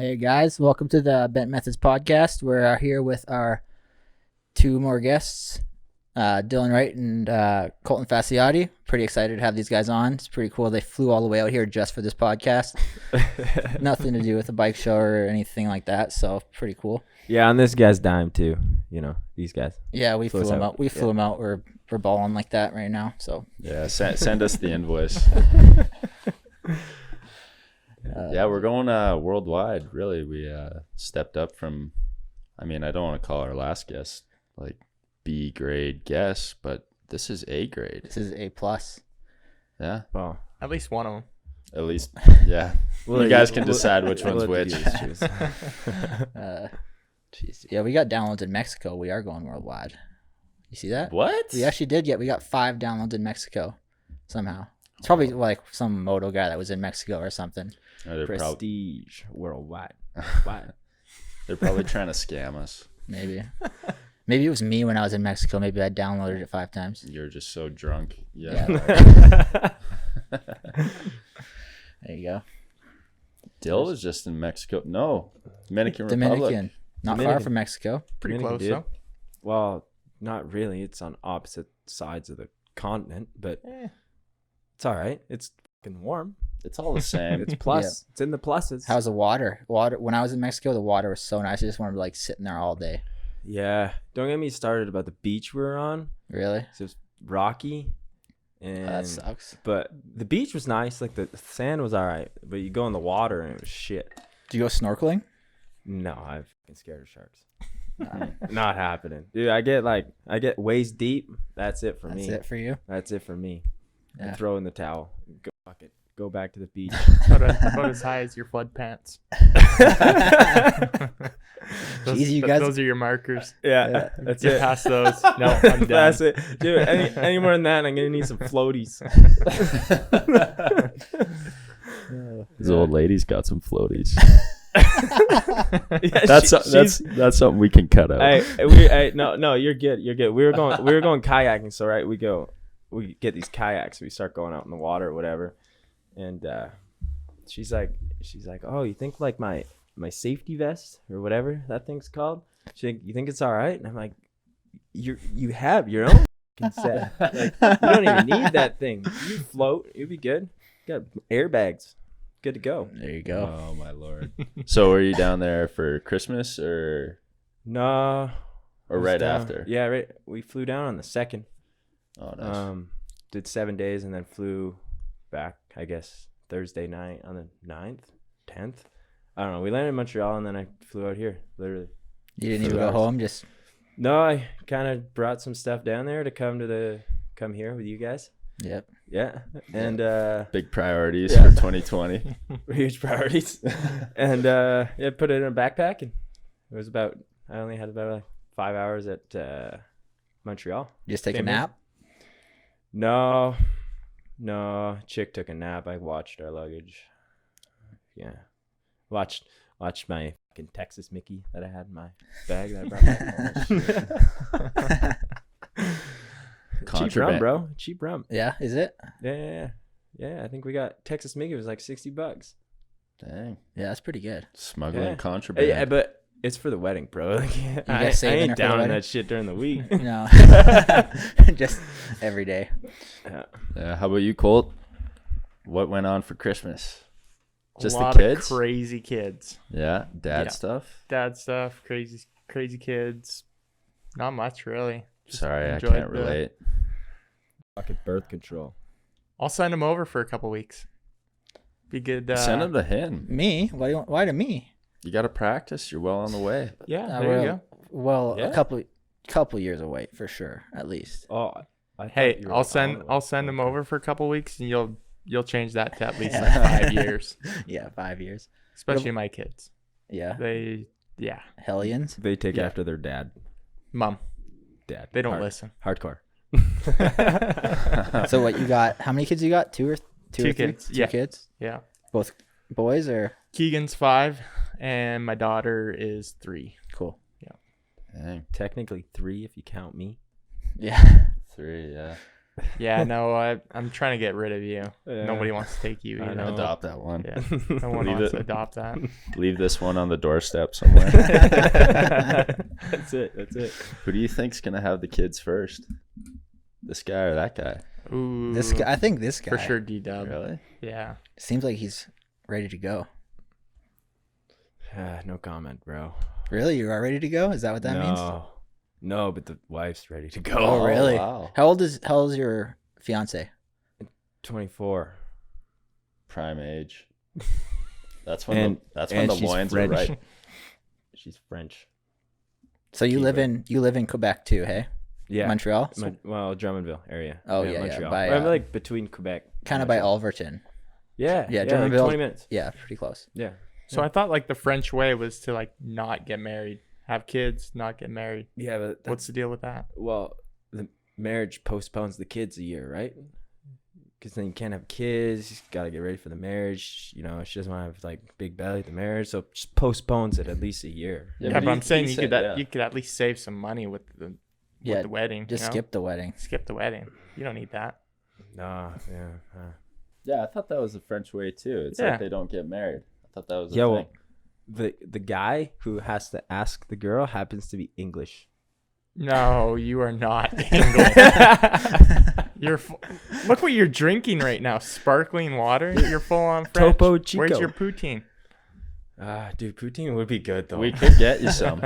Hey guys, welcome to the Bent Methods podcast. We're here with our two more guests, Dylan Wright and Colton Facciotti. Pretty excited to have these guys on. It's pretty cool. They flew all the way out here just for this podcast. Nothing to do with a bike show or anything like that, so pretty cool. Yeah, on this guy's dime too. You know, these guys. Yeah, we flew them out. We flew them out. We're balling like that right now. So yeah, send us the invoice. Yeah, we're going worldwide. Really, we stepped up from. I mean, I don't want to call our last guest like B grade guest, but this is A grade. This is A plus. Yeah. Well, at least one of them. At least, yeah. Well, you guys can decide which one's which. Jeez. Yeah, we got downloads in Mexico. We are going worldwide. You see that? What? We actually did. We got 5 downloads in Mexico somehow. It's probably like some moto guy that was in Mexico or something. Prestige worldwide. They're probably trying to scam us. Maybe it was me when I was in Mexico. Maybe I downloaded it 5 times. You're just so drunk. Yeah. There you go. Dill was just in Mexico. No, Dominican Republic. Not far from Mexico. Pretty close, though. Well, not really. It's on opposite sides of the continent, but it's all right. It's fucking warm. It's all the same. It's plus. Yeah. It's in the pluses. How's the water? When I was in Mexico, the water was so nice. I just wanted to like sit in there all day. Yeah. Don't get me started about the beach we were on. Really? So it was rocky. And That sucks. But the beach was nice. Like the sand was all right. But you go in the water and it was shit. Did you go snorkeling? No, I'm fucking scared of sharks. Not happening. Dude, I get waist deep. That's it for me. That's it for you? That's it for me. Yeah. I throw in the towel. Go, fuck it. Go back to the beach. about as high as your flood pants. Those are your markers. Yeah. That's Get it. past those. No, I'm done. That's it. Dude, any more than that, I'm going to need some floaties. These old ladies got some floaties. Yeah, that's something we can cut out. No, you're good. You're good. We were going kayaking, so right, we get these kayaks, we start going out in the water or whatever, and she's like, oh, you think like my safety vest or whatever that thing's called, you think it's all right? And I'm like, you have your own set. Like, you don't even need that thing. You float, you'll be good. You got airbags, good to go. There you go. Oh my lord. So were you down there for Christmas or No. or right down. after? Yeah, right. We flew down on the 2nd. Oh, nice. Did 7 days and then flew back, I guess, Thursday night on the 9th, 10th. I don't know. We landed in Montreal and then I flew out here, literally. You didn't even go home? Just No, I kind of brought some stuff down there to come here with you guys. Yep. Yeah. And Big priorities for 2020. huge priorities. And put it in a backpack, and it was I only had about like 5 hours at Montreal. You just take a nap? No, chick took a nap. I watched our luggage. Yeah, watched my fucking Texas Mickey that I had in my bag that I brought back. Cheap rum, bro. Cheap rum. Yeah, is it? Yeah. I think we got Texas Mickey. It was like $60. Dang. Yeah, that's pretty good. Smuggling contraband. Yeah, but it's for the wedding, bro. Like, I saving ain't her for the down on wedding? that shit during the week. No. Just every day. Yeah. How about you, Colt? What went on for Christmas? Just a lot the kids? of crazy kids. Yeah. Dad Yeah. stuff? Dad stuff, crazy kids. Not much, really. Just Sorry, I enjoyed can't relate. Fucking birth control. I'll send him over for a couple weeks. Be good. Send him to him. Me? Why to me? You got to practice. You're well on the way. Yeah, there you go. Well, Yeah. a couple years away for sure, at least. Oh, Hey, I'll send him over for a couple weeks, and you'll change that to at least like Yeah. 5 years. Yeah, 5 years. Especially my kids. Yeah. Yeah, Hellions. They take Yeah. after their dad. Mom. Dad. They don't listen. Hardcore. So what you got? How many kids you got? Two or three? kids. Two Yeah. kids? Yeah. Both boys or? Keegan's 5, and my daughter is 3. Cool. Dang. Technically 3 if you count me. Yeah. 3, yeah. Yeah, no, I'm trying to get rid of you. Yeah. Nobody wants to take you I either. know. Adopt that one. Yeah, no one Leave wants it. to adopt that. Leave this one on the doorstep somewhere. That's it. That's it. Who do you think's gonna have the kids first? This guy or that guy? Ooh, This guy, I think this guy for sure, D-Dub. Really? Yeah. seems like he's ready to go. No comment, bro. Really, you are ready to go? Is that what that means? No, but the wife's ready to go. Oh, really? Wow. How old is your fiance? 24. Prime age. That's when the she's loins are French. right. She's French. So you live in Quebec too, hey? Yeah. Montreal. Drummondville area. Oh, yeah, Montreal. by, I'm like between Quebec. Kind of by Alverton. Yeah. Yeah, Like Drummondville. 20 minutes. Yeah, pretty close. Yeah. So I thought like the French way was to like not get married, have kids, not get married. Yeah, but What's the deal with that? well, the marriage postpones the kids a year, right? Because then you can't have kids. You got to get ready for the marriage. You know, she doesn't want to have like big belly at the marriage, so just postpones it at least a year. Yeah, but I'm saying you could yeah. you could at least save some money with the wedding. Just you know? skip the wedding. Skip the wedding. You don't need that. Nah, yeah. Yeah, I thought that was the French way too. It's Yeah. like they don't get married. I thought that was the Yeah, thing. well, the guy who has to ask the girl happens to be English. No, you are not English. Look what you're drinking right now. Sparkling water. You're full on French. Topo Chico. Where's your poutine? Dude, poutine would be good though. We could get you some.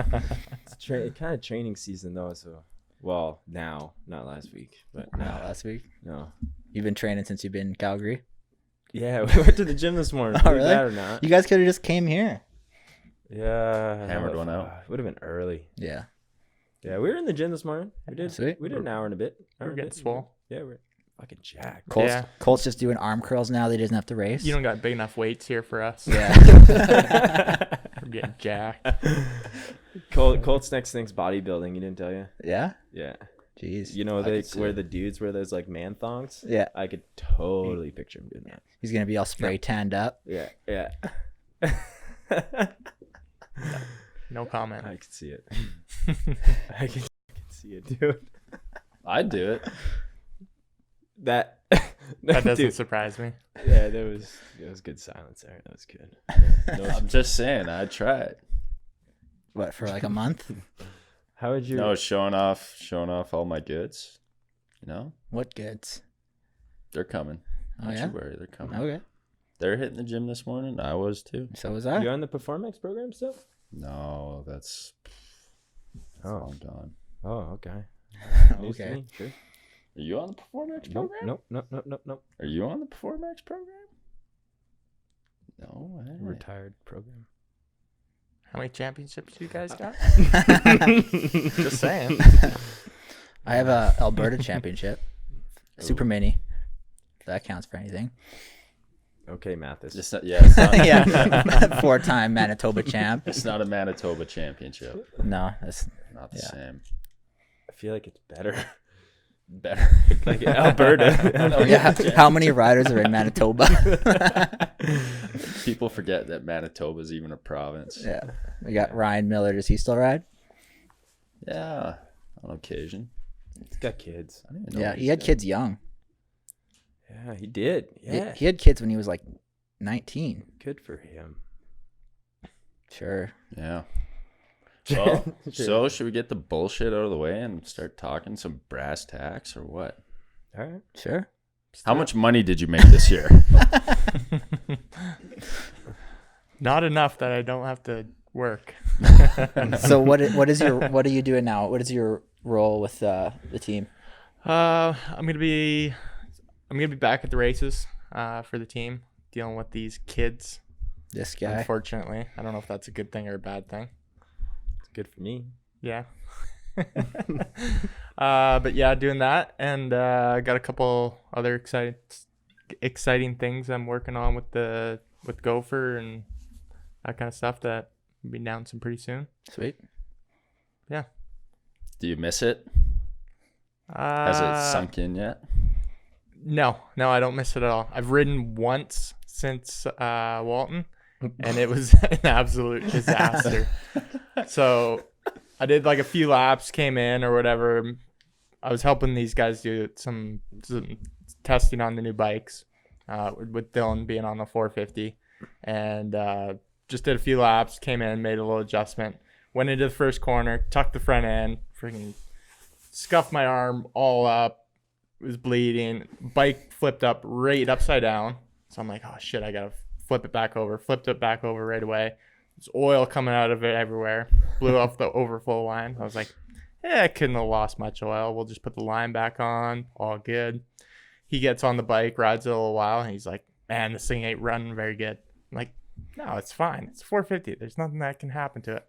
It's kind of training season though, so now, not last week, but No, now. last week. No. You've been training since you've been in Calgary. Yeah, we went to the gym this morning. Oh, Believe really? that or not? You guys could have just came here. Yeah. Hammered one out. Would have been early. Yeah. Yeah, we were in the gym this morning. We did. Sweet. We did an hour and a bit. We're getting swole. Yeah, we're fucking jacked. Colt's just doing arm curls now. That he doesn't have to race. You don't got big enough weights here for us. Yeah. We're getting jacked. Colt's next thing's bodybuilding. He didn't tell you? Yeah. Yeah. Jeez. You know I they could see where it. the dudes wear those like man thongs? Yeah. I could totally picture him doing that. He's gonna be all spray tanned up. Yeah, yeah. No comment. I can see it. I can see it, dude. I'd do it. That That doesn't dude, surprise me. yeah, there was good silence there. That was good. I'm just saying, I'd try it. What, for like a month? How would you? No, showing off all my goods. You know, What goods? they're coming. Oh, Don't yeah? you worry, they're coming. Okay. They're hitting the gym this morning. I was too. So was I. You on the Performance program still? No, that's long gone. Oh, okay. News to Okay. me, sure. Are you on the Performance program? Nope. Are you on the Performance program? No, I ain't. Retired program. How many championships you guys got? Just saying. I have a Alberta championship. Super mini. If that counts for anything. Okay, Mathis. It's not, yeah, it's not, Yeah. 4-time Manitoba champ. it's not a Manitoba championship. No, that's Not the Yeah. same. I feel like it's better. Better. Like Alberta. yeah. How many riders are in Manitoba? People forget that Manitoba's even a province. Yeah. We got Ryan Miller. Does he still ride? Yeah, on occasion. He's got kids. I don't even know Yeah, what he had said. kids young. Yeah, he did. Yeah. He had kids when he was like 19. Good for him. Sure. Yeah. Well, so should we get the bullshit out of the way and start talking some brass tacks or what? All right. Sure. How much money did you make this year? Not enough that I don't have to work. So what are you doing now? What is your role with the team? I'm gonna be back at the races for the team, dealing with these kids. This guy. Unfortunately, I don't know if that's a good thing or a bad thing. It's good for me. Yeah. But yeah, doing that, and I got a couple other exciting things I'm working on with Gopher and that kind of stuff that will be announcing pretty soon. Sweet. Yeah. Do you miss it? Has it sunk in yet? No, I don't miss it at all. I've ridden once since Walton, and it was an absolute disaster. So I did like a few laps, came in or whatever. I was helping these guys do some testing on the new bikes, with Dylan being on the 450, and just did a few laps, came in, made a little adjustment, went into the first corner, tucked the front end, freaking scuffed my arm all up, was bleeding, bike flipped up right upside down. So I'm like, oh shit, I gotta flip it back over. Flipped it back over right away. There's oil coming out of it everywhere. Blew off the overflow line. I was like, I couldn't have lost much oil. We'll just put the line back on. All good. He gets on the bike, rides it a little while, and he's like, man, this thing ain't running very good. I'm like, no, it's fine. It's 450. There's nothing that can happen to it.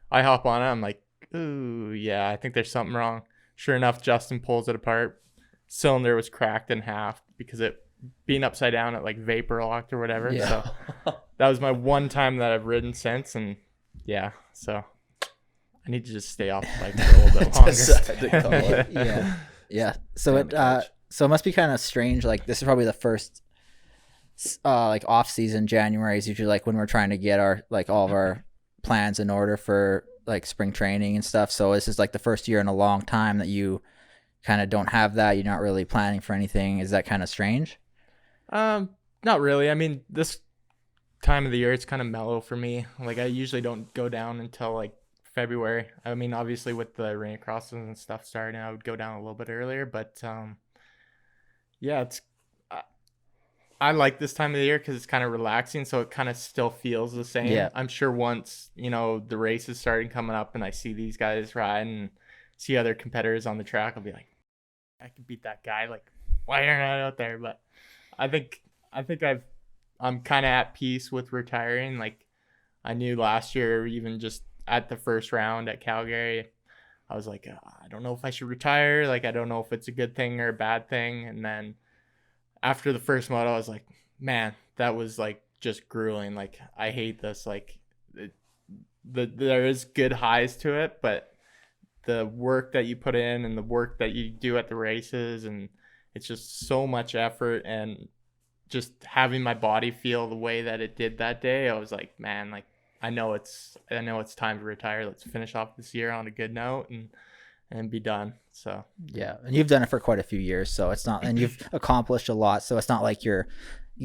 I hop on it. I'm like, ooh, yeah, I think there's something wrong. Sure enough, Justin pulls it apart. Cylinder was cracked in half because it being upside down at like vapor locked or whatever. Yeah. So that was my one time that I've ridden since. And yeah, so I need to just stay off the bike for a little bit longer. Yeah. Yeah. So it must be kind of strange. Like this is probably the first like off season. January is usually like when we're trying to get our like all of our plans in order for like spring training and stuff. So this is like the first year in a long time that you kind of don't have that. You're not really planning for anything. Is that kind of strange? Not really. I mean, this time of the year it's kind of mellow for me. Like I usually don't go down until like February. I mean, obviously with the rain crosses and stuff starting, I would go down a little bit earlier, but yeah, it's I like this time of the year because it's kind of relaxing, so it kind of still feels the same. Yeah. I'm sure once, the races starting coming up and I see these guys riding and see other competitors on the track, I'll be like, I could beat that guy. Like, why aren't I out there? But I think I'm kind of at peace with retiring. Like, I knew last year, even just at the first round at Calgary, I was like, I don't know if I should retire. Like, I don't know if it's a good thing or a bad thing. And then after the first moto, I was like, man, that was like just grueling. Like, I hate this. Like, there is good highs to it, but the work that you put in and the work that you do at the races, and it's just so much effort, and just having my body feel the way that it did that day, I was like, man, like I know it's time to retire. Let's finish off this year on a good note and be done. So yeah, and you've done it for quite a few years, so it's not, and you've accomplished a lot, so it's not like you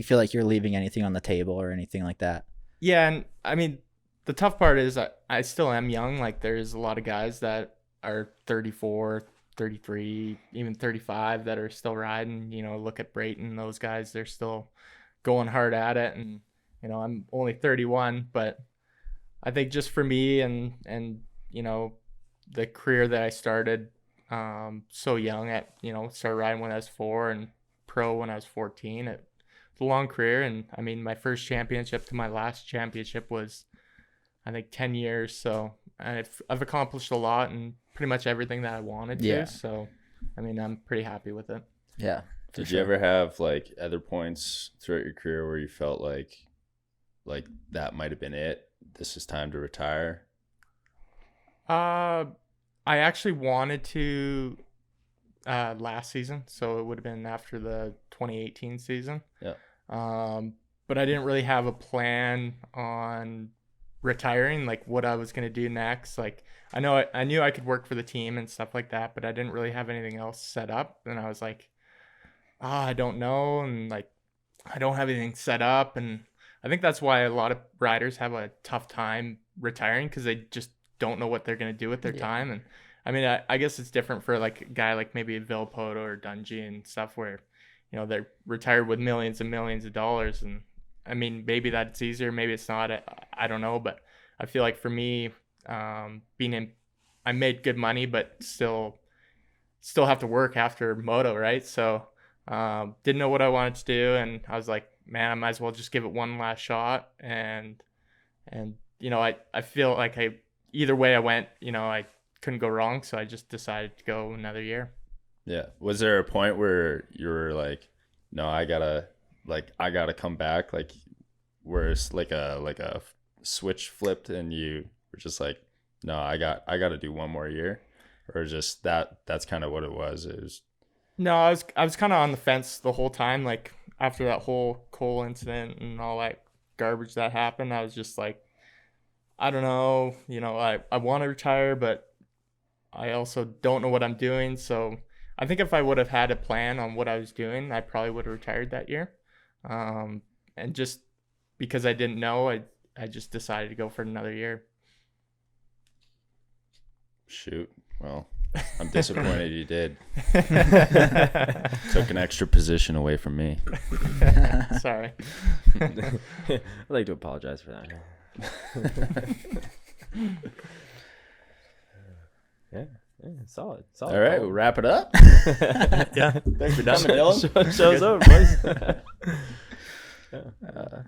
feel like you're leaving anything on the table or anything like that. Yeah, and I mean the tough part is I still am young. Like there's a lot of guys that are 34, 33, even 35 that are still riding. Look at Brayton, those guys, they're still going hard at it. And I'm only 31, but I think just for me and the career that I started so young at, started riding when I was 4 and pro when I was 14. It's a long career. And I mean, my first championship to my last championship was, I think, 10 years. So I've accomplished a lot and pretty much everything that I wanted to. Yeah. So, I mean, I'm pretty happy with it. Yeah. Did you ever have like other points throughout your career where you felt like that might have been it? This is time to retire? I actually wanted to last season, so it would have been after the 2018 season. Yeah. But I didn't really have a plan on retiring, like what I was going to do next. Like I knew I could work for the team and stuff like that, but I didn't really have anything else set up. And I was like, I don't know. And like, I don't have anything set up. And I think that's why a lot of riders have a tough time retiring, because they just don't know what they're going to do with their time. And I mean, I guess it's different for like a guy like maybe a Vilpoto or Dungey and stuff where, they're retired with millions and millions of dollars. And I mean, maybe that's easier, maybe it's not. I don't know, but I feel like for me, I made good money, but still have to work after moto, right? So didn't know what I wanted to do, and I was like, man, I might as well just give it one last shot. And I feel like either way I went, I couldn't go wrong, so I just decided to go another year. Yeah. Was there a point where you were like, no, I gotta come back, like where it's like a switch flipped and you were just like, no, I got to do one more year? Or just that's kind of what it was? It was... No, I was kind of on the fence the whole time. Like after that whole Cole incident and all that garbage that happened, I was just like, I don't know, I want to retire, but I also don't know what I'm doing. So I think if I would have had a plan on what I was doing, I probably would have retired that year. And just because I didn't know, I just decided to go for another year. Shoot. Well, I'm disappointed you did. Took an extra position away from me. Sorry. I'd like to apologize for that. Yeah, solid. All right, we'll wrap it up. Yeah. Thanks for coming, Dylan. Show's over, boys. Yeah.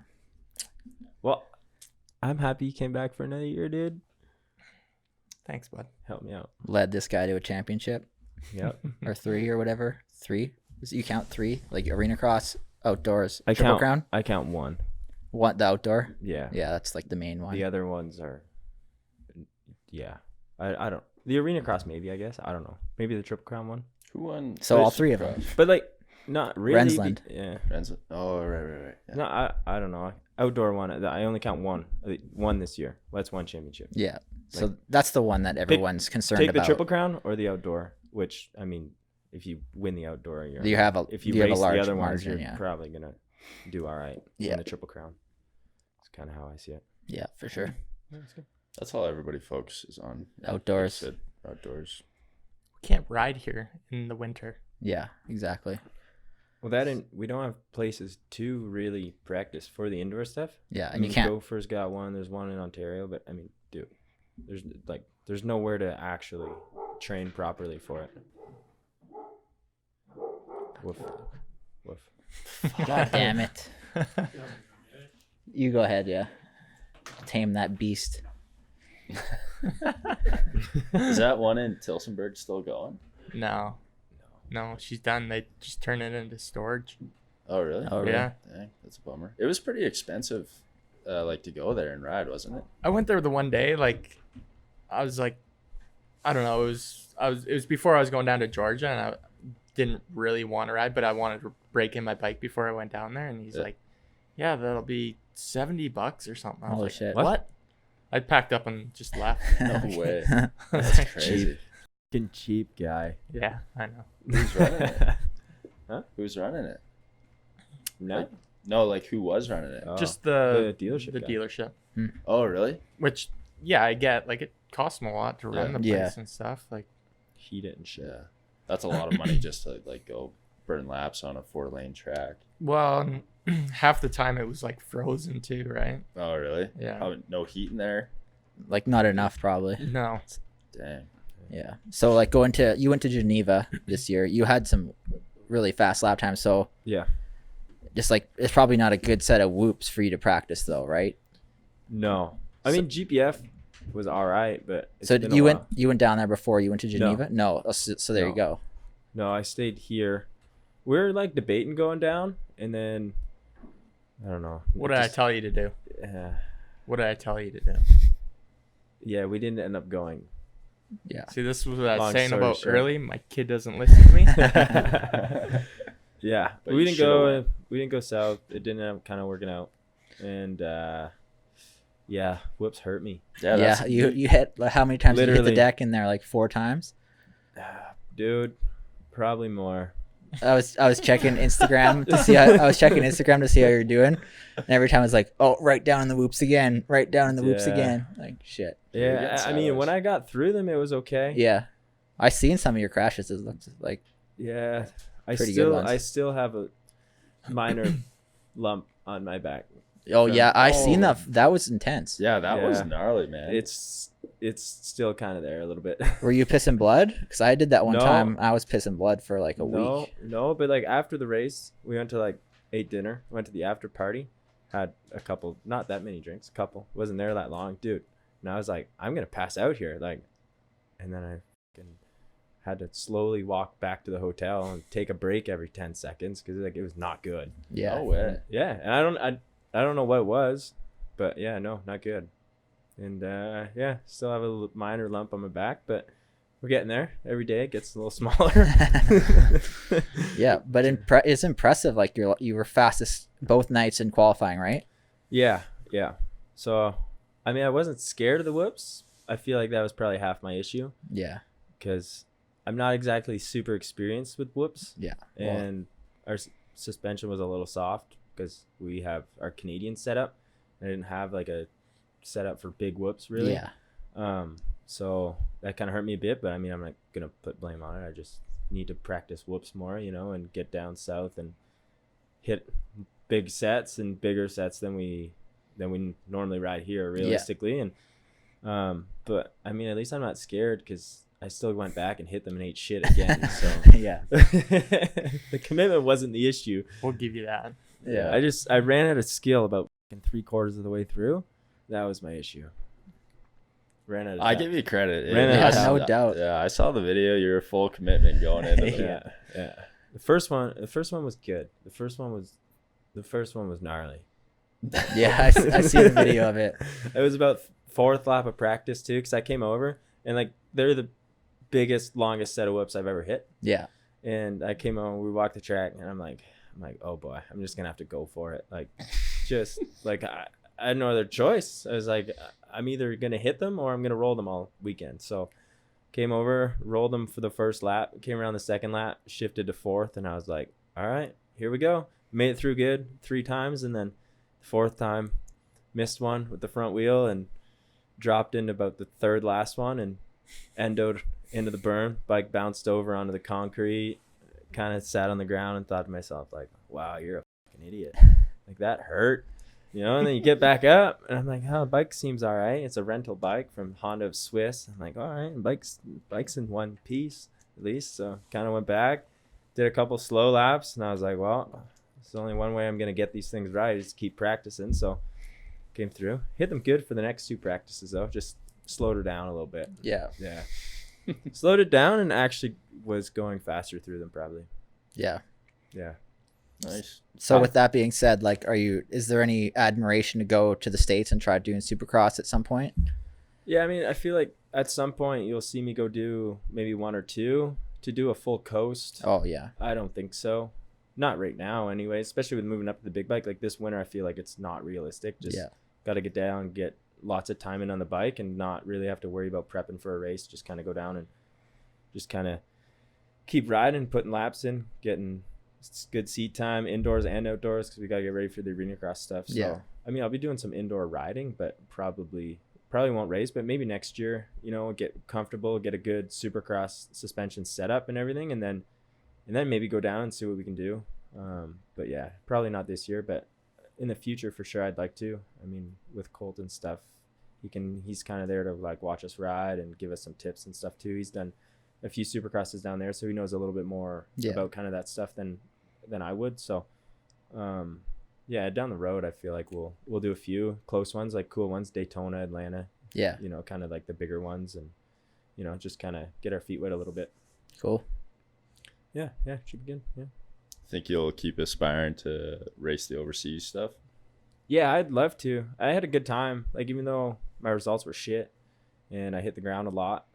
Well, I'm happy you came back for another year, dude. Thanks, bud. Help me out. Led this guy to a championship Yep. or 3 or whatever. 3? You count 3? Like arena cross, outdoors, I Triple count. Crown? I count 1. What, the outdoor? Yeah. Yeah, that's like the main one. The other ones are. Yeah. I don't. The arena cross, maybe. I guess. I don't know. Maybe the Triple Crown one. Who won? So all 3 of them. But like, not really. Rensland. Yeah. Rensland. Oh, right. Yeah. No, I don't know. Outdoor one. I only count 1. 1 this year. Well, that's 1 championship. Yeah. So that's the one that everyone's concerned Take about. the Triple Crown or the outdoor. Which I mean, if you win the outdoor, You have a if you have a race large the other ones, margin, you're yeah. probably gonna do all right. Yeah. In the Triple Crown. It's kind of how I see it. Yeah, for sure. That's good. That's all everybody focuses on. Outdoors. Like you said, outdoors. We can't ride here in the winter. Yeah, exactly. Well, we don't have places to really practice for the indoor stuff. Yeah, I and mean, you can't. Gopher's got one. There's one in Ontario, but I mean, dude, there's nowhere to actually train properly for it. Woof. God damn it. You go ahead, yeah. Tame that beast. Is that one in Tilsonburg still going? No, she's done. They just turn it into storage. Oh, really? Oh, really? Yeah. Dang, that's a bummer. It was pretty expensive, like to go there and ride, wasn't it? I went there the one day. Like, I was like, I don't know. It was before I was going down to Georgia, and I didn't really want to ride, but I wanted to break in my bike before I went down there. And he's like, "Yeah, that'll be $70 or something." I was Holy like, shit. What? I packed up and just left. No way. That's crazy. Fucking cheap guy. Yeah, I know. Who's running it? Huh? Who's running it? No. No, like who was running it? Oh, Just the dealership. The guy. dealership. Oh, really? Which, yeah, I get. Like, it costs them a lot to run the place Yeah. and stuff. Like, Heat it and shit. Yeah. That's a lot of money just to like go burn laps on a 4-lane track. well, half the time it was like frozen too, right? Oh, really? Yeah. Oh, no heat in there? Like, not enough, probably. No. Dang. Yeah. So, like, you went to Geneva this year. You had some really fast lap times. So, Yeah. just like, it's probably not a good set of whoops for you to practice, though, right? No. I mean, GPF was all right, but it's So been a you while. went down there before you went to Geneva? No. Oh, so there you No. go. No, I stayed here. We were like debating going down, and then I don't know. What did I tell you to do? What did I tell you to do? Yeah, we didn't end up going. Yeah. See, this was what I was Long saying story about short. early. My kid doesn't listen to me. Yeah, But we you didn't should've go. went. We didn't go south. It didn't end up kind of working out, and yeah, whoops hurt me, Yeah, Yeah. that's, You hit, like, how many times did you hit the Literally. deck in there? Like 4 times? dude. Probably more. I was checking Instagram to see how you're doing, and every time I was like, "Oh, right down in the whoops again, right down in the whoops Yeah. again." Like shit. You're Yeah, getting I mean, when savage. I got through them, it was okay. Yeah, I seen some of your crashes. It looked like Yeah, Pretty good ones. I still have a minor lump on my back. oh yeah, I Oh. seen that. That was intense. yeah, that was Yeah. gnarly, man. It's still kind of there a little bit. Were you pissing blood? Because I did that one No. time. I was pissing blood for like a no, week. no, but like after the race, we went to ate dinner, went to the after party, had a couple, not that many drinks, a couple, wasn't there that long, dude. And I was like, I'm gonna pass out here, and then I fucking had to slowly walk back to the hotel and take a break every 10 seconds because it was not good. Yeah. No way. Yeah, and I don't know what it was, but yeah, no, not good. And yeah, still have a minor lump on my back, but we're getting there. Every day it gets a little smaller. Yeah, but it's impressive. Like you were fastest both nights in qualifying, right? Yeah. So, I mean, I wasn't scared of the whoops. I feel like that was probably half my issue Yeah. because I'm not exactly super experienced with whoops. Yeah. And our suspension was a little soft because we have our Canadian setup. I didn't have like a setup for big whoops really. Yeah. So that kind of hurt me a bit, but I mean, I'm not going to put blame on it. I just need to practice whoops more, and get down south and hit big sets and bigger sets than we normally ride here realistically. Yeah. And but I mean, at least I'm not scared because I still went back and hit them and ate shit again. So Yeah. The commitment wasn't the issue. We'll give you that. Yeah. I ran out of skill about 3/4 of the way through. That was my issue. Ran out of I give you credit. No doubt. Yeah, I saw the video. You're full commitment going into it. Yeah. The first one was good. The first one was gnarly. Yeah, I see the video of it. It was about 4th lap of practice too, because I came over and like they're the biggest, longest set of whoops I've ever hit. Yeah. And I came over, we walked the track, and I'm like, oh boy, I'm just gonna have to go for it. Like, just like I had no other choice. I was like, I'm either gonna hit them or I'm gonna roll them all weekend. So came over, rolled them for the first lap, came around the second lap, shifted to 4th, and I was like, all right, here we go. Made it through good 3 times, and then the 4th time missed one with the front wheel and dropped into about the 3rd last one and endoed into the berm. Bike bounced over onto the concrete, kind of sat on the ground and thought to myself, like, wow, you're a fucking idiot. Like, that hurt. And then you get back up and I'm like, oh, bike seems all right. It's a rental bike from Honda of Swiss. I'm like, all right, bike's in one piece at least. So kind of went back, did a couple slow laps, and I was like, well, there's only one way I'm going to get these things right is to keep practicing. So came through, hit them good for the next 2 practices though. Just slowed her down a little bit. Yeah. Slowed it down and actually was going faster through them probably. Yeah. Nice. So with that being said, like, is there any admiration to go to the States and try doing Supercross at some point? Yeah, I mean, I feel like at some point you'll see me go do maybe 1 or 2 to do a full coast. Oh yeah. I don't think so. Not right now anyway, especially with moving up to the big bike. Like this winter, I feel like it's not realistic. Just got to get down, get lots of time in on the bike and not really have to worry about prepping for a race. Just kind of go down and just kind of keep riding, putting laps in, getting good seat time indoors and outdoors because we got to get ready for the arena cross stuff. So, I mean, I'll be doing some indoor riding, but probably won't race, but maybe next year, get comfortable, get a good supercross suspension setup and everything. And then maybe go down and see what we can do. But yeah, probably not this year, but in the future for sure I'd like to. I mean, with Colton stuff, he's kind of there to like watch us ride and give us some tips and stuff too. He's done a few supercrosses down there, so he knows a little bit more about kind of that stuff than I would. So down the road I feel like we'll do a few close ones, like cool ones, Daytona, Atlanta. Yeah. Kind of like the bigger ones and just kind of get our feet wet a little bit. Cool. Yeah, should be good. Yeah. Think you'll keep aspiring to race the overseas stuff? Yeah, I'd love to. I had a good time. Like, even though my results were shit and I hit the ground a lot,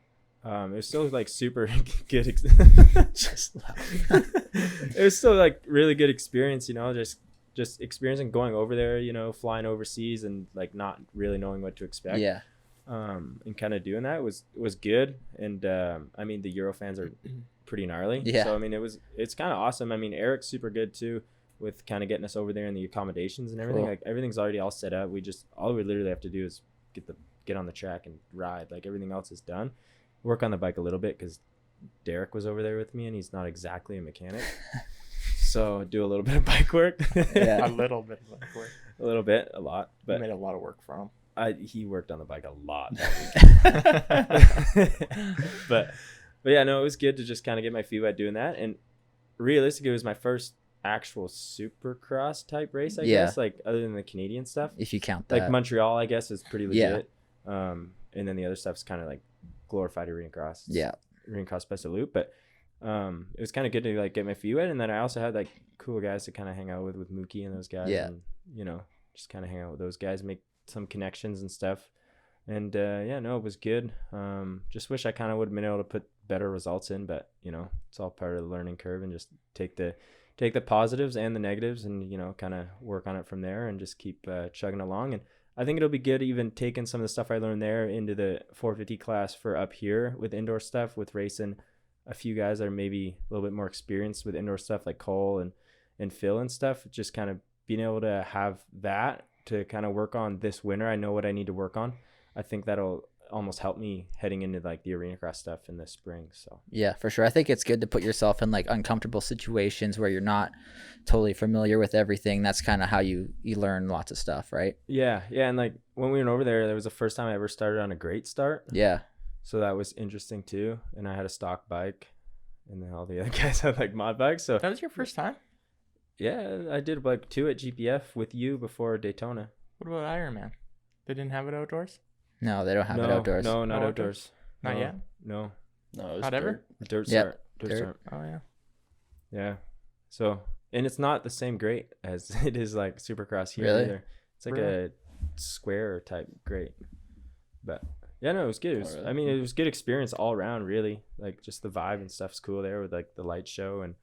it was still like super good. Just it was still like really good experience, just experiencing going over there, flying overseas and like not really knowing what to expect. Yeah. And kind of doing that was good. And I mean, the Euro fans are pretty gnarly. Yeah. So I mean, it's kind of awesome. I mean, Eric's super good too with kind of getting us over there and the accommodations and everything. Cool. Like everything's already all set up. All we literally have to do is get on the track and ride. Like everything else is done. Work on the bike a little bit because Derek was over there with me and he's not exactly a mechanic. So do a little bit of bike work. Yeah, a little bit of bike work. A little bit, a lot. But you made a lot of work for him. He worked on the bike a lot that week. But yeah, no, it was good to just kind of get my feet wet doing that. And realistically, it was my first actual supercross type race, I guess, like other than the Canadian stuff. If you count that. Like Montreal, I guess, is pretty legit. Yeah. And then the other stuff's kind of like glorified arena cross. Yeah. Arena cross best of loop. But it was kind of good to like get my feet wet. And then I also had like cool guys to kind of hang out with Mookie and those guys. Yeah. And, just kind of hang out with those guys, make some connections and stuff. And it was good. Just wish I kind of would have been able to put better results in, but it's all part of the learning curve and just take the positives and the negatives and kind of work on it from there and just keep chugging along. And I think it'll be good even taking some of the stuff I learned there into the 450 class for up here with indoor stuff with racing a few guys that are maybe a little bit more experienced with indoor stuff, like Cole and Phil and stuff. Just kind of being able to have that to kind of work on this winter. I know what I need to work on. I think that'll almost help me heading into like the arena cross stuff in the spring. So Yeah, for sure. I think it's good to put yourself in like uncomfortable situations where you're not totally familiar with everything. That's kind of how you learn lots of stuff, right? yeah. And like when we went over there, that was the first time I ever started on a great start. Yeah. So that was interesting too. And I had a stock bike, and then all the other guys had like mod bikes. So That was your first time? yeah, I did like 2 at GPF with you before Daytona. What about Ironman? They didn't have it outdoors? No, they don't have it outdoors. No, not No outdoors. Not No, yet? No. No, it was Not ever? dirt. A dirt Yep. start. Dirt Dirt. start. Oh, yeah. Yeah. So, and it's not the same grate as it is like Supercross here Really? either. It's like Really? a square type grate. But yeah, no, it was good. It was, Oh, really? I mean, it was good experience all around, really. Like just the vibe and stuff's cool there with like the light show. And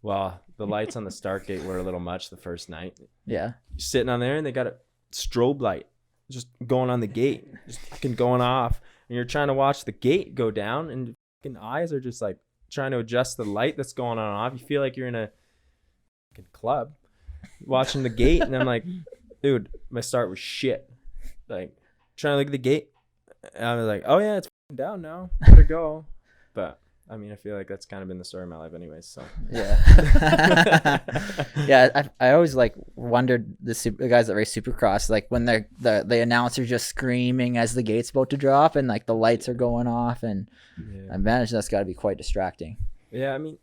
well, the lights on the start gate were a little much the first night. Yeah. You're sitting on there and they got a strobe light just going on the gate, just fucking going off, and you're trying to watch the gate go down, and your fucking eyes are just like trying to adjust the light that's going on and off. You feel like you're in a fucking club watching the gate, and I'm like, dude, my start was shit. Like trying to look at the gate, and I was like, oh yeah, it's fucking down now, better go. But I mean, I feel like that's kind of been the story of my life anyways, so Yeah. Yeah. I always like wondered the guys that race Supercross, like when the announcer just screaming as the gate's about to drop and like the lights are going off, and I imagine that's got to be quite distracting. Yeah, I mean,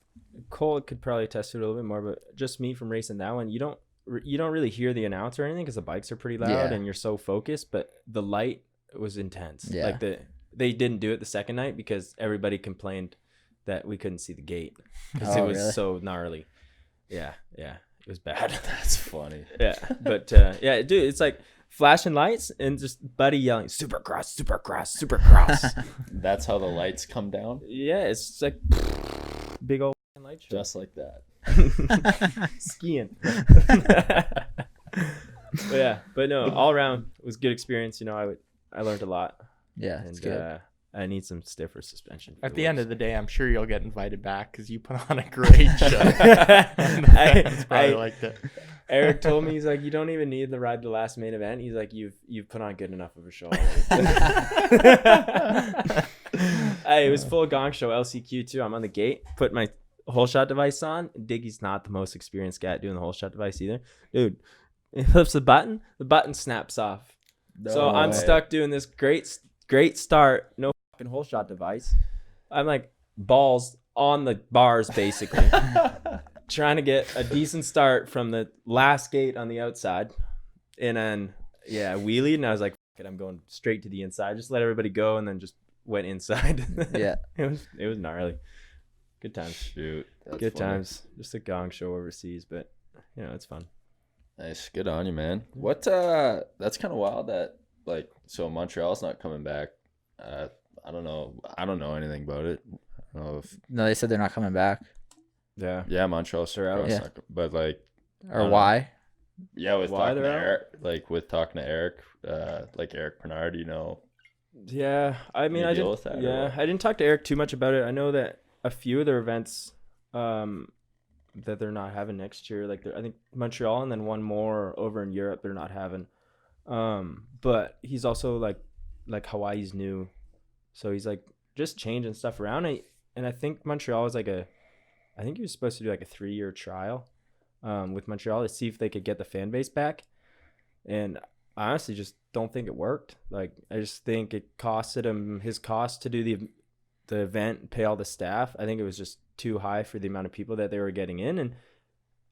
Cole could probably attest to it a little bit more, but just me from racing that one, you don't really hear the announcer or anything because the bikes are pretty loud Yeah. and you're so focused. But the light was intense. Yeah. Like they didn't do it the second night because everybody complained that we couldn't see the gate because it Oh, was really? so gnarly. Yeah, it was bad. That's funny. Yeah, but yeah, dude, it's like flashing lights and just Buddy yelling, "Supercross, Supercross, Supercross." That's how the lights come down, Yeah, it's like big old light show. just like that. Skiing. But no, all around it was a good experience. You know, I learned a lot, Yeah, it's and good. I need some stiffer suspension. for At the end wheels. of the day, I'm sure you'll get invited back because you put on a great show. And the fans probably liked it. Eric told me, he's like, you don't even need the ride to last main event. He's like, you've put on good enough of a show already. Hey, it was full gong show, LCQ too. I'm on the gate, put my whole shot device on. Diggy's not the most experienced guy at doing the whole shot device either. Dude, he flips the button snaps off. So I'm stuck doing this great start, no fucking whole shot device. I'm like balls on the bars basically. Trying to get a decent start from the last gate on the outside. And then wheelied, and I was like, fuck it, I'm going straight to the inside. Just let everybody go, and then just went inside. Yeah. It was gnarly. Good times. Shoot. That's Good funny. times. Just a gong show overseas, but you know, it's fun. Nice. Good on you, man. What that's kind of wild that like so Montreal's not coming back. I don't know anything about it. I don't know if No, they said they're not coming back. Yeah. Montreal's out. Yeah. But like Or don't why? with Why talking to they're out? Eric, like Eric, like Eric Bernard, you know. Yeah, I mean, You I deal didn't. with that or Yeah, what? I didn't talk to Eric too much about it. I know that a few of their events, that they're not having next year. Like I think Montreal and then one more over in Europe they're not having. But he's also like Hawaii's new, so he's like just changing stuff around. And I think Montreal was like I think he was supposed to do like a 3-year trial, with Montreal to see if they could get the fan base back. And I honestly just don't think it worked. Like I just think it costed him his cost to do the event and pay all the staff. I think it was just too high for the amount of people that they were getting in. And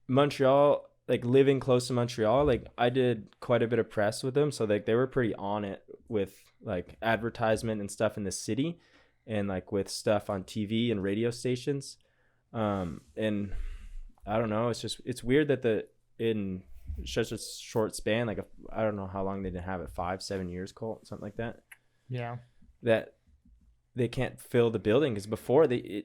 Montreal, like living close to Montreal, like I did quite a bit of press with them, so like they were pretty on it with like advertisement and stuff in the city, and like with stuff on TV and radio stations. And I don't know, it's weird that in such a short span, like I don't know how long they didn't have it, 5-7 years, Colt, something like that. Yeah. That they can't fill the building, because before the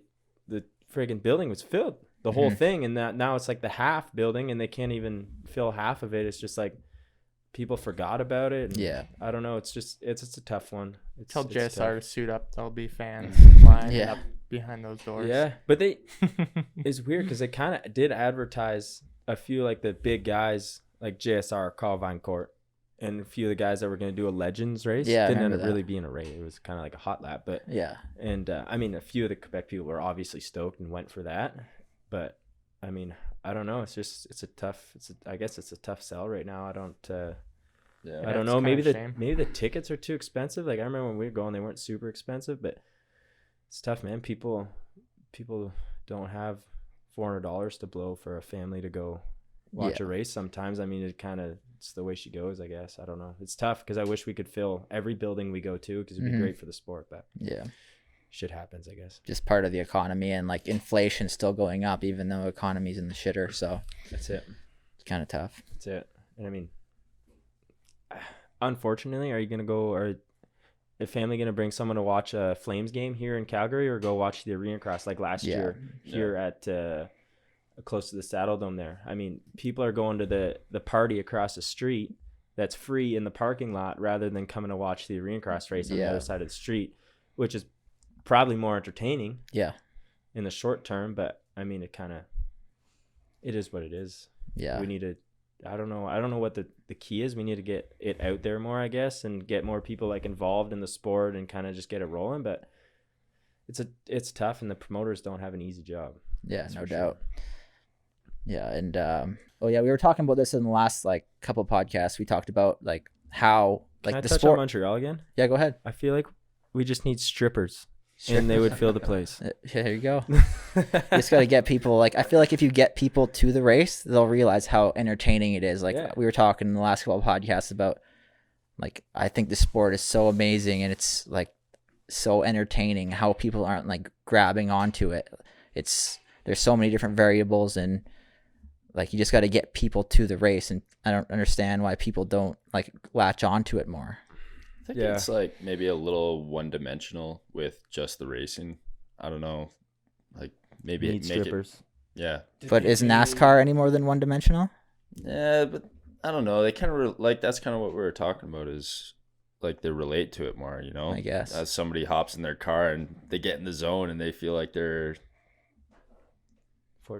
friggin' building was filled, the whole thing, and that now it's like the half building, and they can't even fill half of it. It's just like people forgot about it. And Yeah. I don't know. It's just a tough one. Tell it's JSR tough. to suit up. There'll be fans lining Yeah. up behind those doors. Yeah, but it's weird because they kind of did advertise a few like the big guys like JSR, Carl Vinecourt, and a few of the guys that were going to do a Legends race. Yeah, I didn't remember end up that. really being a race. It was kind of like a hot lap, but Yeah. and I mean, a few of the Quebec people were obviously stoked and went for that. But I mean, I don't know. I guess it's a tough sell right now. I don't know. it's Maybe kinda a shame. maybe the tickets are too expensive. Like I remember when we were going, they weren't super expensive, but it's tough, man. People don't have $400 to blow for a family to go watch a race. Sometimes, I mean, it's the way she goes, I guess. I don't know. It's tough because I wish we could fill every building we go to because it'd be great for the sport, but Yeah. shit happens, I guess. Just part of the economy, and like inflation still going up, even though economy's in the shitter. So That's it. it's kind of tough. That's it. And I mean, unfortunately, are you gonna go, or a family gonna bring someone to watch a Flames game here in Calgary, or go watch the Arena Cross like last year here at close to the Saddle Dome there? I mean, people are going to the party across the street that's free in the parking lot rather than coming to watch the Arena Cross race on the other side of the street, which is probably more entertaining in the short term. But I mean, it is what it is. Yeah. We need to, I don't know what the key is. We need to get it out there more, I guess, and get more people like involved in the sport and kind of just get it rolling. But it's tough, and the promoters don't have an easy job. Yeah, That's no for doubt. sure. Yeah, and we were talking about this in the last like couple podcasts. We talked about like how like Can I the touch sport. on Montreal again? Yeah, go ahead. I feel like we just need strippers, and they would fill the place. Yeah, here you go. You just got to get people. Like I feel like if you get people to the race, they'll realize how entertaining it is. Like we were talking in the last couple of podcasts about, like I think the sport is so amazing and it's like so entertaining. How people aren't like grabbing onto it. There's so many different variables, and like you just got to get people to the race. And I don't understand why people don't like latch onto it more. I think it's like maybe a little one-dimensional with just the racing. I don't know. Like maybe Need strippers. But is NASCAR any more than one dimensional? Yeah, but I don't know. They kind of like that's kind of what we were talking about is like they relate to it more, you know? I guess. As somebody hops in their car and they get in the zone and they feel like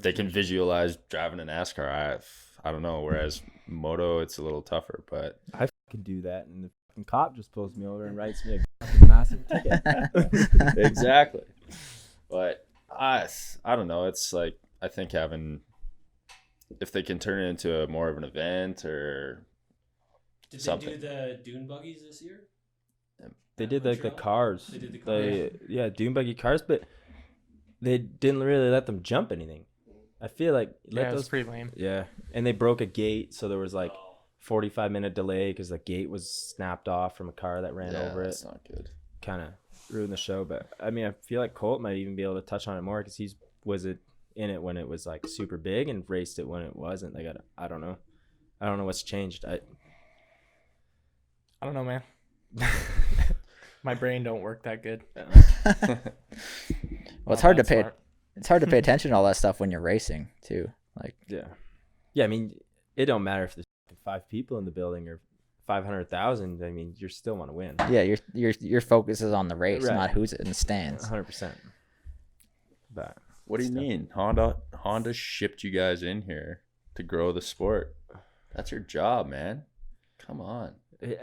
they can visualize driving a NASCAR. I don't know. Whereas moto, it's a little tougher, but I can do that, and the fucking cop just pulls me over and writes me a fucking massive ticket. exactly. But I don't know. It's like I think if they can turn it into more of an event or something. Did they do the dune buggies this year? They did like the Montreal? cars. They did the cars. Dune buggy cars, but they didn't really let them jump anything. I feel like It was pretty lame. Yeah, and they broke a gate, so there was like 45-minute delay because the gate was snapped off from a car that ran over it. That's not good. Kind of ruined the show. But I mean, I feel like Colt might even be able to touch on it more because he was in it when it was like super big and raced it when it wasn't. Like I don't know. I don't know what's changed. I don't know, man. My brain don't work that good. Well, it's hard to pay. Smart. It's hard to pay attention to all that stuff when you're racing too. Like yeah. I mean, it don't matter if there's 5 people in the building or 500,000. I mean, you still want to win. Yeah, your focus is on the race, Right. not who's in the stands. 100%. But What do you mean? Honda shipped you guys in here to grow the sport. That's your job, man. Come on. we're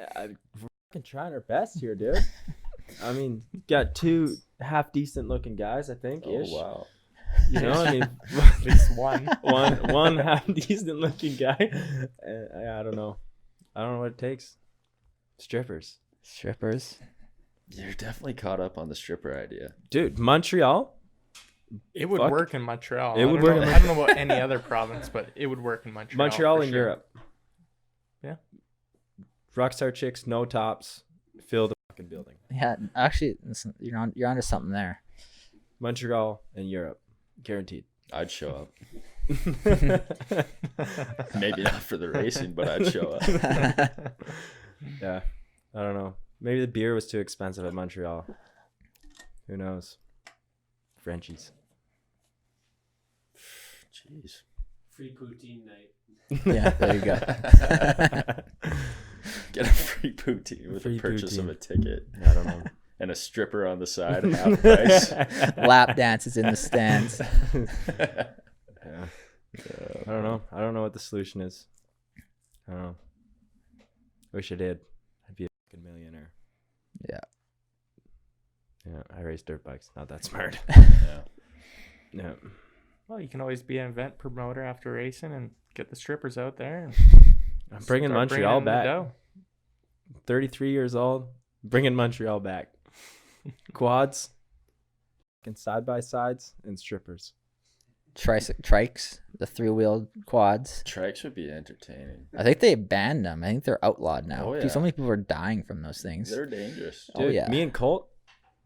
fucking trying our best here, dude. I mean, got 2 half decent looking guys, I think. Oh wow. You know, I mean, At least one. one half decent looking guy. I don't know. I don't know what it takes. Strippers. You're definitely caught up on the stripper idea. Dude, Montreal. It would Fuck. work in Montreal. It would I don't work know- in I don't know about any other province, but it would work in Montreal. Montreal for and sure. Europe. Yeah. Rockstar chicks, no tops, fill the fucking building. Yeah, actually, you're onto something there. Montreal and Europe. Guaranteed. I'd show up. Maybe not for the racing, but I'd show up. Yeah. I don't know. Maybe the beer was too expensive at Montreal. Who knows? Frenchies. Jeez. Free poutine night. Yeah, there you go. Get a free poutine with Free the purchase poutine. of a ticket. I don't know. and a stripper on the side, half price. Lap dances in the stands. Yeah. I don't know. I don't know what the solution is. I don't know. Wish I did. I'd be a fucking millionaire. Yeah. Yeah, I race dirt bikes. Not that smart. Yeah. Yeah. Well, you can always be an event promoter after racing and get the strippers out there. And I'm bringing start Montreal in the back. dough. 33 years old. Bringing Montreal back. Quads. And side by sides and strippers. Trikes, the 3-wheeled quads. Trikes would be entertaining. I think they banned them. I think they're outlawed now. Oh, Dude, yeah. so many people are dying from those things. They're dangerous. Oh, Dude, yeah. me and Colt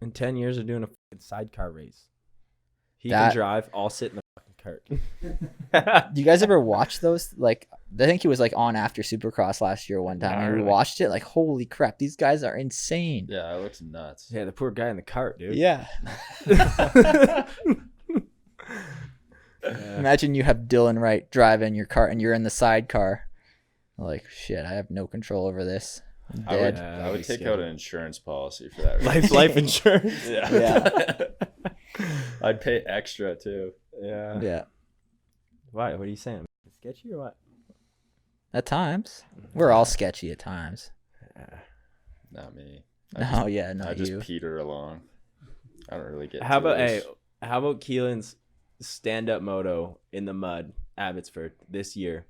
in 10 years are doing a fucking sidecar race. He That- can drive. I'll sit in the fucking cart. Do you guys ever watch those? Like, I think he was like on after Supercross last year one time, and we Gnarly. watched it. Like, holy crap, these guys are insane. Yeah, it looks nuts. Yeah, the poor guy in the cart, dude. Yeah. Imagine you have Dylan Wright driving your car, and you're in the sidecar. Like, shit, I have no control over this. I'm I would, dead. I would take out an insurance policy for that. Life insurance. Yeah. Yeah. I'd pay extra too. Yeah. Yeah. Why? What are you saying? Sketchy or what? At times, we're all sketchy at times. Not me. Oh yeah, not I just you. peter along. I don't really get. How to about this. how about Keelan's stand-up moto in the mud, Abbotsford, this year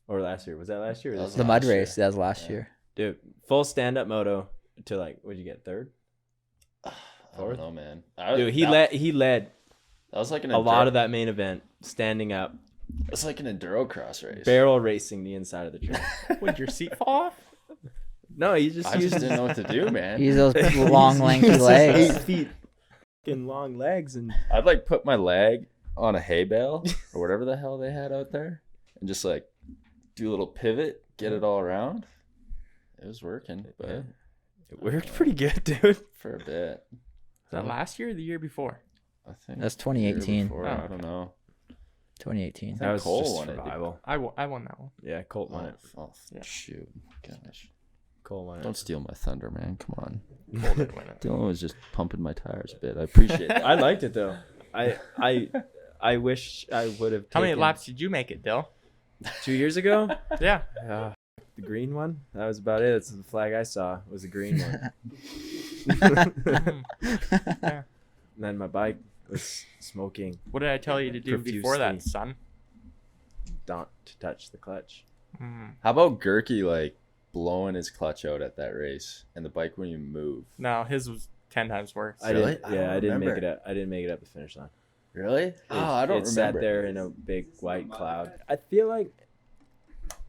or last year? Was that last year? Or That this was The year? mud last year. race that was last Yeah. year. Dude, full stand-up moto to like, what'd you get? Third? I Fourth? don't know, man. Dude, he led That was like an a lot of that main event, standing up, It's like an enduro cross race. barrel racing the inside of the track. Would your seat fall off? No, he just I just didn't know what to do, man. He's those long, lanky He's legs. 8 feet, fucking long legs, and I'd like put my leg on a hay bale or whatever the hell they had out there, and just like do a little pivot, get it all around. It was working, but Yeah. it worked pretty good, dude. for a bit, Was that last year or the year before? I think That's the year 2018. before, Oh, I don't know. 2018. That was Cole just won it, dude. survival. I won that one. Yeah, Colt won it. Oh, Yeah. shoot, gosh! Cole won it. Don't steal my thunder, man. Come on. Cole didn't win it. Dylan was just pumping my tires a bit. I appreciate that. I liked it though. I wish I would have. How many taken- laps did you make it, Dill? 2 years ago? Yeah. The green one. That was about it. That's the flag I saw. Was the green one. Yeah. And then my bike was smoking. What did I tell you to do before that, Profusely. son? Don't to touch the clutch. Mm. How about Gurky like blowing his clutch out at that race, and the bike wouldn't even move? No, his was 10 times worse. I Really? didn't. I Yeah, don't I didn't make remember. it up. I didn't make it up the finish line. Really? Oh, I don't it remember. sat there in a big white cloud. I feel like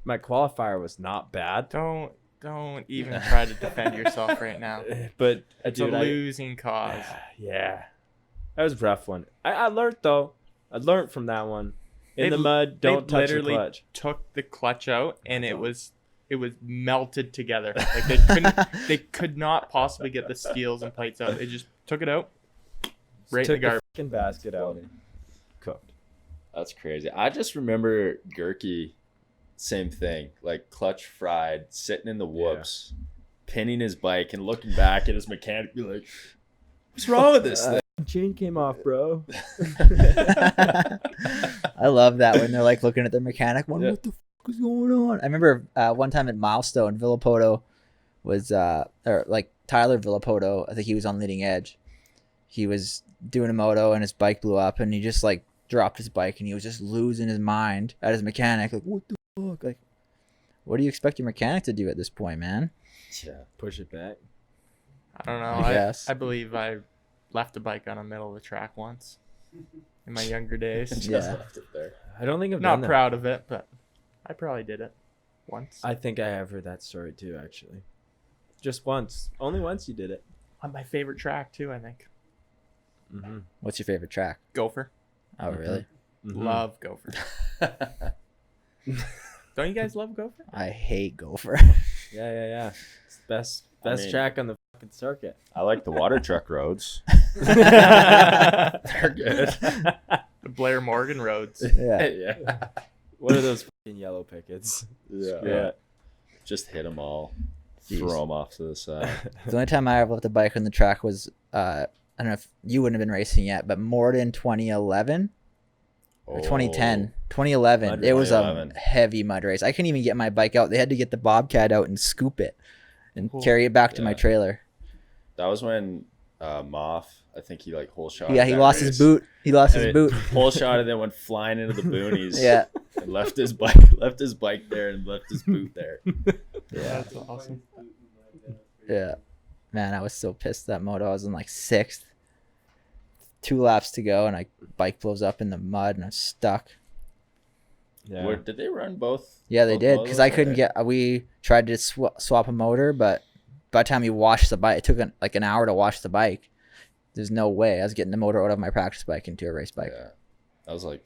my qualifier was not bad, Don't even try to defend yourself right now. but It's dude, a losing cause. yeah, that was a rough one. I learned though. I learned from that one. In They- the mud, they don't touch the literally clutch. Took the clutch out and it was melted together. Like they could not possibly get the steels and plates out. They just took it out, right in Took the garbage. fucking basket out. Cooked. That's crazy. I just remember Gurky, same thing, like clutch fried, sitting in the whoops, pinning his bike and looking back at his mechanic, be like, "What's wrong with this thing?" Chain came off, bro. I love that when they're like looking at their mechanic, Yeah. what the fuck is going on? I remember one time at Milestone, Villapoto was, or like Tyler Villapoto, I think he was on leading edge. He was doing a moto and his bike blew up and he just like dropped his bike and he was just losing his mind at his mechanic. Like, what the fuck? Like, what do you expect your mechanic to do at this point, man? Yeah. Push it back. I don't know. I guess. I believe I left a bike on the middle of the track once in my younger days. Just Yeah. left it there. I don't think I've done Not that. proud of it, but I probably did it once. I think I have heard that story too, actually. Just once. Only once you did it. On my favorite track too, I think. Mm-hmm. What's your favorite track? Gopher. Oh, really? Love Gopher. Don't you guys love Gopher? I hate Gopher. Yeah. It's the best I mean- track on the fucking circuit. I like the water truck roads. They're good. The Blair Morgan roads. Yeah. Yeah. What are those fucking yellow pickets? Yeah. Yeah. Just hit them all. throw them off to the side. The only time I ever left a bike on the track was I don't know if you wouldn't have been racing yet, but Morden 2011 or 2010. 2011. Mud It was a 2011. heavy mud race. I couldn't even get my bike out. They had to get the Bobcat out and scoop it and Cool. carry it back to my Yeah. trailer. That was when Moff, I think he like hole shot. Yeah, he that lost race. his boot. He lost And his it boot. Hole shot and then went flying into the boonies. Yeah. And left his bike there and left his boot there. Yeah. That's awesome. Yeah. Man, I was so pissed that moto. I was in like 6th. 2 laps to go and my bike blows up in the mud and I'm stuck. Yeah. Where, did they run both? Yeah, they both did motos? because I couldn't Okay. get. We tried to swap a motor, but by the time you wash the bike, it took like an hour to wash the bike. There's no way I was getting the motor out of my practice bike into a race bike. Yeah. I was like,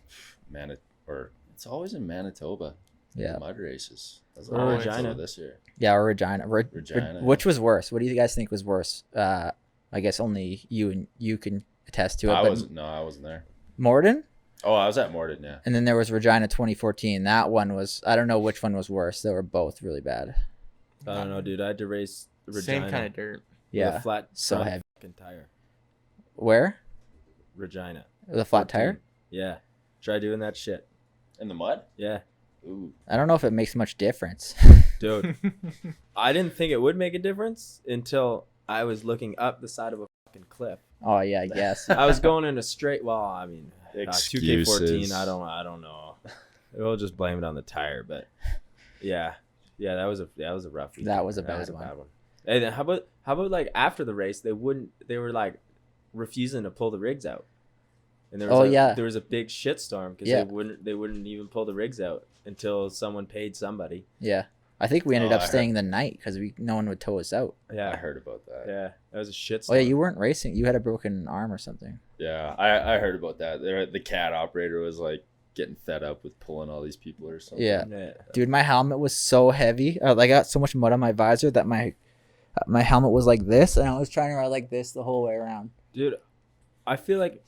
it's always in Manitoba. Yeah. The mud races. That's Or always Regina. Manitoba this year. Yeah, or Regina. Regina, Which was worse? What do you guys think was worse? I guess only you can attest to it. I but wasn't there. Morden, Oh, I was at Morden, yeah. and then there was Regina 2014. That one was. I don't know which one was worse. They were both really bad. I don't know, dude. I had to race Regina. Same kind of dirt. with Yeah. a flat So front heavy. fucking tire. Where? Regina. The flat 14. tire? Yeah. Try doing that shit. In the mud? Yeah. Ooh. I don't know if it makes much difference. Dude. I didn't think it would make a difference until I was looking up the side of a fucking cliff. Oh yeah, I guess. I was going in a straight. Well, I mean, 2K14. Excuses. I don't know. We'll just blame it on the tire, but yeah, that was a rough weekend. That was a bad one. And then how about like after the race, they were like refusing to pull the rigs out, and there was there was a big shitstorm because they wouldn't even pull the rigs out until someone paid somebody. Yeah, I think we ended Oh, up I staying the night because no one would tow us out. Yeah, I heard about that. yeah, that was a shitstorm. Oh yeah, you weren't racing. You had a broken arm or something. Yeah, I heard about that. The CAT operator was like getting fed up with pulling all these people or something. Yeah. Yeah. Dude, my helmet was so heavy. I got so much mud on my visor that my helmet was like this, and I was trying to ride like this the whole way around. Dude, I feel like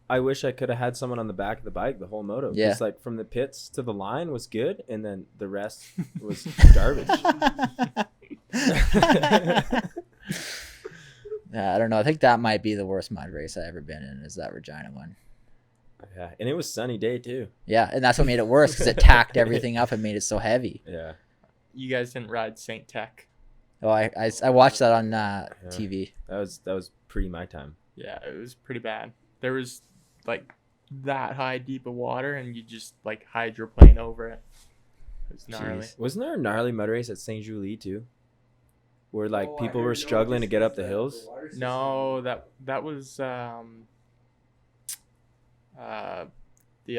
I wish I could have had someone on the back of the bike the whole moto. Yeah. Just like from the pits to the line was good, and then the rest was garbage. Yeah, I don't know. I think that might be the worst mud race I ever been in. Is that Regina one? Yeah, and it was sunny day too. Yeah, and that's what made it worse because it tacked everything up and made it so heavy. Yeah. You guys didn't ride Saint Tech. Oh, I watched that on TV. That was pre my time. Yeah, it was pretty bad. There was like that high deep of water, and you just like hydroplane over it. It was gnarly. Jeez. Wasn't there a gnarly mud race at St. Julie too? Where like people were struggling to get up the hills? No, that was the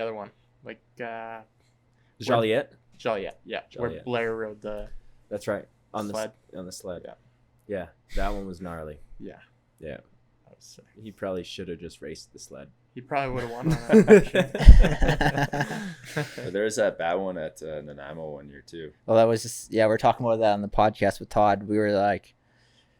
other one, like Joliet? Joliet, yeah, where Joliet. Blair rode the That's right. On sled. the sled. Yeah. Yeah, that one was gnarly. Yeah, Yeah. that was sick. He probably should have just raced the sled. He probably would have won on that. But there was that bad one at Nanaimo one year too. Well, that was just we were talking about that on the podcast with Todd. We were like,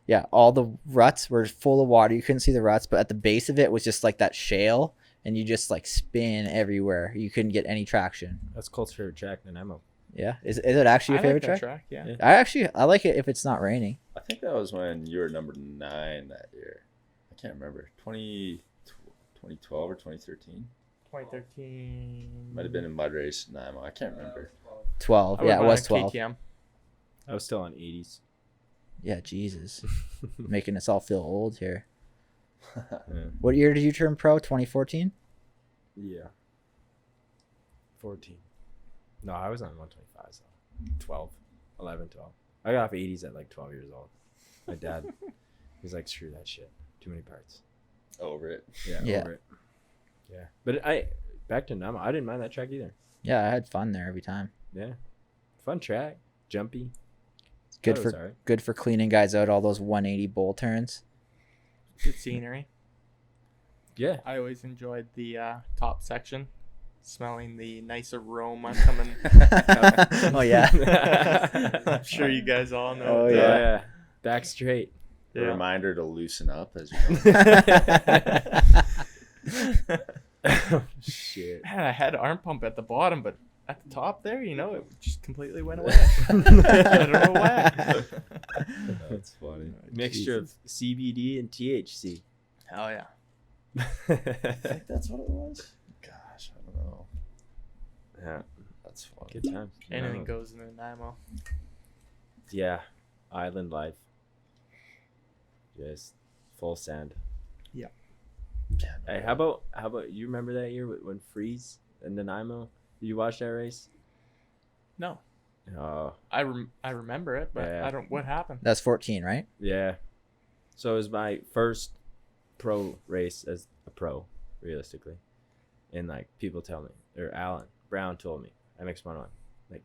yeah, all the ruts were full of water. You couldn't see the ruts, but at the base of it was just like that shale, and you just like spin everywhere. You couldn't get any traction. That's Colt's favorite track, Nanaimo. Yeah, is it actually your I favorite like track? that track? Yeah. I like it if it's not raining. I think that was when you were number 9 that year. I can't remember. 2012 or 2013. 2013. Might have been a mud race in Nanaimo. I can't remember. 12. I Yeah, it would was run a 12. KTM. I was still on 80s. Yeah, Jesus, making us all feel old here. Yeah. What year did you turn pro? 2014. Yeah. 14. No, I was on 125s. 12. 11, 12. I got off 80s at like 12 years old. My dad, he's like, screw that shit. Too many parts. Over it. Yeah. Over it. Yeah. But back to Nama, I didn't mind that track either. Yeah, I had fun there every time. Yeah. Fun track. Jumpy. Good That was for alright. good for cleaning guys out all those 180 bowl turns. Good scenery. Yeah. I always enjoyed the top section, smelling the nice aroma coming. Oh yeah. I'm sure you guys all know. Oh, Oh, yeah. yeah. Back straight. A Yeah. reminder to loosen up as you go. Shit. Man, I had arm pump at the bottom, but at the top there, it just completely went away. I don't know why. That's funny. Mixture of CBD and THC. Hell yeah. I think that's what it was. Gosh, I don't know. Yeah, That's funny. good times. Anything No. goes in the Nanaimo. Yeah, island life. Just full sand. Yeah. Yeah, no, Hey, how about you remember that year when Freeze and Nanaimo? Did you watch that race? No, Oh, I remember it, but Yeah. I don't. What happened? That's 14, right? yeah. So it was my first pro race as a pro, realistically. And like people tell me, or Alan Brown told me, MX1 like,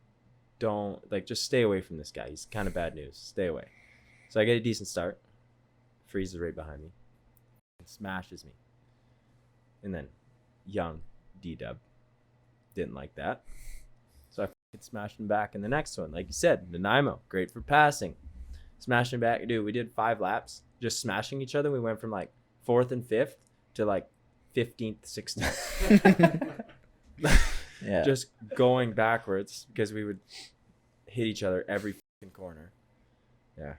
don't like just stay away from this guy. He's kind of bad news. Stay away. So I get a decent start. Freeze is right behind me. Smashes me. And then young D-Dub didn't like that. So I smashed him back in the next one. Like you said, Nanaimo, great for passing. Smashing back. Dude, we did 5 laps just smashing each other. We went from like 4th and 5th to like 15th, 16th. Yeah. Just going backwards because we would hit each other every fucking corner. Yeah.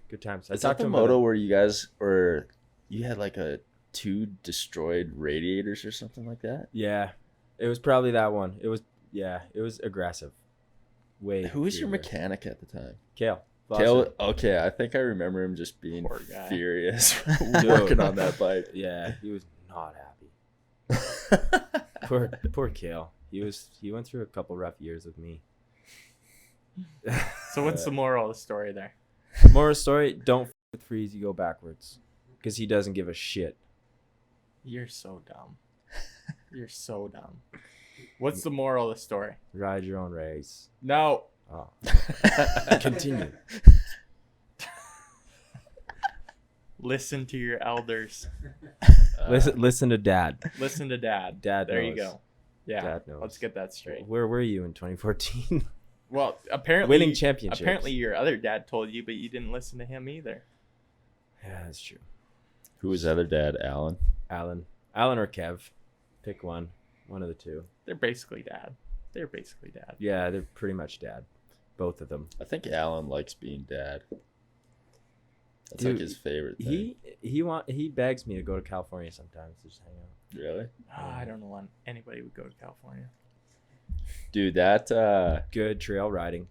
Good times. I Is that talked the to him about moto it. where you guys or you had like 2 destroyed radiators or something like that? Yeah. It was probably that one. It was aggressive. Way. Who was your too aggressive. mechanic at the time? Kale. Kale, okay, I think I remember him just being Poor guy. furious working on that bike. Yeah, he was not happy. Poor Kale. He went through a couple rough years with me. So what's the moral of the story there? Moral story, don't f with Freeze, you go backwards. Because he doesn't give a shit. You're so dumb. You're so dumb. What's the moral of the story? Ride your own race. No. Oh. Continue. Listen to your elders. Listen to Dad. Listen to Dad. Dad There you knows. go. Yeah. Dad knows. Let's get that straight. Where were you in 2014? Well, apparently Winning championships. Apparently your other dad told you, but you didn't listen to him either. Yeah, that's true. Who was the other dad? Alan? Alan or Kev. Pick one. One of the two. They're basically dad. Yeah, they're pretty much Dad. Both of them. I think Alan likes being dad. That's Dude, like his favorite thing. He begs me to go to California sometimes to just hang out. Really? I don't know when anybody would go to California. Dude, that Good trail riding.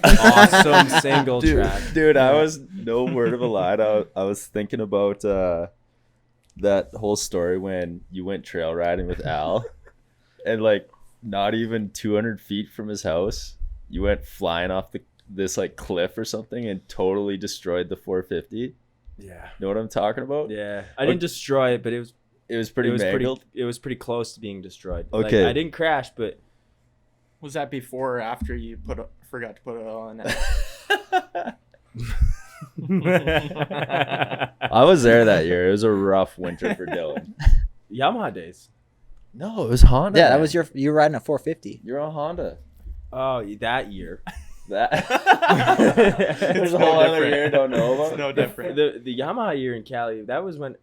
Awesome single track. Dude, I was no word of a lie. I was thinking about that whole story when you went trail riding with Al, and like not even 200 feet from his house, you went flying off this like cliff or something and totally destroyed the 450. Yeah. Know what I'm talking about? Yeah. I didn't destroy it, but it was pretty mangled. it was pretty close to being destroyed. Okay. Like, I didn't crash, but Was that before or after you forgot to put it on? I was there that year. It was a rough winter for Dylan. Yamaha days. No, it was Honda. Yeah, that was you were riding a 450. You're on Honda. Oh, that year. That It's there's a no whole other different. year I don't know about. It's no different. The Yamaha year in Cali, that was when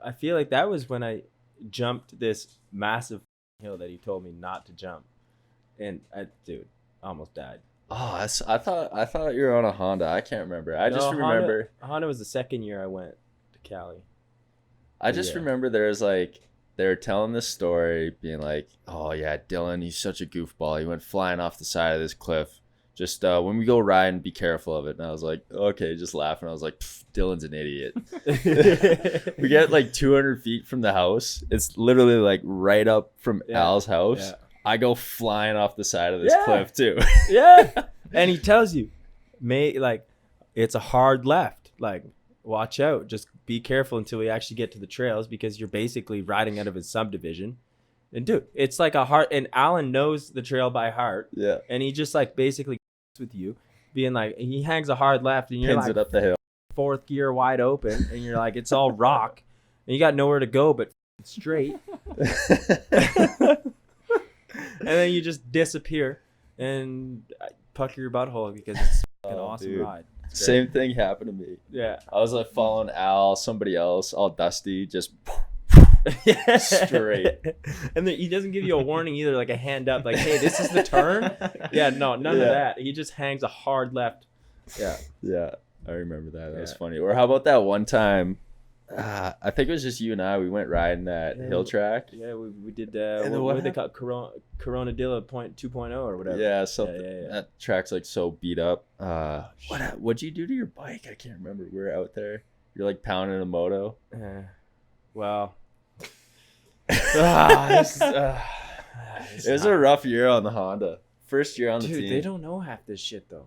I feel like that was when I jumped this massive hill that he told me not to jump. And I almost died. Oh, I thought you were on a Honda. I can't remember. I just No, remember. Honda was the second year I went to Cali. I just Yeah. remember there was like they were telling this story, being like, "Oh yeah, Dylan, he's such a goofball. He went flying off the side of this cliff. Just when we go riding, be careful of it." And I was like, "Okay," just laughing. I was like, "Dylan's an idiot." We get like 200 feet from the house. It's literally like right up from Yeah. Al's house. Yeah. I go flying off the side of this Yeah. cliff too. Yeah. And he tells you, it's a hard left. Like, watch out. Just be careful until we actually get to the trails because you're basically riding out of his subdivision. And dude, it's like a heart. And Alan knows the trail by heart. Yeah. And he just like basically with you, being like, he hangs a hard left and you're Pins like it up the hill. 4th gear wide open. And you're like, it's all rock. And you got nowhere to go but straight. And then you just disappear and pucker your butthole because it's an awesome dude. ride. It's great. Same thing happened to me. Yeah. I was like following Al, somebody else, all dusty, just straight. And then he doesn't give you a warning either, like a hand up, like, hey, this is the turn. Yeah, no, none of Yeah. that. He just hangs a hard left. Yeah. Yeah. I remember that. That was Yeah. funny. Or how about that one time? I think it was just you and I. We went riding that Yeah. hill track. Yeah, we did And then what what did they call it? Coronadilla 2.0 or whatever. Yeah, something. yeah. That track's like so beat up. What'd you do to your bike? I can't remember. We were out there. You're like pounding a moto. Well, It was a rough year on the Honda. First year on the dude, team. they don't know half this shit though.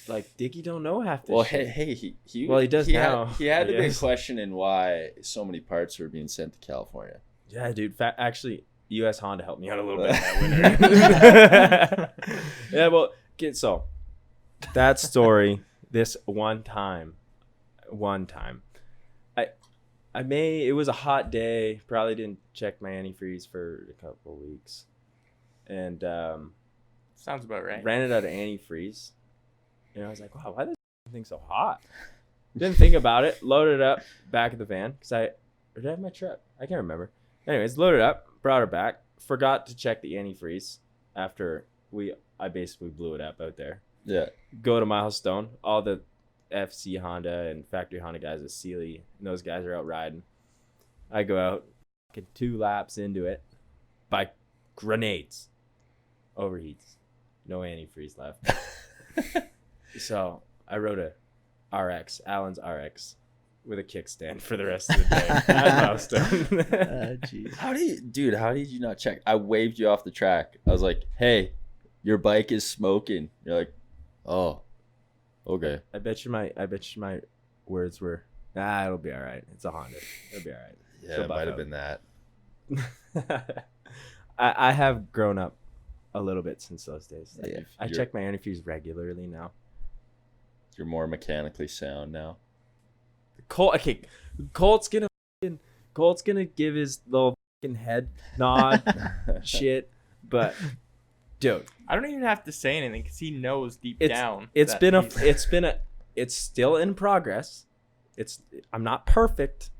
Like Dickie don't know half this Well, shit. hey, he Well, he does now, He had I to be guess. questioning why so many parts were being sent to California. Yeah, dude. Actually, U.S. Honda helped me out a little bit that winter. Yeah, well, so that story. This one time, it was a hot day. Probably didn't check my antifreeze for a couple of weeks, and Sounds about right. ran it out of antifreeze. And I was like, wow, why is this thing so hot? Didn't think about it. Loaded it up back of the van because or did I have my truck? I can't remember. Anyways, loaded up, brought her back. Forgot to check the antifreeze after I basically blew it up out there. Yeah. Go to Milestone. All the FC Honda and factory Honda guys with Sealy, and those guys are out riding. I go out, get 2 laps into it, by grenades. Overheats. No antifreeze left. So I rode a RX, Allen's RX, with a kickstand for the rest of the day at Milestone. Jeez. How did you not check? I waved you off the track. I was like, hey, your bike is smoking. You're like, oh, okay. I bet you my words were, it'll be all right. It's a Honda. It'll be all right. Yeah, She'll it buff might have out. been that. I have grown up a little bit since those days. Yeah, I check my antifreeze regularly now. You're more mechanically sound now. Colt's gonna give his little fucking head nod shit, but dude, I don't even have to say anything because he knows deep down. it's that been he's- it's still in progress. I'm not perfect,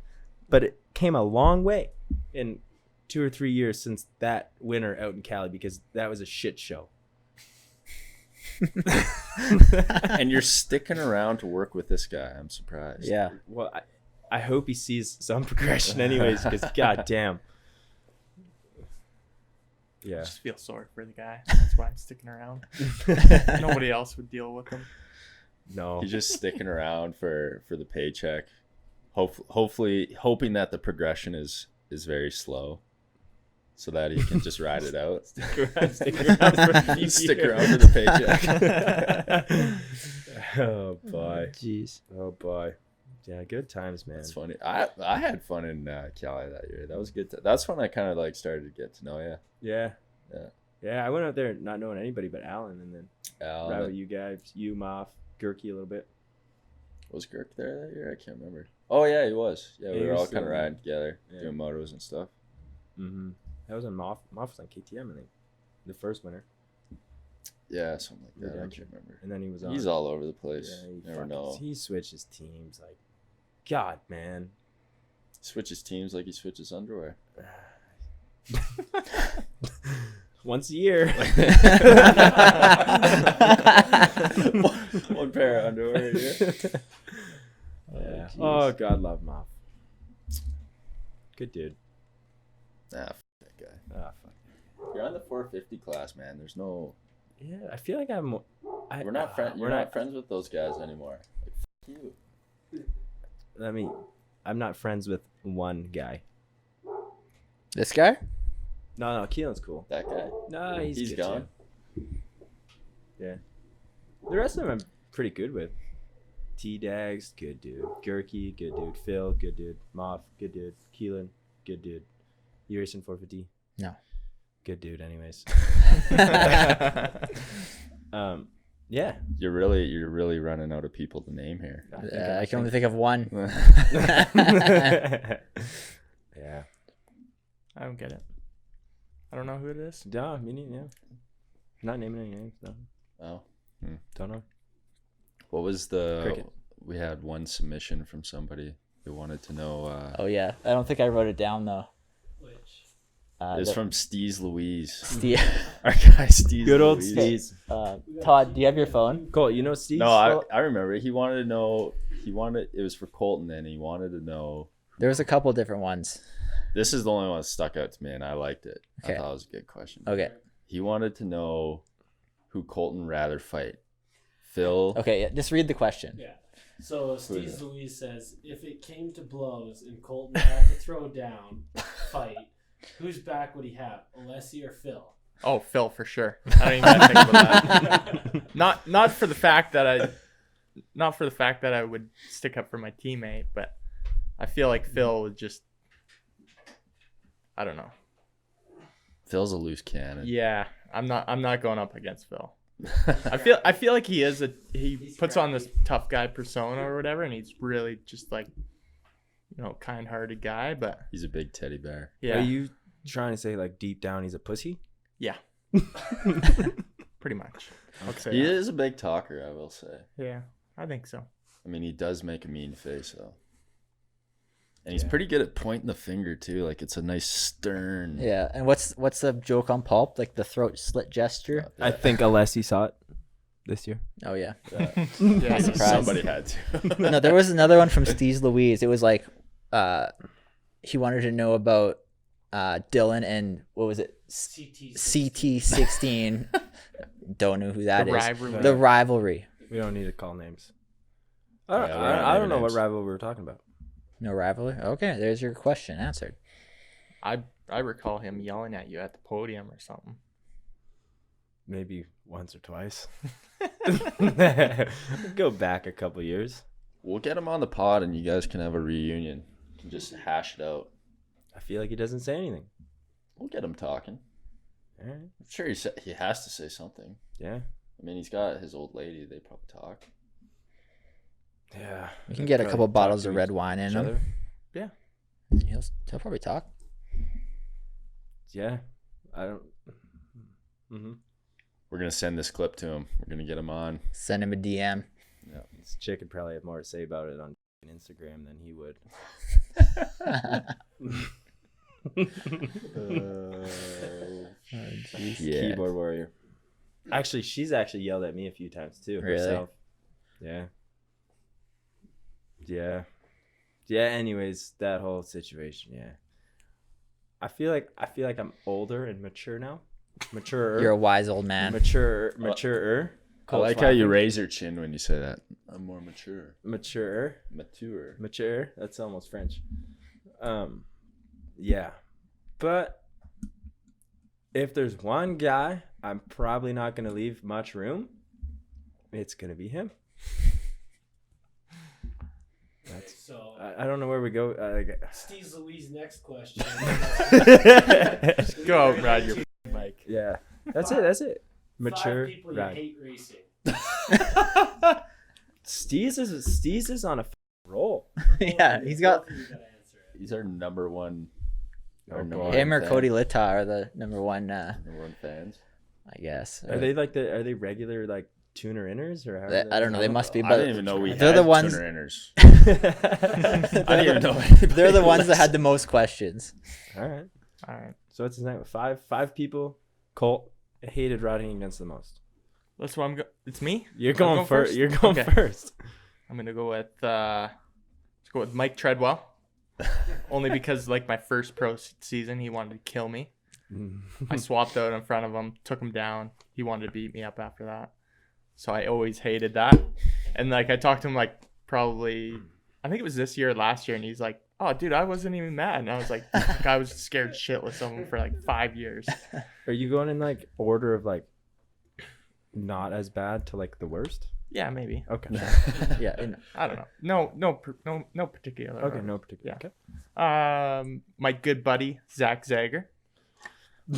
but it came a long way in 2 or 3 years since that winter out in Cali because that was a shit show. And you're sticking around to work with this guy. I'm surprised. Yeah. Well, I hope he sees some progression anyways because goddamn. I Yeah. just feel sorry for the guy. That's why I'm sticking around. Nobody else would deal with him. No. He's just sticking around for the paycheck. Hopefully hoping that the progression is very slow so that he can just ride it out. Stick around for a few Stick years. around for the paycheck. Oh boy. Jeez. Oh boy. Yeah, good times, man. That's funny. I had fun in Cali that year. That was good. That's when I kind of like started to get to know you. Yeah. Yeah. Yeah, I went out there not knowing anybody but Alan, and then Al, ride with you guys, you, Moff, Gurky a little bit. was Girk there that year? I can't remember. Oh yeah, he was. Yeah, Yeah, we he were was all kind of still- riding together, yeah. doing motos and stuff. Mm-hmm. That was on Moff. Moff was on KTM, I think, the first winter, Yeah, something like that. I Redemption. can't remember. and then he was on. He's all over the place. Yeah, he Never know. He switches teams like, God, man. Switches teams like he switches underwear. Once a year. One pair of underwear a year. Yeah. jeez. Oh, God, love Moff. Good dude. Nah, f- that guy. Ah, fuck. You're on the 450 class, man. There's no. Yeah, I feel like I'm. We're not friends. We're You're not friends with those guys anymore. Like, f- you. I'm not friends with one guy. This guy? No, Keelan's cool. That guy. No, he's good gone. too. Yeah. The rest of them I'm pretty good with. T-Dags, good dude. Gurky, good dude. Phil, good dude. Moff, good dude. Keelan, good dude. You racing 450? No. Good dude, anyways. Yeah. You're really running out of people to name here. I can only think of one. Yeah. I don't get it. I don't know who it is. No, me neither. Yeah. Not naming any names. No. Oh, Don't know. what was the? Cricket. We had one submission from somebody who wanted to know. Oh yeah, I don't think I wrote it down though. Which It's from Steez Louise. Steve. Our guy Steez. Good old Louise. Steez. Todd, do you have your phone? Colt, you know Steve? No, I remember. He wanted to know. It was for Colton, and he wanted to know. There was a couple different ones. This is the only one that stuck out to me, and I liked it. Okay. I thought it was a good question. Okay. He wanted to know who Colton rather fight, Phil. Okay. Yeah, just read the question. Yeah. So Steve Louise says, if it came to blows and Colton had to throw down, fight, whose back would he have, Alessi or Phil? Oh, Phil for sure. I don't even gotta think about that. Not for the fact that I would stick up for my teammate, but I feel like Phil would just, I don't know. Phil's a loose cannon. Yeah, I'm not going up against Phil. I feel like he puts on this tough guy persona or whatever, and he's really just like, kind-hearted guy, but He's a big teddy bear. yeah, Are you trying to say like deep down he's a pussy? yeah, pretty much. I'll say He that. is a big talker, I will say. Yeah, I think so. I mean, he does make a mean face, though. And he's Yeah. pretty good at pointing the finger, too. Like, it's a nice stern. Yeah. And what's the joke on Pulp? Like the throat slit gesture? I think Alessi saw it this year. Oh, yeah. Yeah, Surprised. Somebody had to. No, there was another one from Steve Louise. It was like he wanted to know about Dylan and what was it? CT16. Don't know who that The is. rivalry. The rivalry. We don't need to call names. Yeah, we don't I don't name know what names. rival we were talking about. No rivalry. Okay, there's your question answered. I recall him yelling at you at the podium or something. Maybe once or twice. Go back a couple years. We'll get him on the pod, and you guys can have a reunion. And just hash it out. I feel like he doesn't say anything. We'll get him talking. All right. I'm sure he has to say something. Yeah. I mean, he's got his old lady. They probably talk. Yeah. We can get a Probably couple talk bottles to of red wine in each him. other. He'll probably talk. Yeah. I don't. Mm-hmm. We're going to send this clip to him. We're going to get him on. Send him a DM. Yeah. This chick would probably have more to say about it on Instagram than he would. Yeah. Keyboard warrior. Actually, she's actually yelled at me a few times too. Really? Herself. Yeah. Yeah. Yeah. Anyways, that whole situation. Yeah. I feel like I'm older and mature now. Maturer. You're a wise old man. Maturer. I like how you raise your chin when you say that. I'm more mature. Mature. Mature. That's almost French. Yeah. But if there's one guy I'm probably not going to leave much room, it's going to be him. So I don't know where we go. Steve Louise' next question. Go out, ride your bike. Yeah. That's it. Mature. 5 people you Ride. hate racing. Steez is on a roll. Yeah, he's got Both of you gotta answer it. He's our number one. Oh, number boy. one him or fan. Cody Litta are the number one. Number one fans. I guess. Are they regular like tuner inners or how? I don't know. They must be, I but didn't even know we they're had the ones- tuner inners. know. I didn't even know anybody they're the ones that was. had the most questions. All right. All right, So what's his name? Five people. Colt hated riding against the most. that's what it's me. You're I'm going first. You're going Okay. first. I'm gonna go with let's go with Mike Treadwell. Only because like my first pro season, he wanted to kill me. I swapped out in front of him, took him down. He wanted to beat me up after that. So I always hated that. And like I talked to him like probably, I think it was this year or last year, and he's like, "Oh, dude, I wasn't even mad." And I was like, I was scared shitless of him for like 5 years. Are you going in like order of like not as bad to like the worst? Yeah, maybe. Okay. Yeah, and I don't know. No particular. Okay. No particular. Yeah. Okay. My good buddy Zach Zager.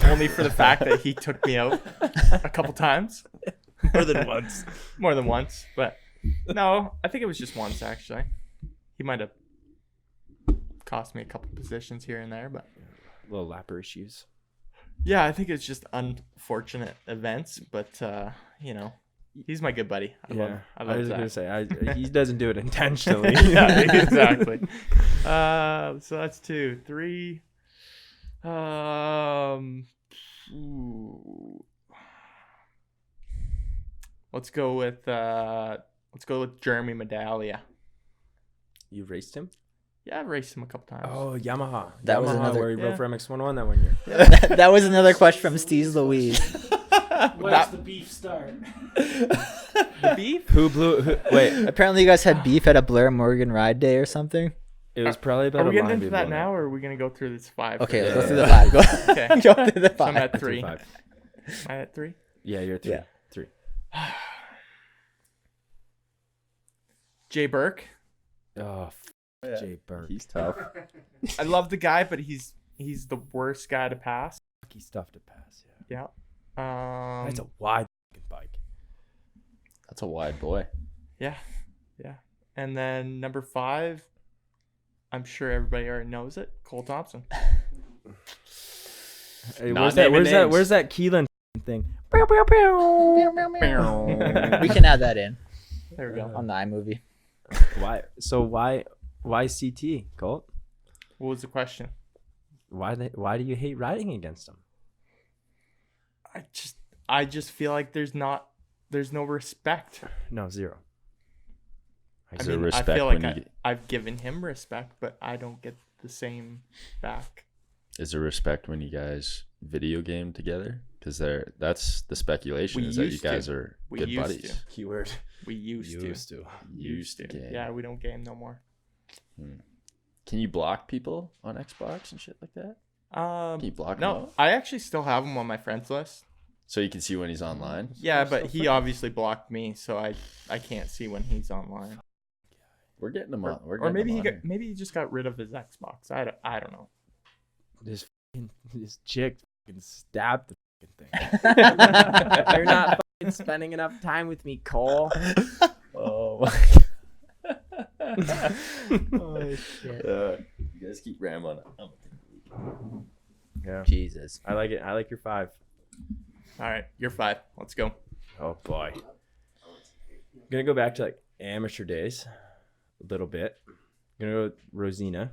Only for the fact that he took me out a couple times. More than once. More than once, but no, I think it was just once actually. He might have cost me a couple positions here and there, but Little lapper issues. yeah, I think it's just unfortunate events. But he's my good buddy. I love was Zach. gonna say he doesn't do it intentionally. Yeah, exactly. So that's 2, 3. Ooh. Let's go with Jeremy Medallia. You raced him? Yeah, I've raced him a couple times. Oh, Yamaha. That was another- where he Yeah. rode for MX11 that 1 year. That was another question from Steve Louise. Where's the beef start? The beef? Wait, Apparently, you guys had beef at a Blair Morgan ride day or something. it was probably about Are we a getting line into we that blown now, up. or are we gonna go through this 5? Okay, Yeah. let's go through the 5. Go, Okay. go through the So I'm 5. at 3. 5. Am I at 3? Yeah, you're 3. Yeah. 3. Jay Burke. Oh, Jay Burke. He's tough. I love the guy, but he's the worst guy to pass. He's tough to pass. Yeah. Yeah. That's a wide fucking bike. That's a wide boy. Yeah. And then number 5, I'm sure everybody already knows it. Cole Thompson. Hey, Not where's that? naming names. Where's that Keelan thing? We can add that in There we go. on the iMovie. Why? So why CT, Colt? What was the question? Why do you hate riding against him? I just feel like there's no respect. No, 0. Is there respect I feel when like you I've given him respect, but I don't get the same back. is there respect when you guys video game together? Because that's the speculation We is that you used guys to. are We good used buddies. to. Keyword. We used to. Used to game. Yeah, we don't game no more. Can you block people on Xbox and shit like that? Can you block them No, all? I actually still have him on my friends list. So you can see when he's online. Yeah, but he obviously blocked me, so I can't see when he's online. We're getting him on. We're Or getting maybe him on. maybe he just got rid of his Xbox. I don't know. This chick fucking stabbed the fucking thing. You're not fucking spending enough time with me, Cole. Oh my god. Oh shit! You guys keep rambling. Yeah, Jesus. I like it. I like your 5. All right, you're 5. Let's go. Oh boy. Gonna go back to like amateur days a little bit. Gonna go with Rosina,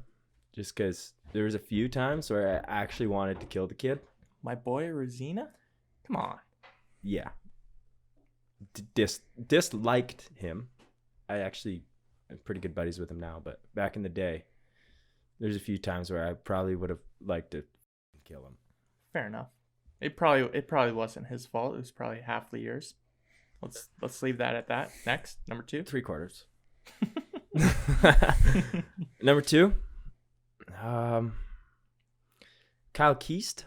just because there was a few times where I actually wanted to kill the kid. My boy Rosina? Come on. Yeah. Disliked him. I actually am pretty good buddies with him now, but back in the day, there's a few times where I probably would have liked to kill him. Fair enough. It probably wasn't his fault. It was probably Halfley yours. Let's leave that at that. Next, number 2. 3/4. Number 2, Kyle Keast,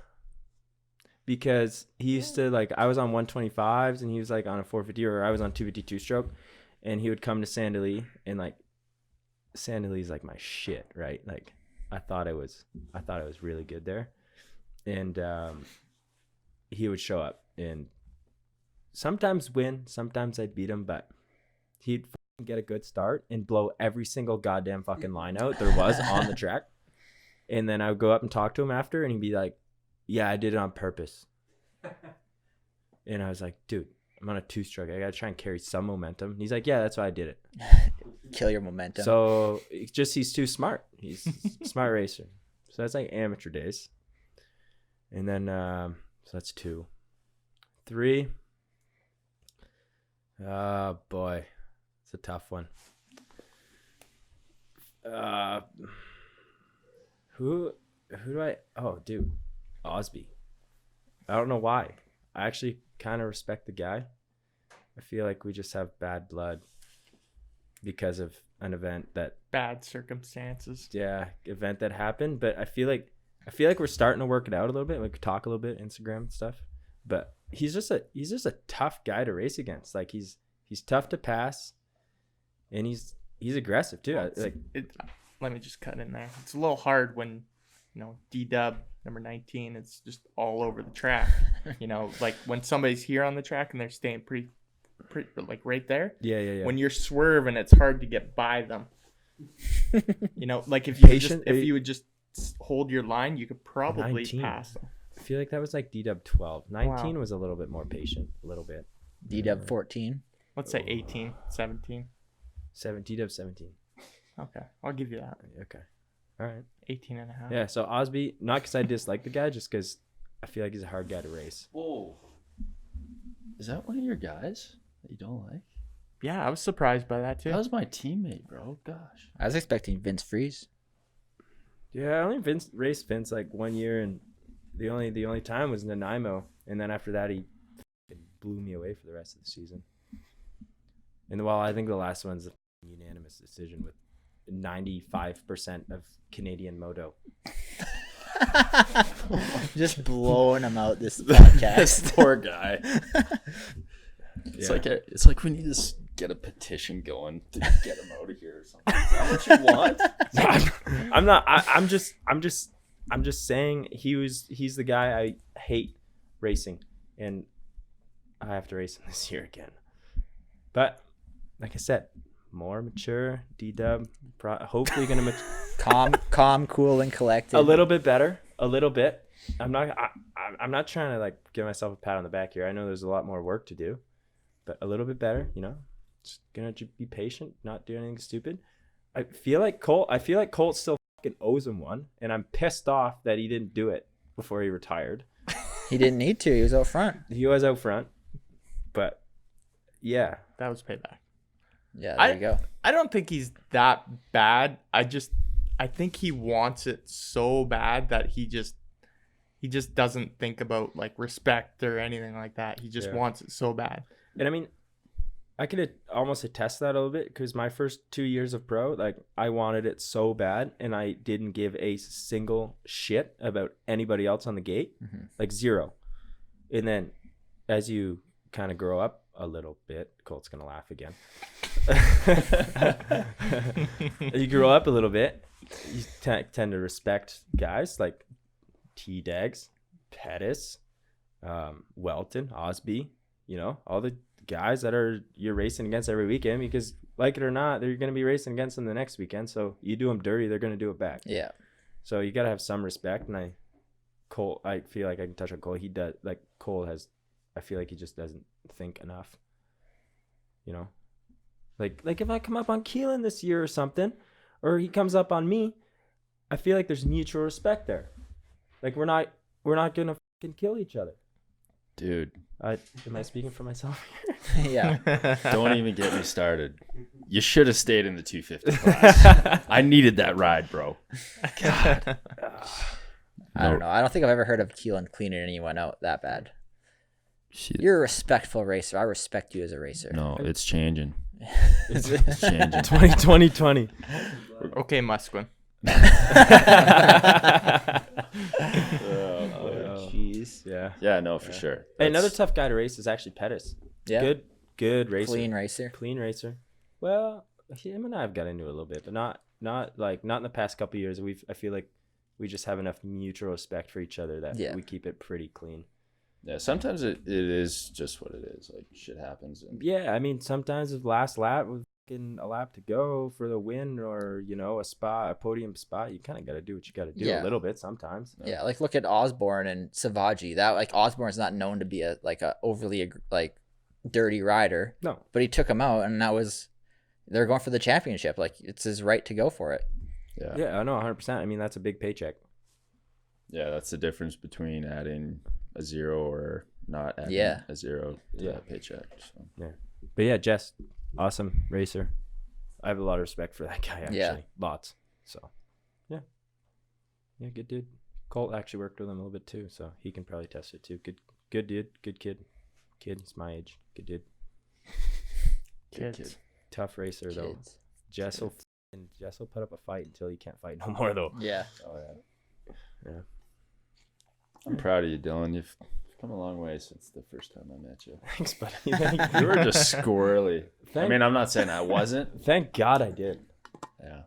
because he used to like I was on 125s and he was like on a 450 or I was on 252 stroke, and he would come to Sandali and like Sandali's like my shit, right? Like I thought it was really good there, and he would show up and sometimes win, sometimes I'd beat him, but he'd get a good start and blow every single goddamn fucking line out there was on the track. And then I would go up and talk to him after and he'd be like, yeah, I did it on purpose. And I was like, dude, I'm on a 2-stroke. I gotta try and carry some momentum. And he's like, yeah, that's why I did it. Kill your momentum. So it's just he's too smart. He's a smart racer. So that's like amateur days. And then so that's 2. 3. Oh boy. It's a tough one. Who do I? Oh, dude, Osby. I don't know why. I actually kind of respect the guy. I feel like we just have bad blood because of an event that Bad circumstances. event that happened. But I feel like we're starting to work it out a little bit. Like talk a little bit, Instagram and stuff. But he's just a tough guy to race against. Like he's tough to pass. And he's aggressive too. Let me just cut in there. It's a little hard when, D-Dub number 19 is just all over the track. Like when somebody's here on the track and they're staying pretty like right there. Yeah. When you're swerving, it's hard to get by them. Like if you would just hold your line, you could probably 19. pass them. I feel like that was like D-Dub 12. 19 was a little bit more patient. A little bit. D-Dub 14. Let's say 18, 17. D-Dub 17. Okay, I'll give you that. Okay. All right. 18 and a half. Yeah. So Osby, not because I dislike the guy, just because I feel like he's a hard guy to race. Whoa. Is that one of your guys that you don't like? Yeah, I was surprised by that too. That was my teammate, bro. Gosh. I was expecting Vince Freeze. Yeah, I only raced Vince like 1 year, and the only time was Nanaimo, and then after that he blew me away for the rest of the season. And while I think the last one's a unanimous decision with 95% of Canadian moto. Just blowing him out this podcast. This poor guy. It's like we need to get a petition going to get him out of here or something. Is that what you want? I'm not. I'm just saying he's the guy I hate racing, and I have to race him this year again. But like I said, more mature, D-Dub, hopefully gonna calm, cool, and collected. a little bit better, a little bit. I'm not trying to like give myself a pat on the back here. I know there's a lot more work to do, but a little bit better, you know. Just gonna be patient, not do anything stupid. I feel like Colt still fucking owes him one, and I'm pissed off that he didn't do it before he retired. He didn't need to. He was out front. He was out front, but yeah, That was payback. Yeah, there you go. I don't think he's that bad. I think he wants it so bad that he just doesn't think about like respect or anything like that. He just wants it so bad. and I mean, I could almost attest that a little bit because my first 2 years of pro, like I wanted it so bad, and I didn't give a single shit about anybody else on the gate, like zero. And then, as you kind of grow up a little bit, Colt's gonna laugh again. You grow up a little bit, you tend to respect guys like T-Dags, Pettis, Welton, Osby, you know, all the guys that you're racing against every weekend, because like it or not, they're going to be racing against them the next weekend. So you do them dirty, they're going to do it back. Yeah. So you got to have some respect. And I feel like I can touch on Cole. He does, like Cole has, I feel like he just doesn't think enough, you know, like if I come up on Keelan this year or something, or he comes up on me, I feel like there's mutual respect there. Like we're not going to fucking kill each other. Dude. Am I speaking for myself here? Yeah. Don't even get me started. You should have stayed in the 250 class. I needed that ride, bro. God. I don't know. I don't think I've ever heard of Keelan cleaning anyone out that bad. Shit. You're a respectful racer. I respect you as a racer. No, it's changing. It's It's changing. 2020. Okay, Musquin. Jeez. Yeah. Yeah, no, for sure. Hey, another That's- tough guy to race is actually Pettis. Yeah. Good racer. Clean racer. Well, him and I have got into it a little bit, but not in the past couple of years. I feel like we just have enough mutual respect for each other that we keep it pretty clean. Yeah, sometimes it is just what it is. Like shit happens. And Yeah, I mean, sometimes the last lap with a lap to go for the win, or you know, a podium spot, you kind of got to do what you got to do a little bit sometimes. Yeah, like look at Osborne and Savaji. That like Osborne's not known to be a overly like dirty rider. No, but he took him out, and they're going for the championship. Like it's his right to go for it. yeah, I know 100%. I mean, that's a big paycheck. yeah, that's the difference between adding a zero or not adding a zero to that paycheck. So. Yeah, but yeah, Jess, awesome racer. I have a lot of respect for that guy, actually. Yeah. Lots. So, yeah, good dude. Colt actually worked with him a little bit too, so he can probably test it too. Good dude, good kid. He's my age. Good dude. Kids. Tough racer though. Jess will put up a fight until he can't fight no more though. Yeah. Oh yeah. Yeah. I'm proud of you, Dylan. You've come a long way since the first time I met you. Thanks, buddy. You were just squirrely. I mean, I'm not saying I wasn't. Thank God I did. Yeah.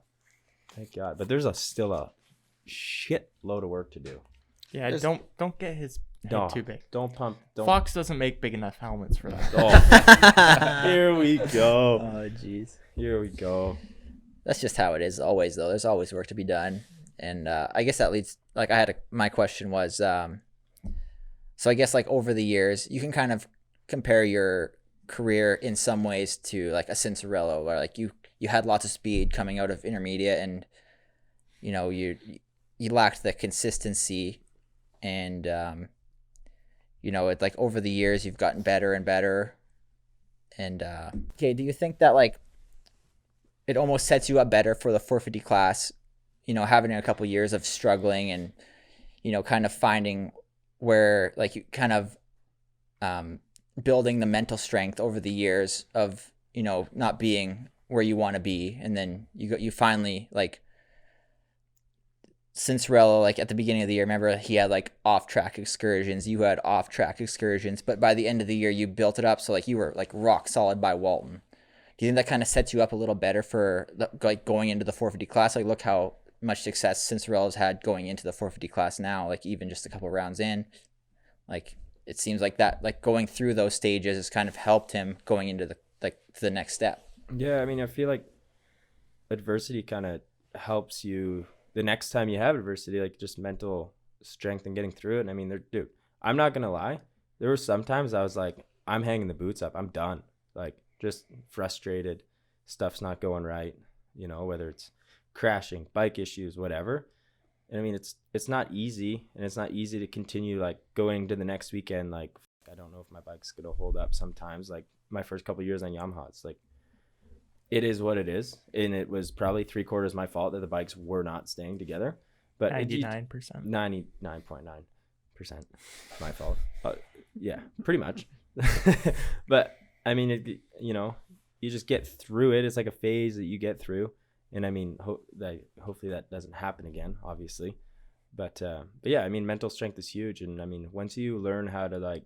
Thank God. But there's still a shit load of work to do. Yeah, don't get his head too big. Don't pump. Fox doesn't make big enough helmets for that. Here we go. Oh, jeez. Here we go. That's just how it is always, though. There's always work to be done. And I guess that leads, like my question was, so I guess like over the years, you can kind of compare your career in some ways to like a Cincerello, where like you had lots of speed coming out of intermediate, and you lacked the consistency, and it's like over the years you've gotten better and better. And okay, do you think that like it almost sets you up better for the 450 class, having a couple years of struggling and kind of finding where like you kind of building the mental strength over the years of not being where you want to be, and then you finally like Cincerello, like at the beginning of the year, remember he had like off-track excursions, you had off-track excursions, but by the end of the year you built it up so like you were like rock solid by Walton. Do you think that kind of sets you up a little better for like going into the 450 class? Like look how much success Cincerello's had going into the 450 class now, like even just a couple rounds in. Like it seems like that, like going through those stages has kind of helped him going into the next step. Yeah, I mean, I feel like adversity kind of helps you the next time you have adversity, like just mental strength and getting through it. And I mean, dude, I'm not gonna lie, there were some times I was like, I'm hanging the boots up, I'm done, like just frustrated, stuff's not going right, whether it's crashing, bike issues, whatever. And I mean, it's not easy, and it's not easy to continue like going to the next weekend. Like, I don't know if my bike's gonna hold up sometimes. Like my first couple of years on Yamaha, it's like, it is what it is. And it was probably 3/4 my fault that the bikes were not staying together, but 99%, 99.9% my fault. Yeah, pretty much. But I mean, you just get through it. It's like a phase that you get through. And I mean, hopefully that doesn't happen again, obviously. But yeah, I mean, mental strength is huge. And I mean, once you learn how to like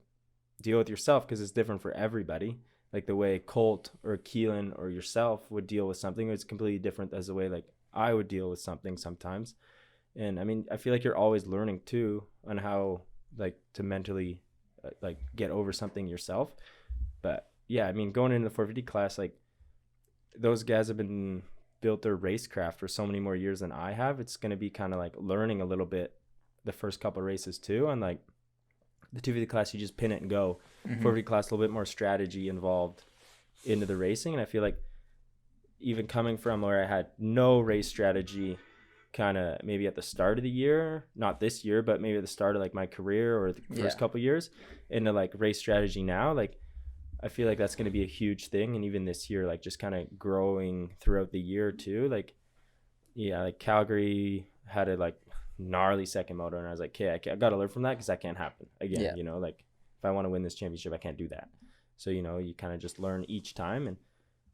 deal with yourself, because it's different for everybody, like the way Colt or Keelan or yourself would deal with something is completely different as the way like I would deal with something sometimes. And I mean, I feel like you're always learning too on how like to mentally like get over something yourself. But yeah, I mean, going into the 450 class, like those guys have been built their racecraft for so many more years than I have. It's going to be kind of like learning a little bit the first couple of races too. And like the 250 class, you just pin it and go. 450 class, a little bit more strategy involved into the racing. And I feel like even coming from where I had no race strategy kind of maybe at the start of the year, not this year, but maybe at the start of like my career or the first couple of years, into like race strategy now, like I feel like that's going to be a huge thing. And even this year, like just kind of growing throughout the year too. Like, yeah, like Calgary had a like gnarly second motor, and I was like, okay, I got to learn from that, because that can't happen again. Like if I want to win this championship, I can't do that. So, you kind of just learn each time. And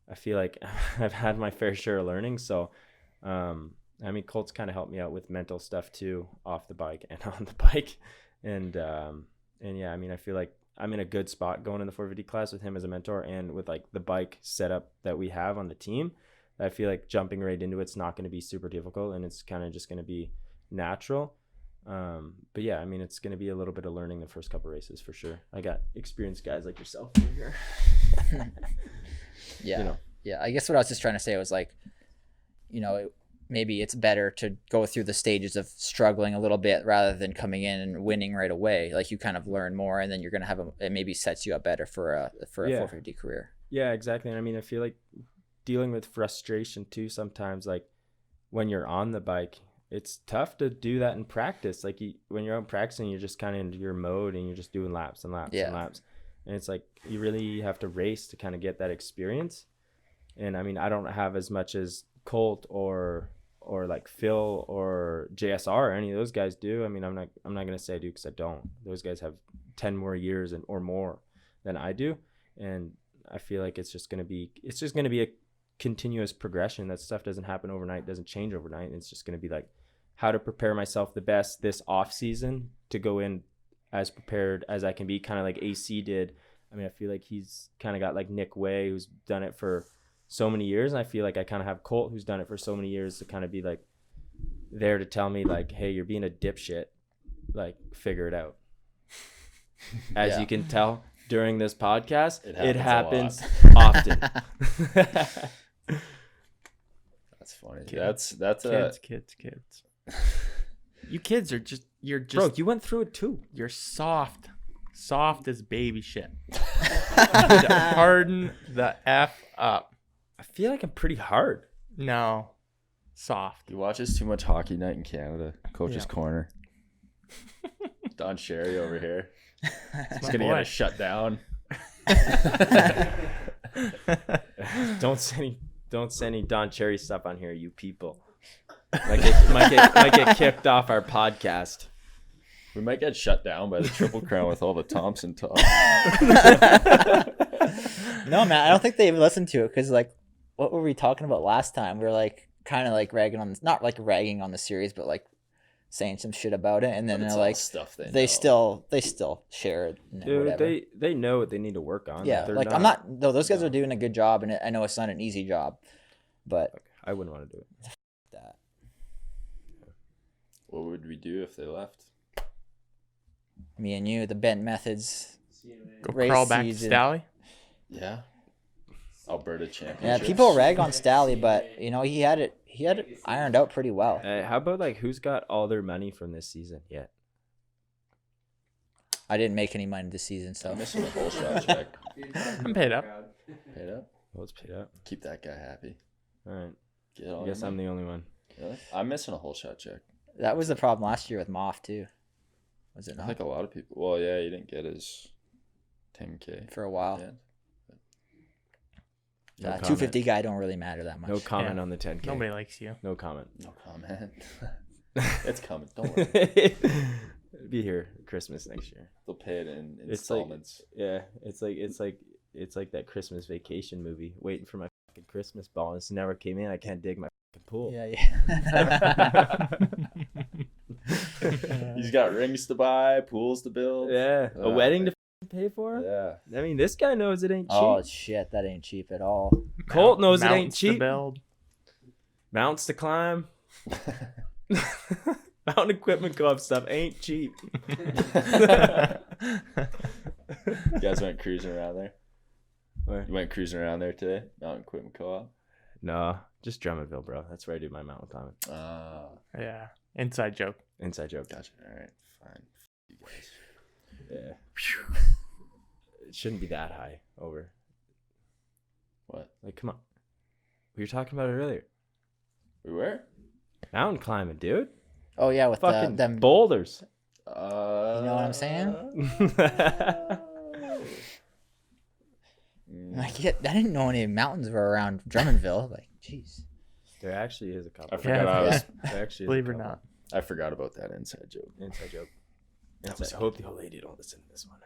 I feel like I've had my fair share of learning. So, I mean, Colt's kind of helped me out with mental stuff too, off the bike and on the bike. And yeah, I mean, I feel like I'm in a good spot going in the 450 class with him as a mentor, and with like the bike setup that we have on the team. I feel like jumping right into it's not going to be super difficult, and it's kind of just going to be natural. But yeah, I mean, it's going to be a little bit of learning the first couple races for sure. I got experienced guys like yourself over here. Yeah, I guess what I was just trying to say was like, maybe it's better to go through the stages of struggling a little bit rather than coming in and winning right away. Like you kind of learn more, and then you're going to have it maybe sets you up better for a 450 career. Yeah, exactly. And I mean, I feel like dealing with frustration too sometimes, like when you're on the bike, it's tough to do that in practice. Like when you're out practicing, you're just kind of into your mode, and you're just doing laps and laps and laps. And it's like you really have to race to kind of get that experience. And I mean, I don't have as much as Colt or like Phil or JSR or any of those guys do. I mean, I'm not gonna say I do, because I don't. Those guys have 10 more years or more than I do, and I feel like it's just gonna be a continuous progression. That stuff doesn't happen overnight, doesn't change overnight. It's just gonna be like how to prepare myself the best this off season to go in as prepared as I can be, kind of like AC did. I mean, I feel like he's kind of got like Nick Way, who's done it for so many years, and I feel like I kind of have Colt, who's done it for so many years, to kind of be like there to tell me like, hey, you're being a dipshit, like figure it out. As you can tell during this podcast, it happens often. That's funny. Kids. That's kids. You kids are just bro, you went through it too. You're soft as baby shit. Harden the F up. I feel like I'm pretty hard. No, soft. He watches too much Hockey Night in Canada. Coach's Yeah. Corner. Don Sherry over here. He's my gonna boy. get us shut down. Don't say any Don Cherry stuff on here, you people. Might get kicked off our podcast. We might get shut down by the Triple Crown with all the Thompson talk. No, man, I don't think they even listened to it because, like, what were we talking about last time? We were like kind of like ragging on, not like ragging on the series, but like saying some shit about it, and then But it's they're all like, stuff they know. still share it. And Dude, whatever. they know what they need to work on. Yeah, They're like I'm not. No, those guys are doing a good job, and I know it's not an easy job, but I wouldn't want to do it. that. What would we do if they left? Me and you, the bent methods. Go Race crawl back season. to Stally. Yeah. Alberta Championship. Yeah, people rag on Stally, but you know he had it ironed out pretty well. How about like who's got all their money from this season yet? I didn't make any money this season, I'm so missing a whole shot check. I'm paid up. Paid up. Well, it's paid up. Keep that guy happy. All right. Get all I guess your I'm money. the only one. Really? I'm missing a whole shot check. that was the problem last year with Moff too. Was it I not think a lot of people. Well, yeah, you didn't get his 10K. for a while? Yeah. No comment. 250 guy don't really matter that much. No comment Yeah. on the 10K. Nobody likes you. No comment. No comment. It's coming. Don't worry. Be here Christmas next year. They'll pay it in It's like- installments. Yeah, it's like that Christmas Vacation movie. Waiting for my fucking Christmas bonus never came in. I can't dig my fucking pool. Yeah, yeah. He's got rings to buy, pools to build. Yeah, a wedding to pay for. Yeah. I mean, this guy knows it ain't cheap. Oh shit, that ain't cheap at all. Colt knows it ain't Mountains to cheap. build. Mounts to climb. Mountain equipment co-op stuff ain't cheap. You guys went cruising around there? Where? You went cruising around there today? Mountain Equipment Co-op? No, just Drummondville, bro. That's where I do my mountain climbing. Yeah. Inside joke. Inside joke. Gotcha. All right. Fine. You guys. Yeah. It shouldn't be that high over. What? Like, come on. We were talking about it earlier. We were? Mountain climbing, dude. Oh yeah, with Fucking them. boulders. You know what I'm saying? Like, yeah, I didn't know any mountains were around Drummondville. Like, jeez. There actually is a couple. I forgot Yeah. I was. There actually is a Believe it or couple. not. I forgot about that inside joke. Inside joke. I hope the old lady don't listen to this one.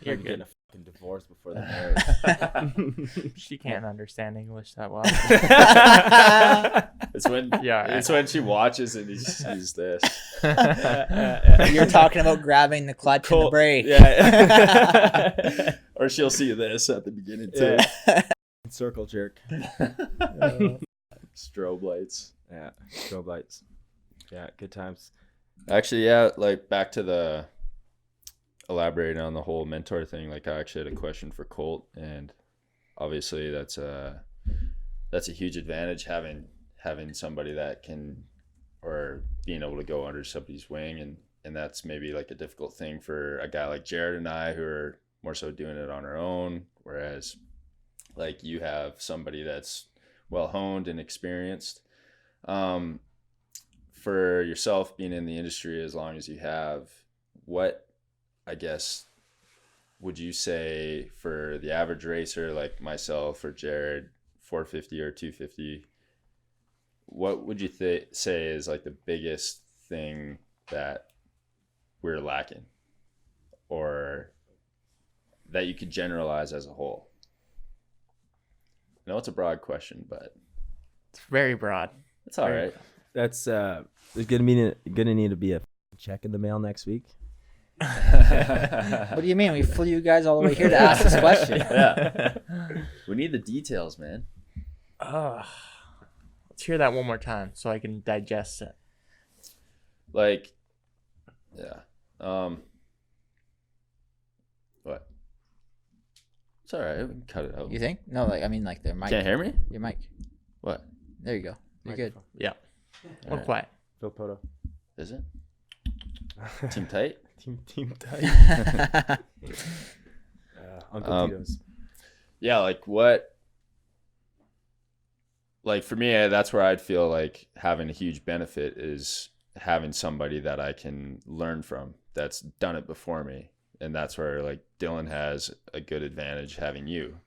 You're I'm getting good. a fucking divorce before the marriage. She can't understand English that well. It's when Yeah. It's when she watches and he's this. You're talking about grabbing the clutch and the brake. Yeah. Or she'll see this at the beginning too. Yeah. Circle jerk. Strobe lights. Yeah. Strobe lights. Yeah. Good times. Actually, yeah, like back to the elaborating on the whole mentor thing. Like I actually had a question for Colt, and obviously that's a huge advantage having somebody that can, or being able to go under somebody's wing, and that's maybe like a difficult thing for a guy like Jared and I who are more so doing it on our own, whereas like you have somebody that's well honed and experienced. For yourself being in the industry as long as you have, what, I guess, would you say for the average racer like myself or Jared, 450 or 250, what would you say is like the biggest thing that we're lacking, or that you could generalize as a whole? I know it's a broad question, but It's very broad. it's all right. That's there's gonna need to be a check in the mail next week. What do you mean? We flew you guys all the way here to ask this question. Yeah. We need the details, man. Let's hear that one more time so I can digest it. Like, yeah. What? It's all right. We can cut it out. You think? No, like I mean, like their mic. Can't hear me? Your mic. What? There you go. You're good. Yeah. All We're right. quiet. Phil Poto. Is it? Team tight? Team tight. Uncle Tito's. Yeah, like what like for me, that's where I'd feel like having a huge benefit is having somebody that I can learn from that's done it before me. And that's where like Dylan has a good advantage having you.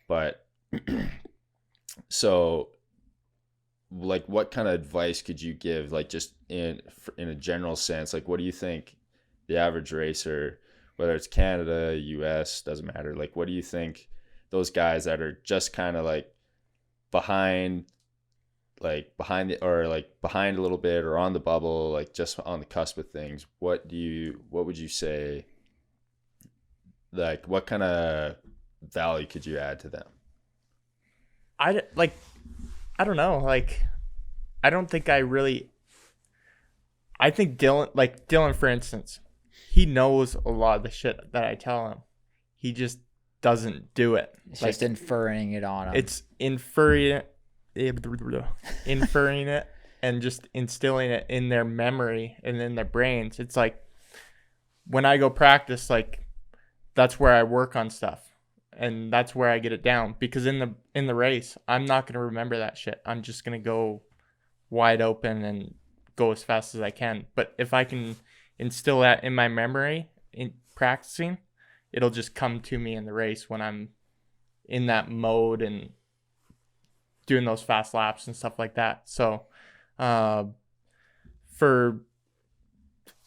But so like what kind of advice could you give, like just in a general sense? Like what do you think the average racer, whether it's Canada, US, doesn't matter, like what do you think those guys that are just kind of like behind behind a little bit or on the bubble, like just on the cusp of things, what would you say, like what kind of value could you add to them? I don't know. Like, I don't think I think Dylan, for instance, he knows a lot of the shit that I tell him. He just doesn't do it. It's like, just inferring it on him. It's inferring it and just instilling it in their memory and in their brains. It's like when I go practice, like that's where I work on stuff. And that's where I get it down, because in the race, I'm not going to remember that shit. I'm just going to go wide open and go as fast as I can. But if I can instill that in my memory in practicing, it'll just come to me in the race when I'm in that mode and doing those fast laps and stuff like that. So for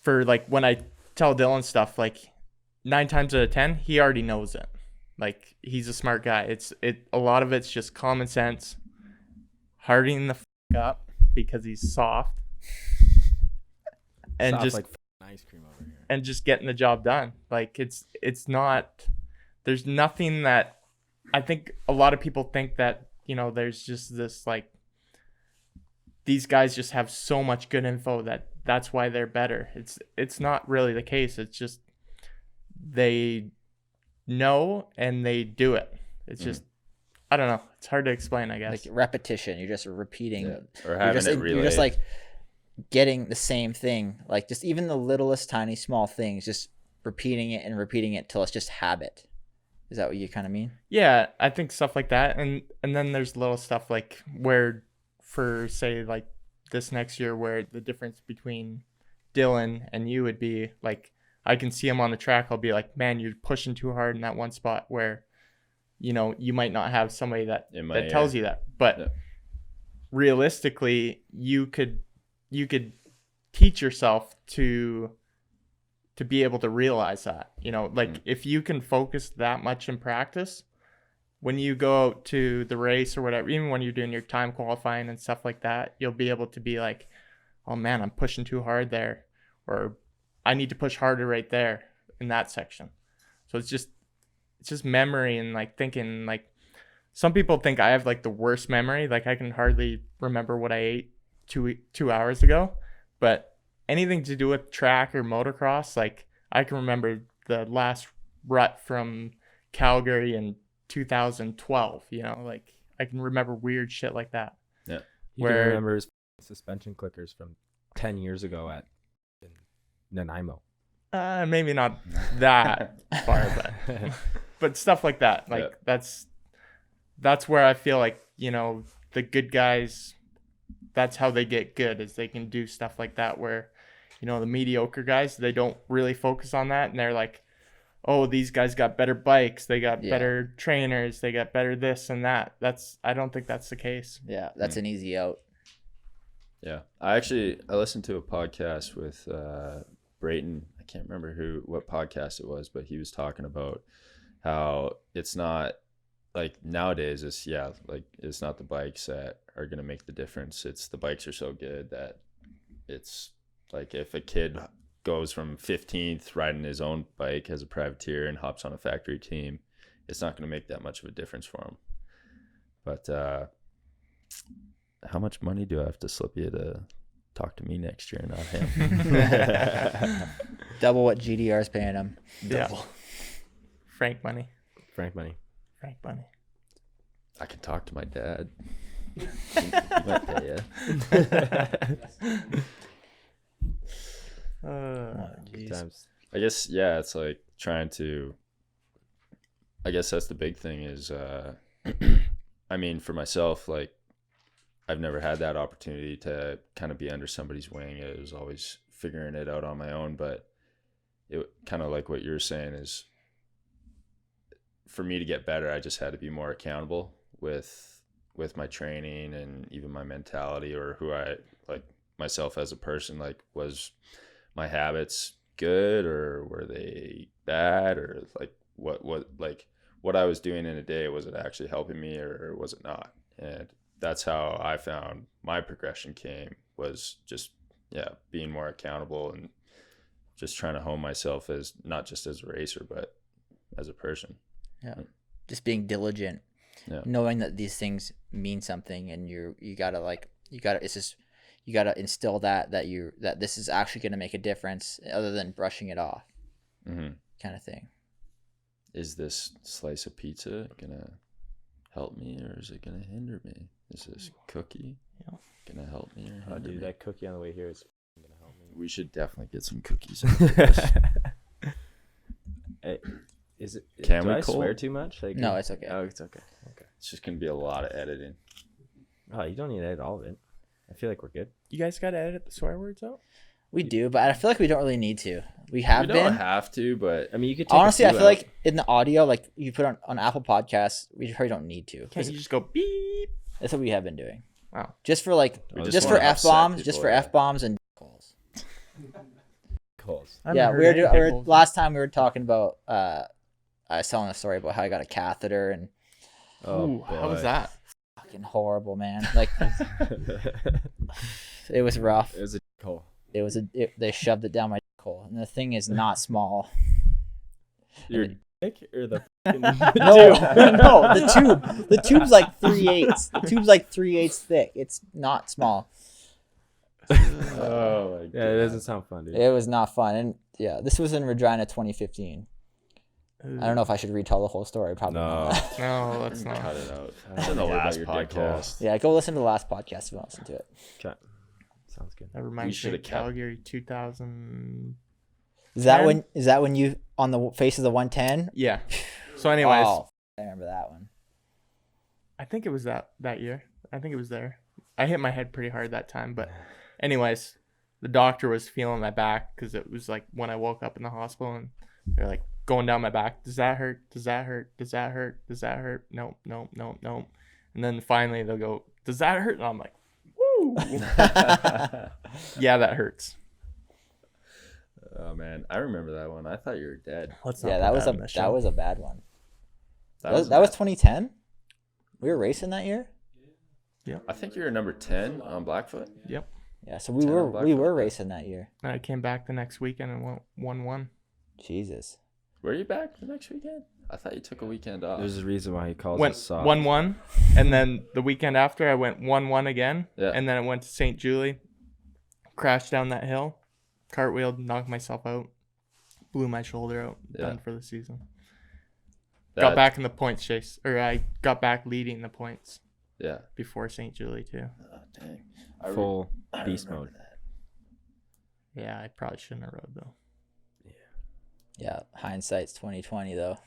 like when I tell Dylan stuff, like 9 times out of 10, he already knows it. Like, he's a smart guy. A lot of it's just common sense, hardening the up because he's soft, and Soft just like ice cream over here. and just getting the job done. Like, it's not. There's nothing that I think a lot of people think that, you know, there's just this like these guys just have so much good info that's why they're better. It's not really the case. It's just they know and they do it. It's just I don't know. It's hard to explain, I guess. Like repetition. You're just repeating. Or having it relayed. You're just like getting the same thing. Like just even the littlest tiny small things, just repeating it till it's just habit. Is that what you kind of mean? Yeah, I think stuff like that. And then there's little stuff like where for say like this next year where the difference between Dylan and you would be like I can see him on the track. I'll be like, man, you're pushing too hard in that one spot where, you know, you might not have somebody that tells you that. But realistically, you could teach yourself to be able to realize that, you know, like if you can focus that much in practice, when you go out to the race or whatever, even when you're doing your time qualifying and stuff like that, you'll be able to be like, oh man, I'm pushing too hard there, or I need to push harder right there in that section. So it's just memory and like thinking. Like some people think I have like the worst memory. Like I can hardly remember what I ate 2 hours ago, but anything to do with track or motocross, like I can remember the last rut from Calgary in 2012, you know, like I can remember weird shit like that. Yeah. You can remember his suspension clickers from 10 years ago at Nanaimo. Maybe not that far, but stuff like that. Like that's where I feel like, you know, the good guys, that's how they get good, is they can do stuff like that where, you know, the mediocre guys, they don't really focus on that, and they're like, oh, these guys got better bikes, they got better trainers, they got better this and that. I don't think that's the case. Yeah, that's an easy out. Yeah. I listened to a podcast with Brayton. I can't remember what podcast it was, but he was talking about how it's not like nowadays it's not the bikes that are going to make the difference. It's the bikes are so good that it's like if a kid goes from 15th riding his own bike as a privateer and hops on a factory team, it's not going to make that much of a difference for him. But how much money do I have to slip you to talk to me next year, not him? Double what GDR's paying him. Double. Yeah. Frank money. I can talk to my dad. He might pay you. Good times. I guess, yeah, it's like trying to, I guess that's the big thing is, I mean, for myself, like I've never had that opportunity to kind of be under somebody's wing. It was always figuring it out on my own. But it kind of like what you're saying is, for me to get better, I just had to be more accountable with my training and even my mentality, or who I like myself as a person. Like, was my habits good or were they bad, or like what I was doing in a day, was it actually helping me or was it not? And that's how I found my progression came, was just being more accountable and just trying to hone myself as not just as a racer but as a person. Yeah, just being diligent, knowing that these things mean something, and you gotta instill that this is actually gonna make a difference, other than brushing it off, kind of thing. Is this slice of pizza gonna help me or is it gonna hinder me? Is this cookie gonna help me or hinder Dude, me? that cookie on the way here is gonna help me. We should definitely get some cookies. Hey, is it? Can do we I Cole? swear too much? Like, No, it's okay. Oh, it's okay. Okay. It's just gonna be a lot of editing. Oh, you don't need to edit all of it. I feel like we're good. You guys got to edit the swear words out? We do, but I feel like we don't really need to. We have We been. don't have to, but I mean, you could take Honestly, a I few feel out. like in the audio, like you put on Apple Podcasts, we probably don't need to. Can't you just go beep? That's what we have been doing. Wow. Just for like, We just for wanna upset F-bombs, people, just for yeah. F-bombs and calls. Calls. I haven't Yeah, heard we were, any we were pickles. last time we were talking about. I was telling a story about how I got a catheter, and Oh, Ooh, how was boy. that? fucking horrible, man. Like it was rough. It was a call. It was they shoved it down my hole, and the thing is not small. Your dick or the No, the tube's like 3/8. The tube's like 3/8 thick. It's not small. oh my god. Yeah, it doesn't sound fun, dude. It was not fun, and yeah, this was in Regina, 2015. I don't know if I should retell the whole story. Probably No. not. No, that's not. Cut it out. I It's don't in the wanna hear about last your dick hole. podcast. Yeah, go listen to the last podcast if you want to listen to it. Okay. Sounds good. That reminds me shoulda of kept- Calgary 2000. Is that Man. when you on the face of the 110? Yeah. So, anyways, Oh, I remember that one. I think it was that year. I think it was there. I hit my head pretty hard that time. But, anyways, the doctor was feeling my back because it was like when I woke up in the hospital, and they're like going down my back. Does that hurt? Does that hurt? Does that hurt? Does that hurt? Nope, nope, nope, nope. And then finally they'll go, does that hurt? And I'm like, woo. Yeah, that hurts. Oh man, I remember that one. I thought you were dead. Let's Yeah, that was a bad one. That was bad. 2010. We were racing that year. I think you were number 10 on Blackfoot. Yep. Yeah, so we 10 on were Blackfoot. racing that year. And I came back the next weekend and went 1-1. Jesus. Were you back the next weekend? I thought you took a weekend off. There's a reason why he calls Went us soft. 1-1, and then the weekend after I went 1-1 again, Yeah. and then I went to St. Julie, crashed down that hill, cartwheeled, knocked myself out, blew my shoulder out, Yeah. done for the season. That- Got back in the points chase, or I got back leading the points Yeah. before St. Julie too. Oh, dang. Full I beast remember mode. that. Yeah, I probably shouldn't have rode though. Yeah, hindsight's 2020 though.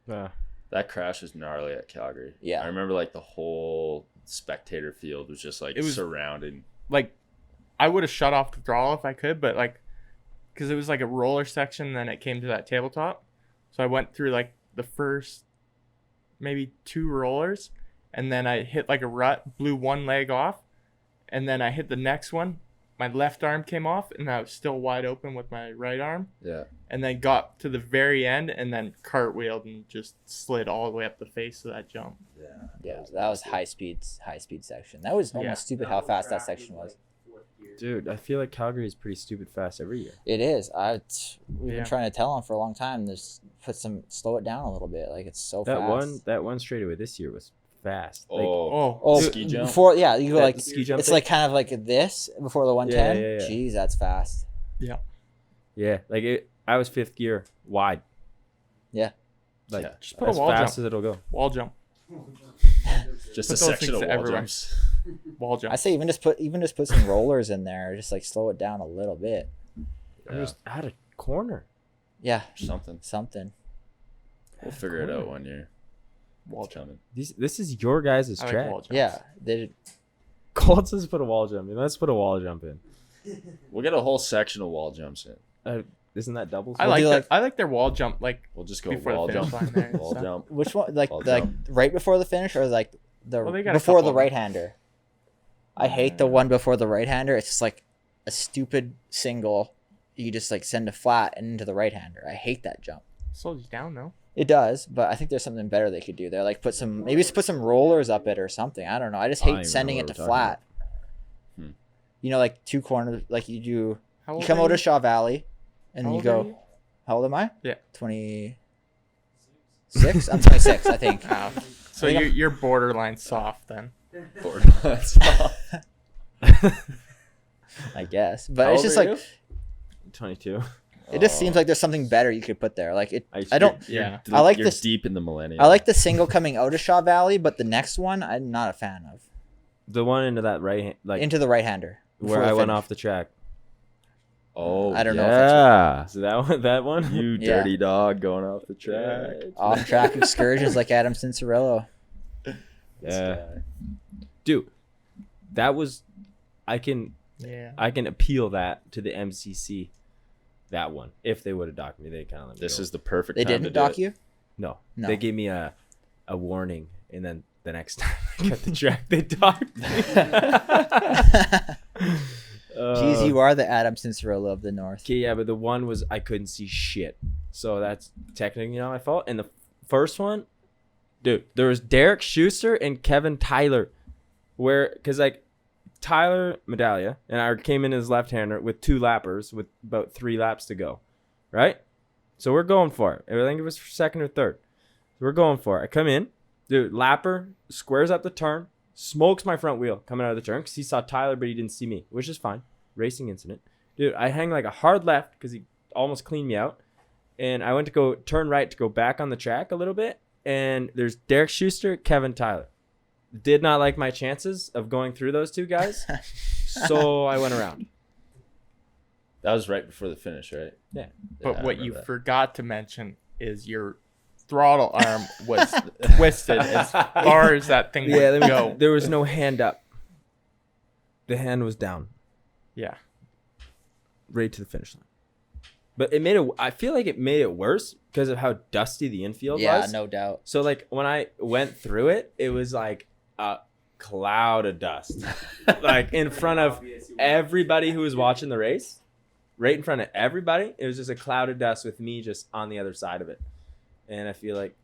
That crash was gnarly at Calgary. Yeah. I remember like the whole spectator field was just like It was- surrounding. Like, I would have shut off the throttle if I could, but like, because it was like a roller section, and then it came to that tabletop. So I went through like the first maybe 2 rollers, and then I hit like a rut, blew one leg off, and then I hit the next one. My left arm came off, and I was still wide open with my right arm, Yeah. and then got to the very end, and then cartwheeled and just slid all the way up the face of that jump. Yeah. Yeah, that was high speed section. That was almost Yeah. stupid how fast that section was. Dude, I feel like Calgary is pretty stupid fast every year. It is. We've Yeah. been trying to tell them for a long time. Just slow it down a little bit. Like it's so That fast. one straightaway this year was fast. Like, Oh, ski jump. before you go that like ski jump it's thing? like kind of like this before the 110. Yeah. Jeez, that's fast. Yeah, like I was 5th gear wide. Yeah. Like Yeah. Just put a as wall fast jump. as it'll go. Wall jump. Just Put a those section things of wall everywhere. jumps. Wall jump. I say even just put some rollers in there. Just like slow it down a little bit. I'm just out of corner. Yeah, Something. We'll figure it out one year. Wall It's jump. coming. This is your guys' I like track. wall jumps. yeah. Colt says put a wall jump in. Let's put a wall jump in. We'll get a whole section of wall jumps in. Isn't that doubles? I like their wall jump like We'll just go before wall the finish jump. line there. Wall jump. Which one? Like Wall like jump. right before the finish, or like the Well, they got a before couple the of them. right hander? I hate the one before the right hander. It's just like a stupid single. You just like send a flat and into the right hander. I hate that jump. Slows you down though. It does, but I think there's something better they could do there. Like put some rollers up it or something. I don't know. I just I don't hate even sending know it what to we're flat. talking You know, like two corners, like you do. How You old come are out you? of Shaw Valley, and How you old go. are you? How old am I? Yeah. 26. I'm 26, I think. So I think you're borderline soft then. Board. I guess, but How it's old just are like you? 22. it just seems like there's something better you could put there. Like it. I I don't. Yeah. I like you're this- deep in the millennium. I like the single coming out of Shaw Valley, but the next one I'm not a fan of. The one into that right hand, like Into the right hander. where I went off the track. Oh, I don't know if Yeah. So that one. You Yeah. dirty dog going off the track. Off track excursions like Adam Cincerillo. Yeah. Dude, that was. I can Yeah. appeal that to the MCC. That one, if they would have docked me, they kind of let me This go. is the perfect They time to didn't do dock it. you? No, No. they gave me a warning, and then the next time I got the track, they docked me. Jeez, you are the Adam Cincerillo of the North. Okay, yeah, but the one was I couldn't see shit, so that's technically not my fault. And the first one, dude, there was Derek Schuster and Kevin Tyler, because like Tyler Medallia and I came in as left-hander with two lappers with about 3 laps to go, right? So we're going for it. I think it was for second or third. So we're going for it. I come in, dude, lapper squares up the turn, smokes my front wheel coming out of the turn because he saw Tyler, but he didn't see me, which is fine. Racing incident. Dude, I hang like a hard left because he almost cleaned me out. And I went to go turn right to go back on the track a little bit. And there's Derek Schuster, Kevin Tyler. Did not like my chances of going through those two guys. So I went around. That was right before the finish, right? Yeah. But I what you remember that. forgot to mention is your throttle arm was twisted as far as that thing Yeah, would go. there was no hand up. The hand was down. Yeah. Right to the finish line. But it made it. I feel like it made it worse because of how dusty the infield Yeah, was. no doubt. So like when I went through it, it was like a cloud of dust, like in front of everybody who was watching the race, right in front of everybody. It was just a cloud of dust with me just on the other side of it, and I feel like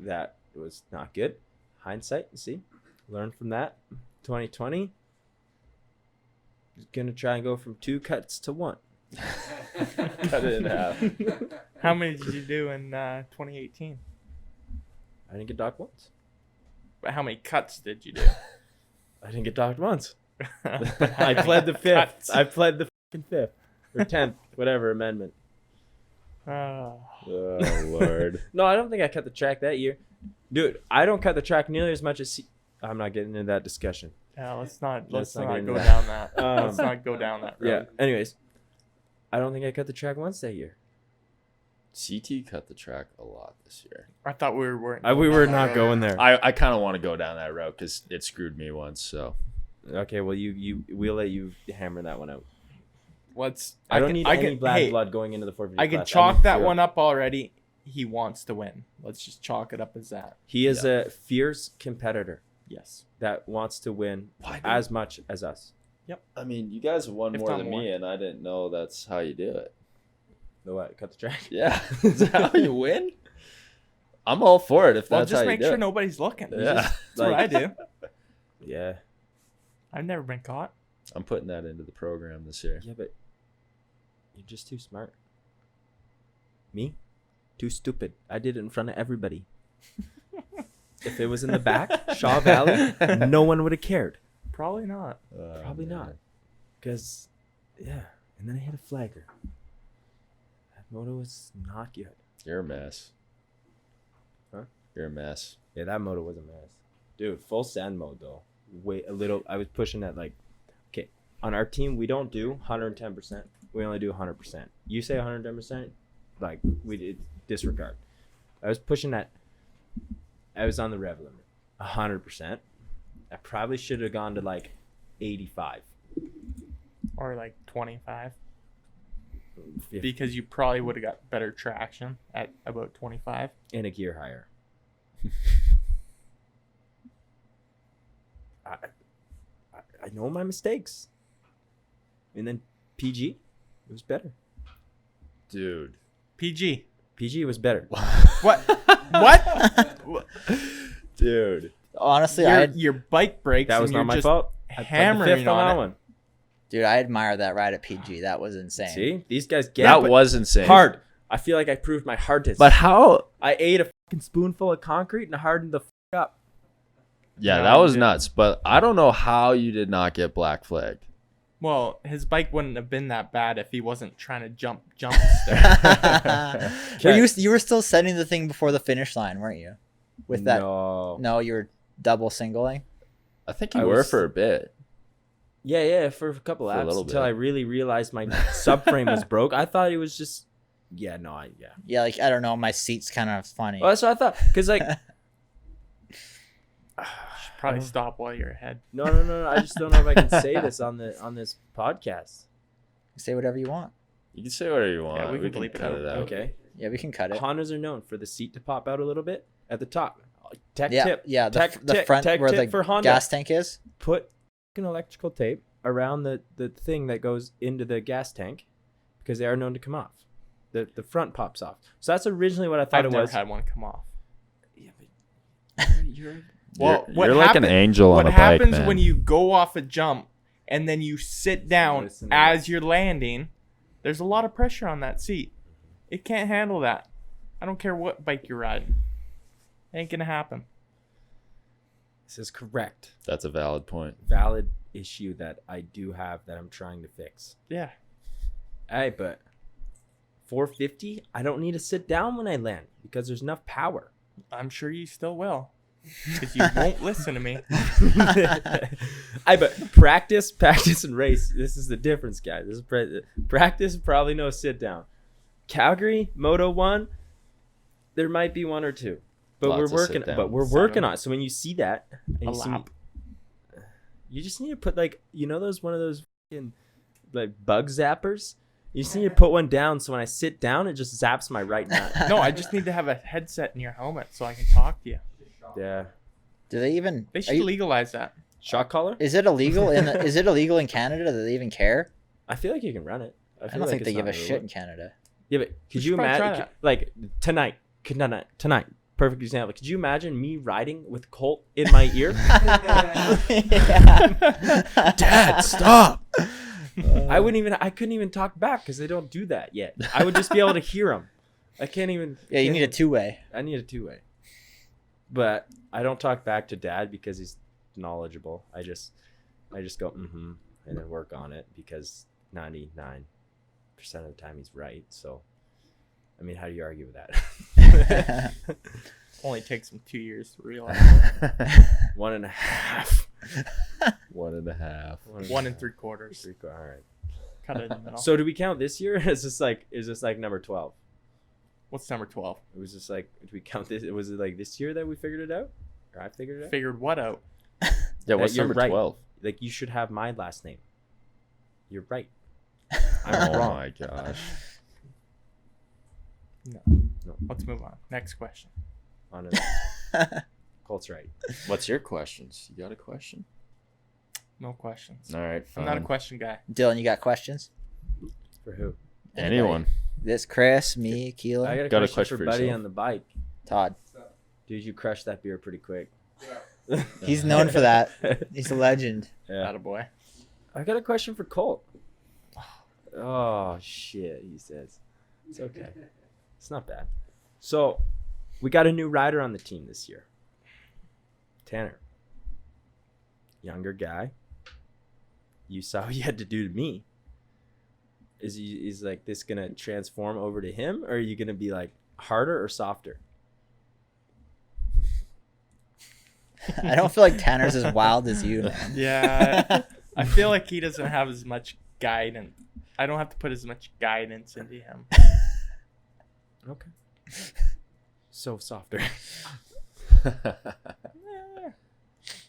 that was not good. Hindsight, you see, learn from that. 2020, gonna try and go from 2 cuts to 1. Cut it in half. How many did you do in 2018? I didn't get docked once. But how many cuts did you do? I didn't get docked once. I pled the 5th. Cuts. I pled the 5th or 10th, whatever amendment. Oh. Oh, Lord. No, I don't think I cut the track that year. Dude, I don't cut the track nearly as much as I'm not getting into that discussion. Yeah, let's not Let's not get go into that. down that. Um, Let's not go down that Yeah. road. Anyways, I don't think I cut the track once that year. CT cut the track a lot this year. I thought we were. We were not going there. I kind of want to go down that route because it screwed me once. So Okay, well we'll let you hammer that one out. Let's. I don't need any bad hey, blood going into the 450 I can class. chalk need that fear. one up already. He wants to win. Let's just chalk it up as that. He is a fierce competitor Yes. that wants to win Why as much as us. I mean, you guys have won If more not than more. me, and I didn't know that's how you do it. The what? Cut the track? Yeah, is that how you win? I'm all for it if Well, that's just how make you do sure it. nobody's looking. Yeah. That's what I do. Yeah. I've never been caught. I'm putting that into the program this year. Yeah, but you're just too smart. Me? Too stupid. I did it in front of everybody. If it was in the back, Shaw Valley, no one would have cared. Probably not. Probably not. Because, yeah. And then I hit a flagger. That moto was not good. You're a mess. Huh? You're a mess. Yeah, that moto was a mess. Dude, full sand mode, though. Wait a little. I was pushing at like, okay, on our team, we don't do 110%. We only do 100%. You say 110%, like, we did disregard. I was pushing at, I was on the rev limit, 100%. I probably should have gone to like 85. Or like 25. 50, Because you probably would have got better traction at about 25. and a gear higher. I know my mistakes. And then PG, it was better. Dude. PG. PG was better. What? What? Dude. Honestly, Your bike breaks. That was and not you're my just fault. I pled the hammering fifth on on that it. one. dude, I admire that ride at PG. That was insane. See, these guys get That it, was insane. hard. I feel like I proved my hardness. But how? I ate a fucking spoonful of concrete and hardened the up. Yeah, No, that you was didn't. nuts. But I don't know how you did not get black flagged. Well, his bike wouldn't have been that bad if he wasn't trying to jump stick. But you were still setting the thing before the finish line, weren't you? With that, No. no, you were double singling. I think you I were was- for a bit. Yeah, for a couple For a laps little until bit. I really realized my subframe was broke. I thought it was just, yeah. Yeah, like I don't know, my seat's kind of funny. Well, that's what I thought. Because like, Probably stop while you're ahead. no. I just don't know if I can say this on this podcast. Say whatever you want. You can say whatever you want. Yeah, we can can bleep it cut out. it out. Okay. Yeah, we can cut it. Hondas are known for the seat to pop out a little bit at the top. Tech Yeah, tip. yeah. The, Tech the tip- front tech where tip the for Honda. gas tank is. Put an electrical tape around the thing that goes into the gas tank because they are known to come off. The front pops off. So that's originally what I thought I've it never was. had one come off. Yeah, but you're Well, you're, what you're like an happen- angel on What a bike, happens man. when you go off a jump and then you sit down Listen to as you're landing? There's a lot of pressure on that seat. It can't handle that. I don't care what bike you're riding. It ain't gonna happen. This is correct. That's a valid point. Valid issue that I do have that I'm trying to fix. Yeah. Hey, but 450, I don't need to sit down when I land because there's enough power. I'm sure you still will. Because you won't listen to me. But practice, and race. This is the difference, guys. This is practice, probably no sit down. Calgary, Moto 1, there might be one or two. But Lots of we're working sit-downs. but we're working on it. So when you see that and A you see, lap. you just need to put like, you know, those one of those fucking, like bug zappers. You just need to put one down so when I sit down it just zaps my right nut. No, I just need to have a headset in your helmet so I can talk to you. Yeah. Do they even? They are should you- legalize that. Shock collar? Is it illegal in? Is it illegal in Canada? Do they even care? I feel like you can run it. I feel don't like think they it's give a not shit illegal. in Canada. Yeah, but could should you probably try imagine that. like tonight, perfect example. Could you imagine me riding with Colt in my ear? Dad, stop. I couldn't even talk back because they don't do that yet. I would just be able to hear them. I can't even. Yeah, you need a two-way. I need a two-way. But I don't talk back to Dad because he's knowledgeable. I just go and then work on it because 99% of the time he's right. So, I mean, how do you argue with that? Only takes them 2 years to realize. 1.5. 1.5. 1 3/4. All right. Cut it in the middle. So do we count this year? Is this like number 12? What's number 12? It was just like, do we count this? Was it like this year that we figured it out? Or I figured it out? Figured what out? Yeah, what's You're number right. 12? Like, you should have my last name. You're right. Oh wrong. my gosh. Let's move on. Next question. Honest. Colt's right. What's your questions? You got a question? No questions. All right, I'm fine. not a question guy. Dylan, you got questions? For who? Anyone? This Chris, me, I Keelan, got a question, question for for Buddy yourself. on the bike. Todd. Dude, you crushed that beer pretty quick. He's known for that. He's a legend. Yeah. Attaboy. I got a question for Colt. Oh, shit, he says. It's okay. It's not bad. So, we got a new rider on the team this year. Tanner. Younger guy. You saw what you had to do to me. Is like this going to transform over to him? Or are you going to be like harder or softer? I don't feel like Tanner's as wild as you, man. Yeah. I feel like he doesn't have as much guidance. I don't have to put as much guidance into him. Okay. So softer.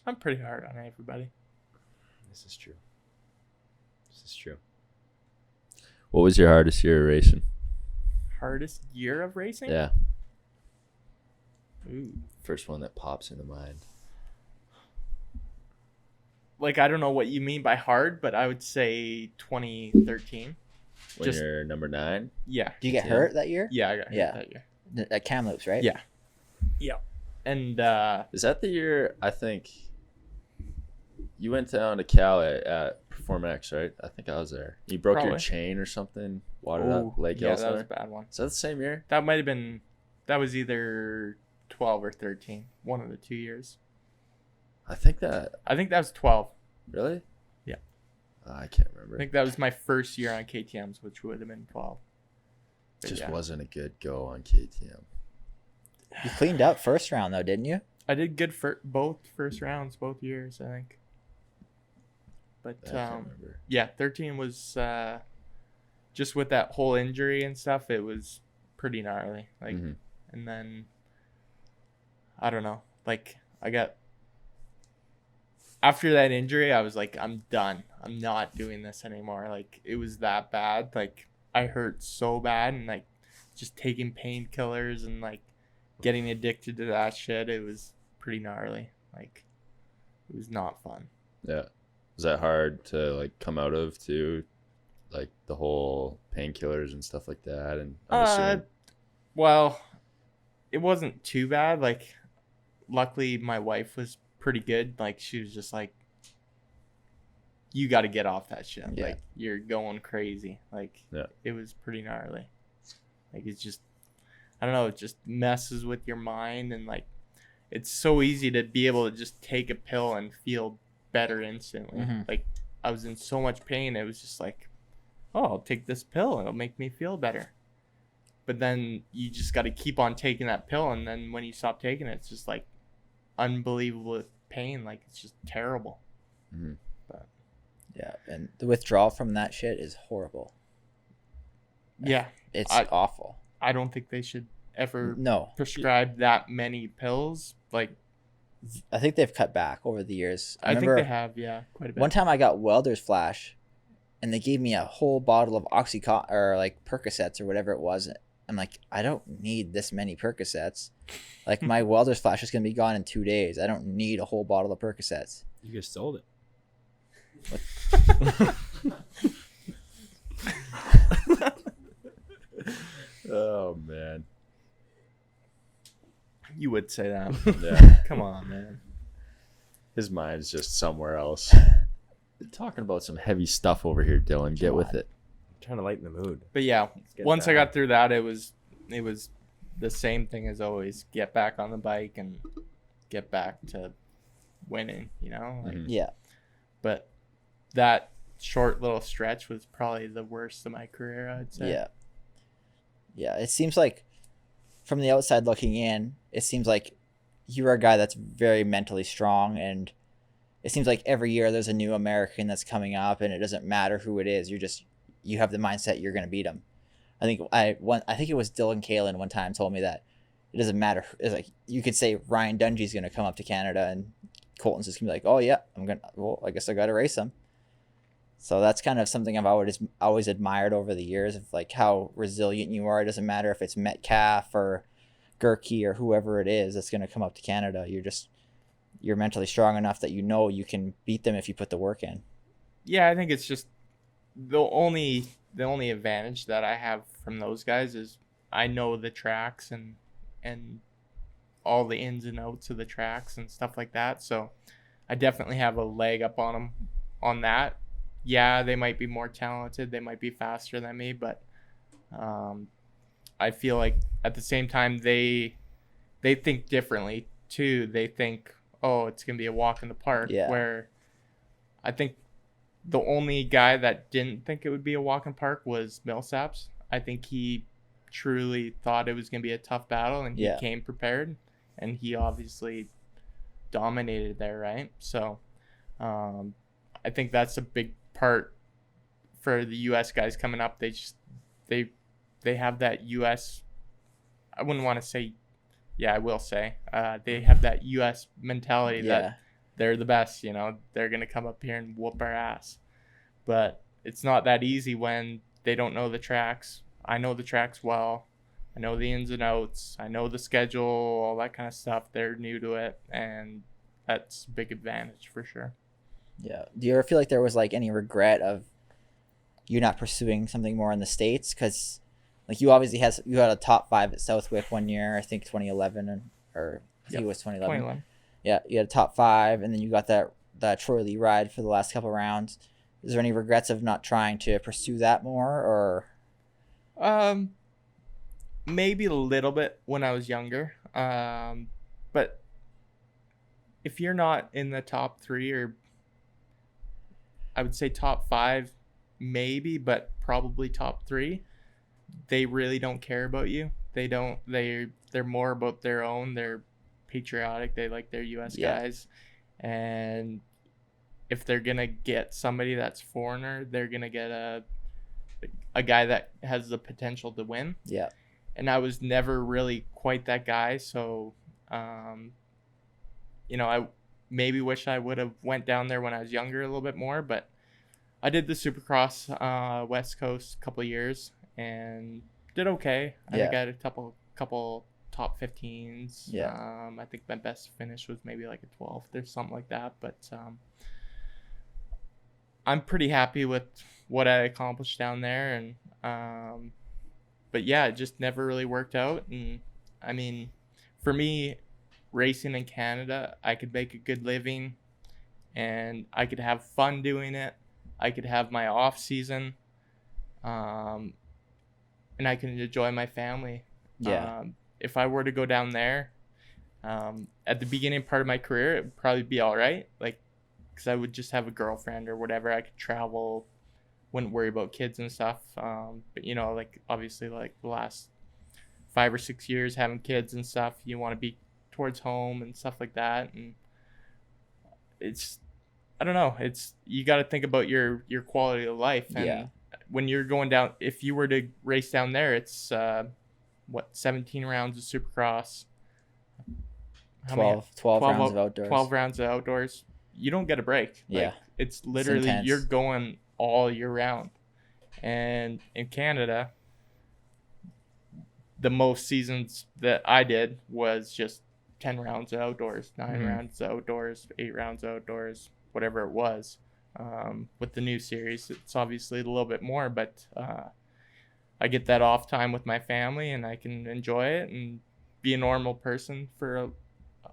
I'm pretty hard on everybody. This is true. What was your hardest year of racing? Hardest year of racing? Yeah. Ooh. First one that pops into mind. Like, I don't know what you mean by hard, but I would say 2013. When you're number 9? Yeah. Did you get hurt that year? Yeah, I got hurt Yeah. that year. At Kamloops, right? Yeah. Yeah. And Is that the year, I think, you went down to Cal at Perform X, right? I think I was there. You broke your Probably. chain or something, watered up Lake yeah, that was a Elsinore. bad one. Is that the same year? That might have been, that was either 12 or 13, one of the 2 years. I think that, I think that was 12. really? Yeah. I can't remember. I think that was my first year on KTMs, which would have been 12. It But just yeah. wasn't a good go on KTM. You cleaned up first round though, didn't you? I did good for both first rounds, both years, I think. But I can't remember. yeah, 13 was just with that whole injury and stuff. It was pretty gnarly. Like, Mhm. and then I don't know. Like, I got after that injury, I was like, I'm done. I'm not doing this anymore. Like, it was that bad. Like, I hurt so bad, and like just taking painkillers and like getting addicted to that shit. It was pretty gnarly. Like, it was not fun. Yeah. Was that hard to like come out of too? Like the whole painkillers and stuff like that? And I'm assuming, Well, it wasn't too bad. Like, luckily my wife was pretty good. Like, she was just like, you got to get off that shit. Yeah. Like, you're going crazy. Like, Yeah. it was pretty gnarly. Like, it's just, I don't know, it just messes with your mind. And like, it's so easy to be able to just take a pill and feel better instantly. Mhm. Like, I was in so much pain. It was just like, oh, I'll take this pill and it'll make me feel better. But then you just got to keep on taking that pill. And then when you stop taking it, it's just like unbelievable pain. Like, it's just terrible. Mhm. But Yeah, and the withdrawal from that shit is horrible. yeah, It's I- awful. I don't think they should ever No, prescribe that many pills. Like, I think they've cut back over the years. I think remember they have, yeah, quite a bit. one time I got welder's flash, and they gave me a whole bottle of Oxycontin or like Percocets or whatever it was. I'm like, I don't need this many Percocets. Like, my welder's flash is gonna be gone in 2 days. I don't need a whole bottle of Percocets. You just sold it. oh man. You would say that. Yeah. Come on, man. His mind's just somewhere else. We're talking about some heavy stuff over here, Dylan. Get with it. I'm trying to lighten the mood. But yeah, get once I down. got through that, it was the same thing as always. Get back on the bike and get back to winning, you know? Like, Mhm. Yeah, but that short little stretch was probably the worst of my career, I'd say. yeah, yeah. It seems like, from the outside looking in, it seems like you're a guy that's very mentally strong, and it seems like every year there's a new American that's coming up, and it doesn't matter who it is. You have the mindset you're going to beat them. I think it was Dylan Kalen one time told me that it doesn't matter. It's like, you could say Ryan Dungey's going to come up to Canada, and Colton's just going to be like, oh yeah, I guess I got to race him. So that's kind of something I've always admired over the years, of like how resilient you are. It doesn't matter if it's Metcalf or Gerke or whoever it is that's going to come up to Canada. You're mentally strong enough that you know you can beat them if you put the work in. Yeah, I think it's just the only advantage that I have from those guys is I know the tracks and all the ins and outs of the tracks and stuff like that. So I definitely have a leg up on them on that. Yeah, they might be more talented, they might be faster than me, but I feel like at the same time they think differently too. They think, oh, it's gonna be a walk in the park. Yeah. Where I think the only guy that didn't think it would be a walk in park was Millsaps. I think he truly thought it was gonna be a tough battle, and he Yeah. came prepared, and he obviously dominated there, right? So I think that's a big part for the US guys coming up. They have that US, I wouldn't want to say, yeah, I will say, they have that US mentality Yeah, they're the best, you know, they're going to come up here and whoop our ass. But it's not that easy when they don't know the tracks. I know the tracks well. I know the ins and outs. I know the schedule, all that kind of stuff. They're new to it, and that's a big advantage for sure. Yeah. Do you ever feel like there was like any regret of you not pursuing something more in the States? Because like you obviously you had a top 5 at Southwick one year, I think 2011, or I think it was 2011. Yeah, you had a top 5, and then you got that Troy Lee ride for the last couple rounds. Is there any regrets of not trying to pursue that more, or? Maybe a little bit when I was younger. But if you're not in the top 3, or I would say top 5, maybe, but probably top 3, they really don't care about you. They're more about their own. They're patriotic. They like their U.S. guys. And if they're going to get somebody that's foreigner, they're going to get a guy that has the potential to win. Yeah. And I was never really quite that guy. So, you know, I maybe wish I would have went down there when I was younger a little bit more. But I did the Supercross West Coast a couple of years and did okay. I think I had a couple top 15s. Yeah. I think my best finish was maybe like a 12th or something like that. But I'm pretty happy with what I accomplished down there. And but yeah, it just never really worked out. And I mean, for me, racing in Canada, I could make a good living and I could have fun doing it. I could have my off season, and I can enjoy my family. Yeah. If I were to go down there, at the beginning part of my career, it would probably be all right. Like, because I would just have a girlfriend or whatever. I could travel, wouldn't worry about kids and stuff. But you know, like obviously, like the last 5 or 6 years having kids and stuff, you want to be towards home and stuff like that. And it's, I don't know. It's, you got to think about your quality of life. And when you're going down, if you were to race down there, it's 17 rounds of Supercross. 12 rounds of outdoors. 12 rounds of outdoors. You don't get a break. Yeah. Like, it's literally, you're going all year round. And in Canada, the most seasons that I did was just 10 rounds of outdoors, 9 rounds of outdoors, 8 rounds of outdoors, whatever it was. With the new series, it's obviously a little bit more, but I get that off time with my family and I can enjoy it and be a normal person for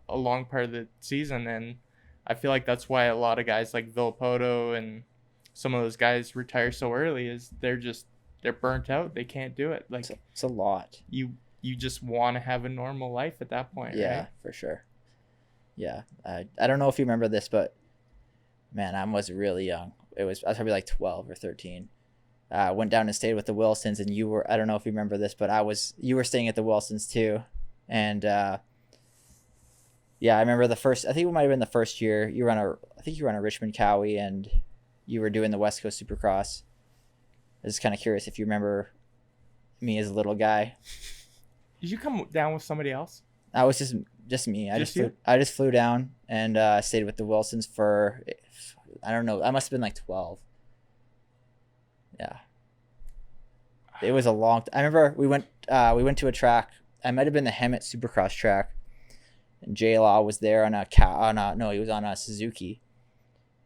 a long part of the season. And I feel like that's why a lot of guys like Villopoto and some of those guys retire so early, is they're burnt out. They can't do it. Like, it's a lot. You just want to have a normal life at that point. Yeah, right? for sure. Yeah. I don't know if you remember this, but man, I was really young. I was probably like 12 or 13. Went down and stayed with the Wilsons, and I don't know if you remember this, but you were staying at the Wilsons too. And yeah, I remember I think it might have been the first year I think you were on a Richmond Cowie and you were doing the West Coast Supercross. I was just kind of curious if you remember me as a little guy. Did you come down with somebody else? I was just me. I just flew down and stayed with the Wilsons for, I don't know, I must have been like 12. Yeah. It was a long I remember we went to a track. I might have been the Hemet Supercross track. And J-Law was there he was on a Suzuki.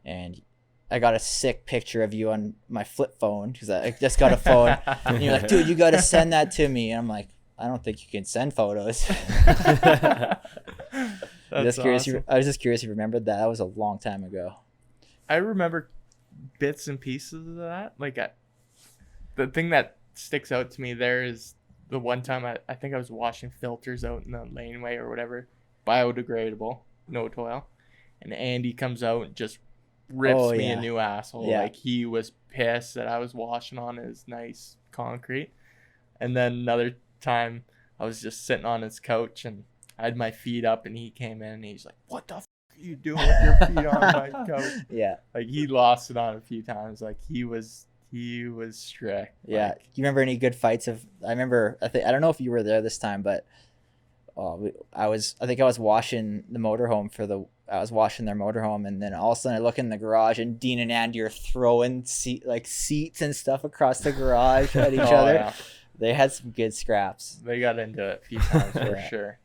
And I got a sick picture of you on my flip phone because I just got a phone. And you're like, dude, you got to send that to me. And I'm like, I don't think you can send photos. I was just curious if you remembered that. That was a long time ago. I remember bits and pieces of that. Like, the thing that sticks out to me there is the one time I think I was washing filters out in the laneway or whatever. Biodegradable, no toil. And Andy comes out and just rips me a new asshole. Yeah. Like, he was pissed that I was washing on his nice concrete. And then another time I was just sitting on his couch and I had my feet up and he came in and he's like, what the f are you doing with your feet on my couch? Yeah. Like, he lost it on a few times. Like, he was strict. Yeah. Like, Do you remember any good fights I don't know if you were there this time, but I think I was washing the motorhome I was washing their motorhome, and then all of a sudden I look in the garage and Dean and Andy are throwing seats and stuff across the garage at each other. Yeah. They had some good scraps. They got into it a few times for Yeah. sure.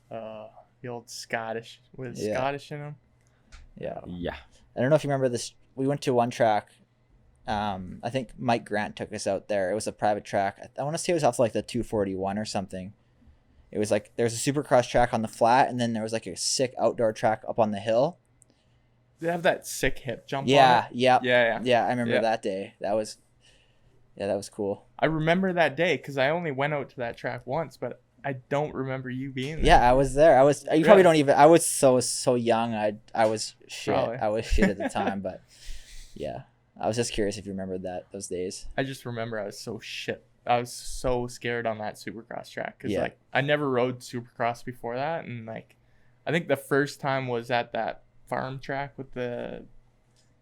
The old Scottish with Yeah. Scottish in them. Yeah. Yeah. I don't know if you remember this. We went to one track. I think Mike Grant took us out there. It was a private track. I want to say it was off like the 241 or something. It was like there was a supercross track on the flat, and then there was like a sick outdoor track up on the hill. They have that sick hip jump. Yeah, on it. yeah, Yeah. yeah. I remember Yeah. that day. That was cool. I remember that day because I only went out to that track once, but I don't remember you being there. Yeah, I was there. You probably Really? don't even. I was so young. I was shit. Probably. I was shit at the time, but yeah. I was just curious if you remembered those days. I just remember I was so shit. I was so scared on that supercross track because Yeah. like I never rode supercross before that, and like I think the first time was at that farm track it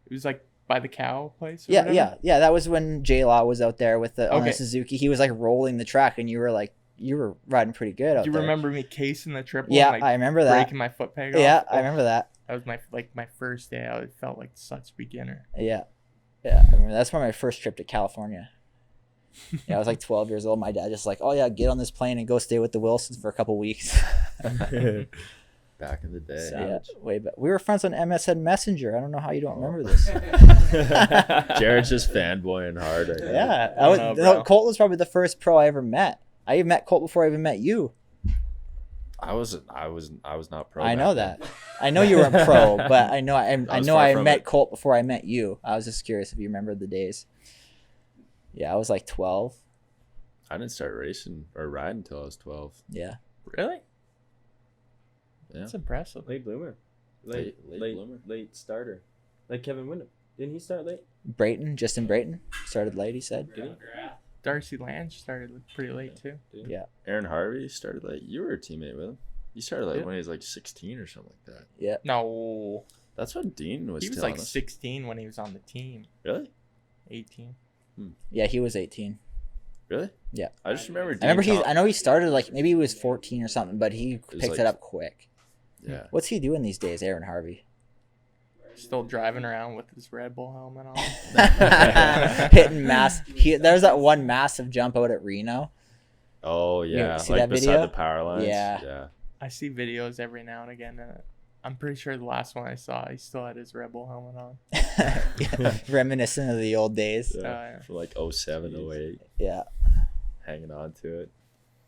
was like by the cow place. Or Yeah, whatever. yeah. That was when J Law was out there with on the Okay. Suzuki. He was like rolling the track, and you were riding pretty good out Do you there. remember me casing the triple? Yeah, and, I like, remember that. breaking my foot peg off? Yeah, Oh, I remember that. That was my first day. I felt like such a beginner. Yeah, yeah. I remember that's my first trip to California. Yeah, I was like 12 years old. My dad just like, oh yeah, get on this plane and go stay with the Wilsons for a couple weeks. Back in the day. So, yeah, way back. We were friends on MSN Messenger. I don't know how you don't remember this. Jared's just fanboying hard right now. Yeah, I don't know, bro. Colt was probably the first pro I ever met. I even met Colt before I even met you. I was not pro. I back know then. that. I know you were a pro, but I know I was know far I from met it. Colt before I met you. I was just curious if you remembered the days. Yeah, I was like 12. I didn't start racing or riding until I was 12. Yeah. Really? Yeah. That's impressive. Late bloomer. Late bloomer. Late starter. Like Kevin Windham. Didn't he start late? Justin Brayton started late, he said. Did he? Darcy Lange started pretty late too. Did he? Yeah. Aaron Harvey started late. You were a teammate with him. You started like Yeah. when he was like 16 or something like that. Yeah. No, That's what Dean was he was telling like us. 16 when he was on the team. Really? 18. Yeah, he was 18. Really? Yeah. I just remember Dean. I remember I know he started like maybe he was 14 or something, but he was picked like- it up quick. Yeah. What's he doing these days, Aaron Harvey? Still driving around with his Red Bull helmet on. Hitting there's that one massive jump out at Reno. Oh yeah, see like that beside video? the power lines. Yeah. Yeah. I see videos every now and again, and I'm pretty sure the last one I saw, he still had his Red Bull helmet on. Reminiscent of the old days. Yeah. yeah. From like 07, 08, Yeah. hanging on to it.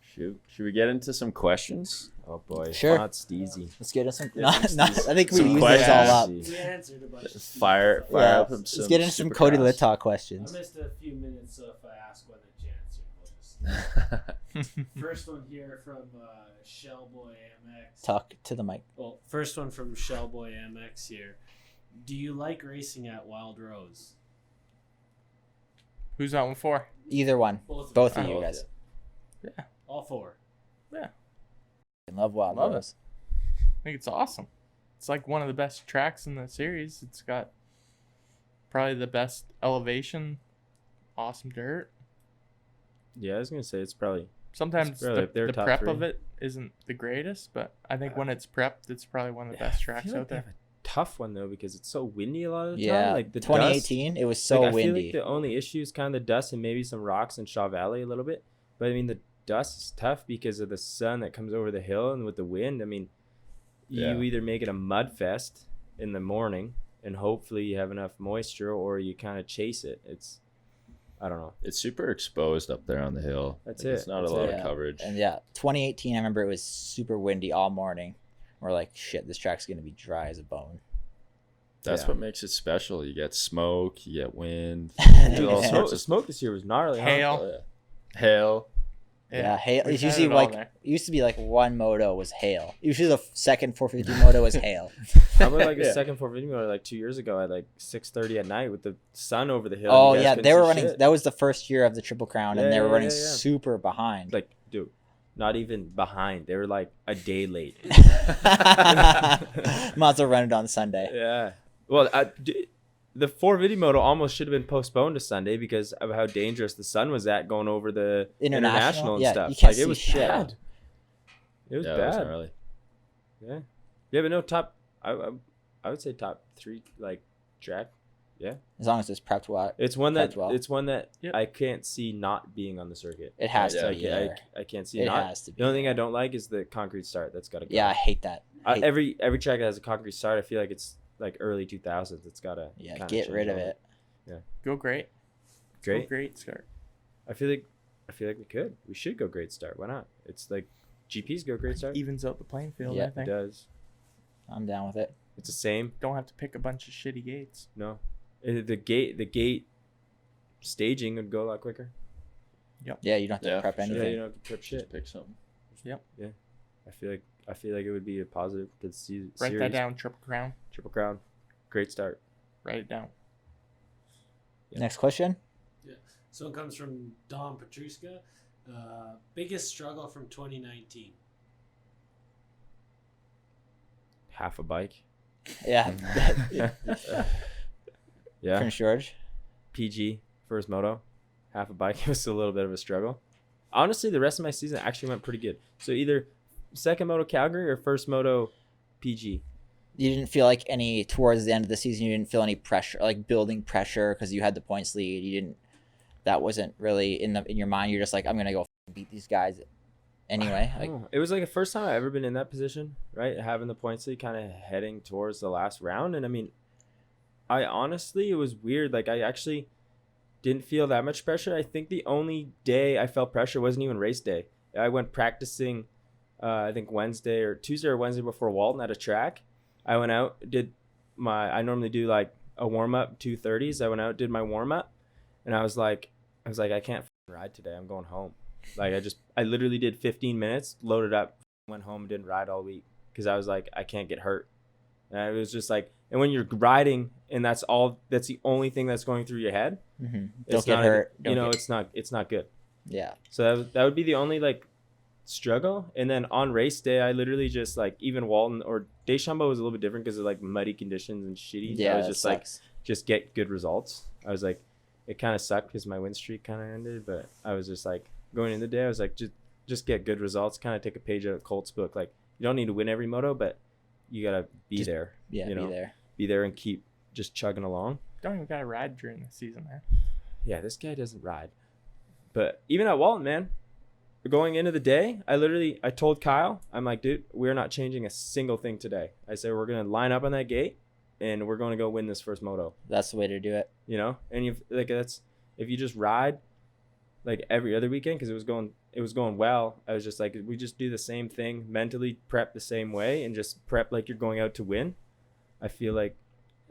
Shoot. Should we get into some questions? Oh boy. Sure. Not Steezy. Let's get into some. Yeah, I think we some used this all up. questions. We answered a bunch of Fire Yeah. up some. Let's get into some Cody Supercross. Littau I questions. missed a few minutes, so if I ask one that you answered, we'll just. First one here from Shellboy MX. Talk to the mic. Well, first one from Shellboy MX here. Do you like racing at Wild Rose? Who's that one for? Either one. Both of you guys. Yeah, All four. I love Wild Love it. Rose. I think it's awesome. It's like one of the best tracks in the series. It's got probably the best elevation, awesome dirt. Yeah, I was gonna say it's probably Sometimes It's really up there, the top prep three. of it isn't the greatest, but I think when it's prepped, it's probably one of the best I tracks feel like out they have there. a tough one though because it's so windy a lot of the Yeah. time. Like the 2018, it was so dust, I feel windy. like the only issue is kind of the dust and maybe some rocks in Shaw Valley a little bit. But I mean the dust is tough because of the sun that comes over the hill and with the wind. I mean, Yeah. you either make it a mud fest in the morning and hopefully you have enough moisture, or you kind of chase it. I don't know. It's super exposed up there on the hill. That's Like, it. It's not That's a lot it. of coverage. And yeah, 2018, I remember it was super windy all morning. We're like, shit, this track's going to be dry as a bone. That's Yeah. what makes it special. You get smoke, you get wind, Dude, all Yeah. sorts the of smoke this year was gnarly. Hail. Oh, yeah. Hail. Yeah, hail. we've It's had usually it all like there. it used to be like one moto was hail. Usually the second 450 moto was hail. I remember like the Yeah. second 450 motor like 2 years ago at like 6:30 at night with the sun over the hill. Oh You guys yeah, couldn't they were see running. shit. That was the first year of the Triple Crown, and Yeah, they were yeah, running yeah, yeah. super behind. Like, dude, not even behind. They were like a day late. Might as well run it on Sunday. Yeah. Well, the 450 moto almost should have been postponed to Sunday because of how dangerous the sun was at going over the international and Yeah, stuff. you can't Like see it was shit. bad. It was It bad. wasn't really. Yeah. Yeah, but no, top. I would say top 3 like track. Yeah. As long as it's prepped well. It's one that Prepped well. it's one that Yep. I can't see not being on the circuit. It has Yeah, to Like be there. I can't see It not. has to be The only thing I there. don't like is the concrete start. That's got to go. Yeah, I hate that. Hate- Every track that has a concrete start, I feel like it's like early 2000s. It's got to yeah, get rid of it. Go great. Great. Go great start. I feel like we could. We should go great start. Why not? It's like GPs go great start. Evens out the playing field. Yeah. I It think. does. I'm down with it. It's the same. Don't have to pick a bunch of shitty gates. No, the gate staging would go a lot quicker. Yeah, you don't have to Yeah, prep for sure. Yeah, anything. you don't have to prep shit. Just pick something. I feel like it would be a positive to the series. Write that down. Triple Crown. Triple Crown, great start. Write it down. Yeah. Next question. So it comes from Dom Petruska. Biggest struggle from 2019. Half a bike. Yeah. Yeah. Prince George. PG first moto, half a bike. It was a little bit of a struggle. Honestly, the rest of my season actually went pretty good. So either second moto Calgary or first moto PG. You didn't feel like any towards the end of the season. You didn't feel any pressure, like building pressure, because you had the points lead. You didn't. That wasn't really in your mind. You're just like, I'm gonna go beat these guys anyway. Like, It was like the first time I've ever been in that position, right? Having the points lead, kind of heading towards the last round. And I mean, I honestly, it was weird. Like, I actually didn't feel that much pressure. I think the only day I felt pressure wasn't even race day. I went practicing, I think Tuesday or Wednesday before Walton at a track. I went out, I normally do like a warm up 2:30s. I went out, did my warm up, and I was like, I can't ride today. I'm going home. Like, I literally did 15 minutes, loaded up, went home, didn't ride all week because I was like, I can't get hurt. And it was just like, and when you're riding and that's the only thing that's going through your head. don't It's get not, hurt. it's not good. Yeah. So that would be the only like struggle. And then on race day, I literally just like, even Walton or Deschambault was a little bit different because of like muddy conditions and shitty. Yeah. I was that just like, sucks. just get good results. I was like, it kind of sucked because my win streak kind of ended, but I was just like, going in the day, I was like, just get good results. Kind of take a page out of Colt's book. Like, you don't need to win every moto, but you gotta be there. Yeah, you know? be there. And keep just chugging along. Don't even gotta ride during the season, man. Yeah, this guy doesn't ride. But even at Walton, man, going into the day, I told Kyle, I'm like, dude, we're not changing a single thing today. I said, we're going to line up on that gate and we're going to go win this first moto, That's the way to do it. you know? And if you just ride like every other weekend, cause it was going well. I was just like, we just do the same thing, mentally prep the same way and just prep like you're going out to win. I feel like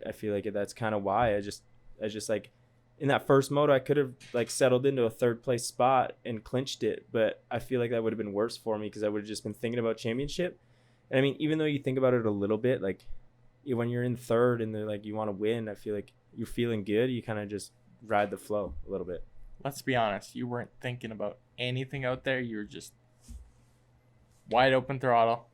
that's kind of why I just like, in that first moto, I could have like settled into a third place spot and clinched it, but I feel like that would have been worse for me because I would have just been thinking about championship. And I mean, even though you think about it a little bit, like when you're in third and they're like you want to win, I feel like you're feeling good. You kind of just ride the flow a little bit. Let's be honest. You weren't thinking about anything out there. You were just wide open throttle,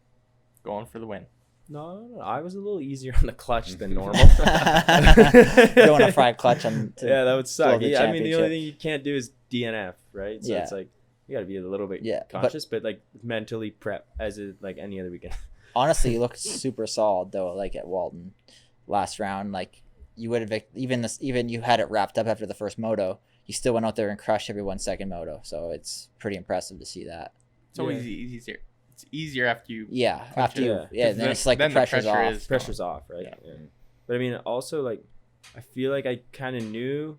going for the win. No, I was a little easier on the clutch than normal. Going a fried clutch on. Yeah, that would suck. the I mean, the only championship. thing you can't do is DNF, right? So Yeah. it's like you got to be a little bit Yeah, conscious, but like mentally prep as like any other weekend. Honestly, you looked super solid though. Like at Walton, last round, like you would have even you had it wrapped up after the first moto. You still went out there and crushed everyone's second moto. So it's pretty impressive to see that. It's always easier. It's easier after you. Yeah, after you, Yeah. yeah, then it's like the pressure's pressure off. is- Pressure's off, right? Yeah. Yeah. But I mean, also like, I feel like I kind of knew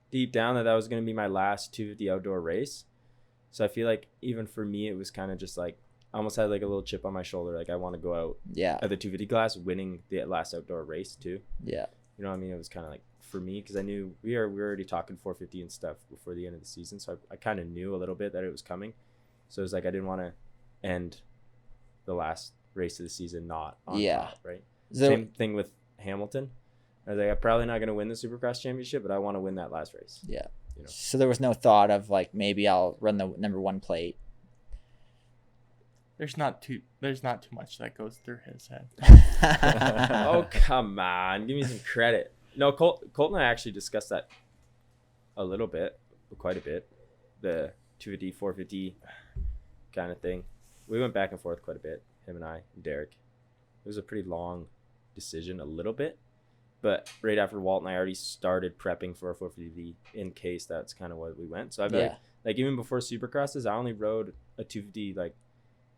deep down that was going to be my last 250 outdoor race. So I feel like even for me, it was kind of just like, I almost had like a little chip on my shoulder. Like I want to go out Yeah, at the 250 class, winning the last outdoor race too. yeah, You know what I mean? It was kind of like for me, because I knew we were already talking 450 and stuff before the end of the season. So I kind of knew a little bit that it was coming. So it was like, I didn't want to end the last race of the season not on top, right? Same thing with Hamilton. I was like, I'm probably not going to win the Supercross championship, but I want to win that last race. Yeah. You know? So there was no thought of like maybe I'll run the number one plate. There's not too much that goes through his head. Oh, come on. Give me some credit. No, Colt and I actually discussed that a little bit, quite a bit. The 250, 450 kind of thing. we went back and forth quite a bit, him and I and Derek. It was a pretty long decision, a little bit. But right after Walt and I already started prepping for a 450 in case that's kind of what we went. So I feel like even before Supercrosses, I only rode a 250 like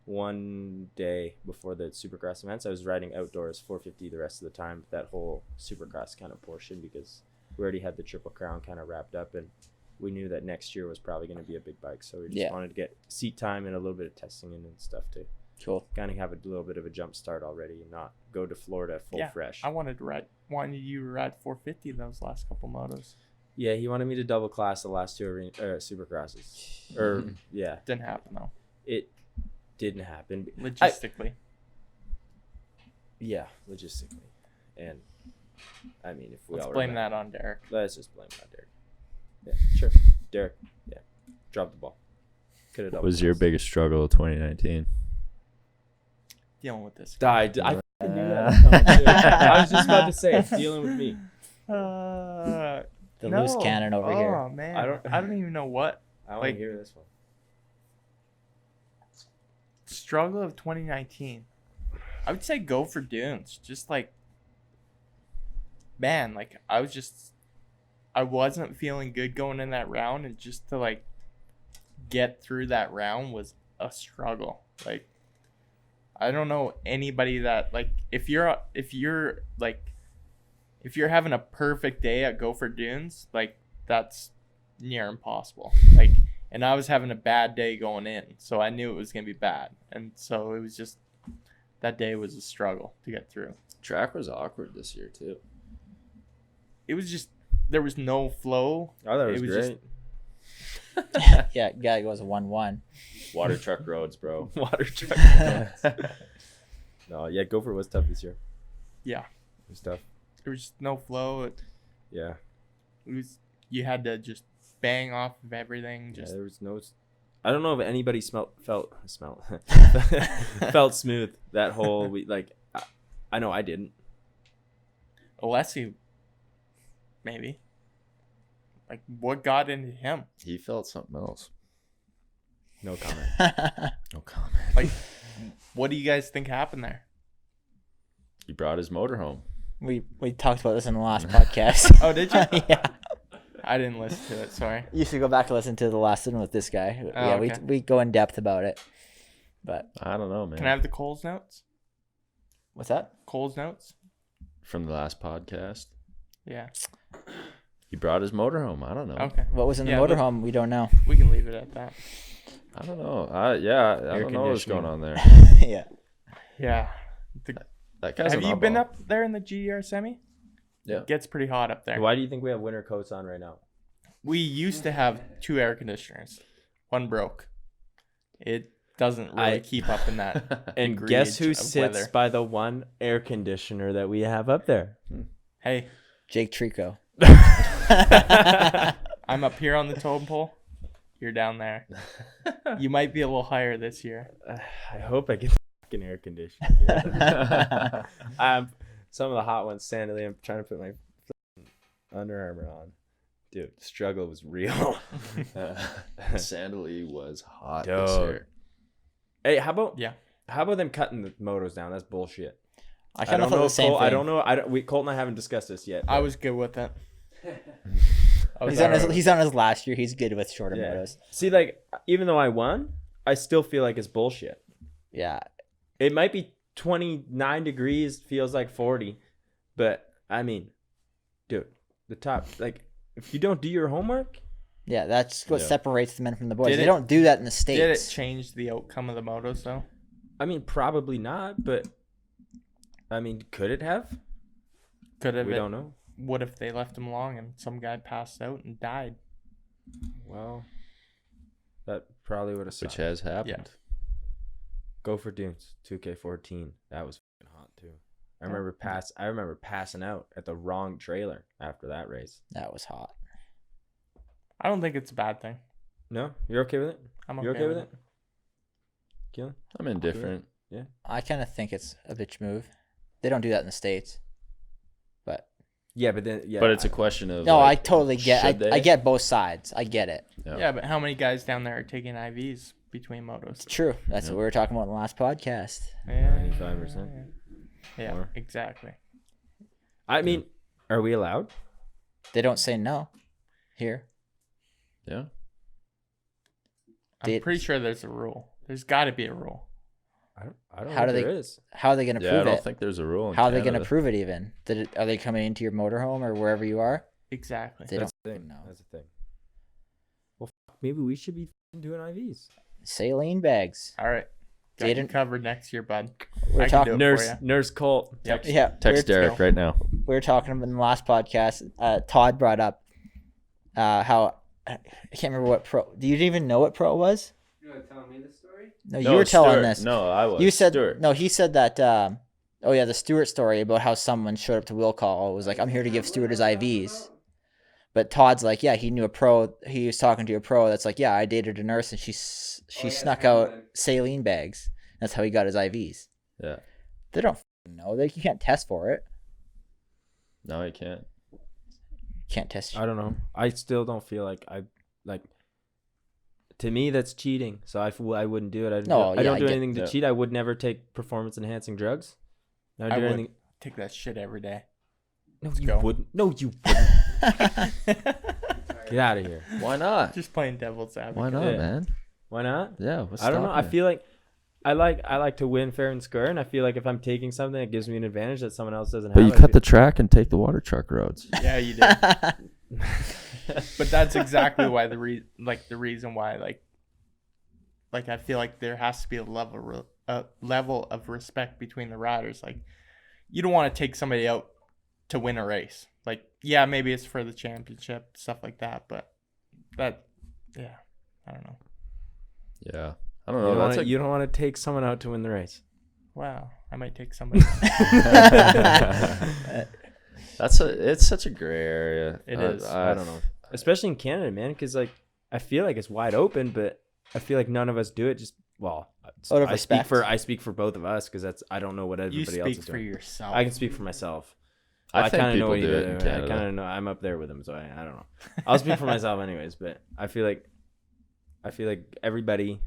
one day before the Supercross events. I was riding outdoors 450 the rest of the time, that whole Supercross kind of portion, because we already had the Triple Crown kind of wrapped up, and we knew that next year was probably going to be a big bike. So we just wanted to get seat time and a little bit of testing and stuff to kind of have a little bit of a jump start already and not go to Florida full fresh. I wanted you to ride 450 those last couple motos. Yeah, he wanted me to double class the last two Supercrosses. Didn't happen though. It didn't happen. Logistically. Logistically. And I mean, if we let's all blame that on Derek. Let's just blame it on Derek. Yeah, sure. Derek, dropped the ball. Could have. What was your biggest struggle of 2019? Dealing with this. I knew that. I was just about to say, dealing with me. The loose cannon over here. Oh man, I don't even know what. I want to hear this one. Struggle of 2019. I would say go for dunes. Just like, man, like I wasn't feeling good going in that round, and just to like get through that round was a struggle. Like, I don't know anybody that like if you're having a perfect day at Gopher Dunes, like that's near impossible. Like, and I was having a bad day going in, so I knew it was gonna be bad, and so it was just that day was a struggle to get through. Track was awkward this year too. It was just there was no flow. Oh, that was great. Guy goes 1-1. Water truck roads, bro. Water truck. No, Gopher was tough this year. Yeah, it was tough. There was just no flow. It was. You had to just bang off of everything. Just there was no. I don't know if anybody felt felt smooth that whole week. Like, I know I didn't. Alessi, maybe. Like, what got into him? He felt something else. No comment. No comment. Like, what do you guys think happened there? He brought his motor home. We talked about this in the last podcast. Oh, did you? Yeah. I didn't listen to it. Sorry. You should go back and listen to the last one with this guy. Okay. We go in depth about it. But I don't know, man. Can I have the Coles notes? What's that? Coles notes? From the last podcast? Yeah. He brought his motor home. I don't know. Okay. What was in the motorhome? We don't know. We can leave it at that. I don't know. I don't know what's going on there. Yeah. Yeah. That guy's have you been up there in the GDR semi? Yeah. It gets pretty hot up there. Why do you think we have winter coats on right now? We used to have 2 air conditioners. One broke. It doesn't really keep up in that. And guess who sits by the one air conditioner that we have up there? Hey. Jake Trico. I'm up here on the totem pole. You're down there. You might be a little higher this year. I hope I get the fucking air conditioner. Some of the hot ones, Sandally, I'm trying to put my Under Armour on. Dude, the struggle was real. Sandally was hot Dude. this year. Hey, how about them cutting the motos down? That's bullshit. I kind of feel the same thing. I don't know. Colton and I haven't discussed this yet. I was good with it. He's on his last year. He's good with shorter motos. See, like, even though I won, I still feel like it's bullshit. Yeah. It might be 29 degrees, feels like 40. But, I mean, dude, the top, like, if you don't do your homework. Yeah, that's what separates the men from the boys. They don't do that in the States. Did it change the outcome of the motos, though? I mean, probably not, but, I mean, could it have? Could have. We don't know. What if they left him long and some guy passed out and died? Well, that probably would have sucked. Which has happened. Yeah. Go for Dunes 2K14. That was fucking hot too. I remember passing out at the wrong trailer after that race. That was hot. I don't think it's a bad thing. No, you're okay with it? You're okay with it? Keelan? I'm indifferent. Yeah. I kind of think it's a bitch move. They don't do that in the States. But yeah, but then but it's a question of no, like, I totally get. I get both sides. I get it. Yeah, but how many guys down there are taking IVs between motos. It's true. That's what we were talking about in the last podcast. 95%. Yeah, More. exactly. I mean, are we allowed? They don't say no here. Yeah. I'm pretty sure there's a rule. There's got to be a rule. I don't How know do if they- there is. How are they going to Yeah, prove I don't it? think there's a rule in How are they going to Canada. prove it even? Are they coming into your motorhome or wherever you are? Exactly. They That's don't the thing. know. That's the thing. Well, maybe we should be doing IVs. Saline bags. All right. Got They you didn't- covered next year, bud. We're I can talking. do it for Nurse ya. Nurse Colt. Yep. Yeah, Text Derek right now. we were talking in the last podcast. Todd brought up how I can't remember what pro. Do you even know what pro was? You want to tell me the story? No, you were telling Stuart. this. No, I was. You said Stuart. no. He said that. Oh yeah, the Stewart story about how someone showed up to will call. It was like, I'm here to give Stewart his IVs. But Todd's like, yeah, he knew a pro. He was talking to a pro that's like, yeah, I dated a nurse and she snuck out saline bags. That's how he got his IVs. Yeah. They don't know. You can't test for it. No, you can't. Can't test. I don't know. I still don't feel like to me that's cheating. So I wouldn't do it. I No, don't yeah, I do get- anything to yeah. cheat. I would never take performance enhancing drugs. I would I do would anything. take that shit every day. No, you wouldn't. No, you wouldn't. Get out of here. Why not? Just playing devil's advocate. Why not, Yeah. man? Why not? Yeah. What's I don't know. I stopping you? feel like I like to win fair and square, and I feel like if I'm taking something, it gives me an advantage that someone else doesn't But have. you I cut feel- the track and take the water truck roads. Yeah, you did. But that's exactly why the reason why like I feel like there has to be a level of respect between the riders. Like, you don't want to take somebody out to win a race. Like, yeah, maybe it's for the championship, stuff like that, but that, yeah, I don't know. Yeah. I don't You know. don't, That's wanna, you don't want to take someone out to win the race. Wow, I might take somebody out. it's such a gray area. It is. I don't know, especially in Canada, man, because like I feel like it's wide open, but I feel like none of us do it. Just Out of respect. I speak for both of us because I don't know what You everybody else speak is for doing. yourself. I can speak for myself. I think kinda know people what you do it in I Canada. kind of know. I'm up there with them, so I don't know. I'll speak for myself anyways, but I feel like everybody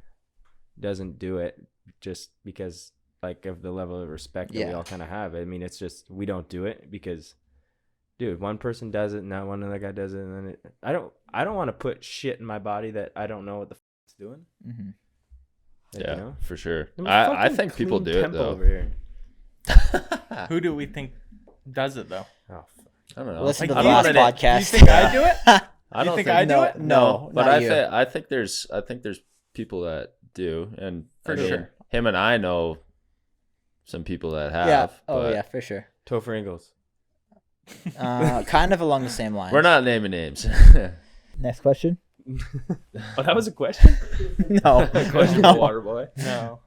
doesn't do it just because like of the level of respect that we Yeah. all kind of have. I mean, it's just we don't do it because, dude, one person does it, now one other guy does it, and then I don't want to put shit in my body that I don't know what the it's doing. Mm-hmm. Like, Yeah, you know? for sure. It was I fucking think people clean do it tempo though. over here. Who do we think does it though? Oh, fuck. I don't know. Listen Like, to the you last did it. podcast. You think I do it? I You don't think think I do no, it? no, but not you. I think there's people that do, and For I mean, sure. him and I know some people that have. Yeah. Oh but yeah, for sure. Topher Ingles. Kind of along the same lines. We're not naming names. Next question. Oh, that was a question. No. Question No. for Water Boy. No.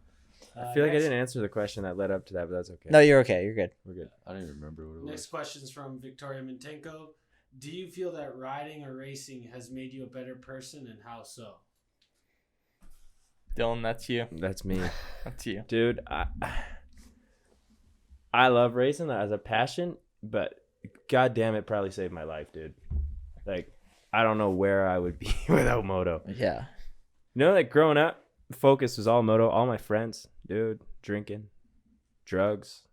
I feel like I didn't answer the question that led up to that, but that's okay. No, you're okay. You're good. We're good. I don't even remember what it Next was. question's from Victoria Mintenko. Do you feel that riding or racing has made you a better person, and how so? Dylan, that's you. That's me. That's you. Dude, I love racing as a passion, but god damn it probably saved my life, dude. Like, I don't know where I would be without moto. Yeah. You know, like growing up, focus was all moto. All my friends, dude, drinking, drugs,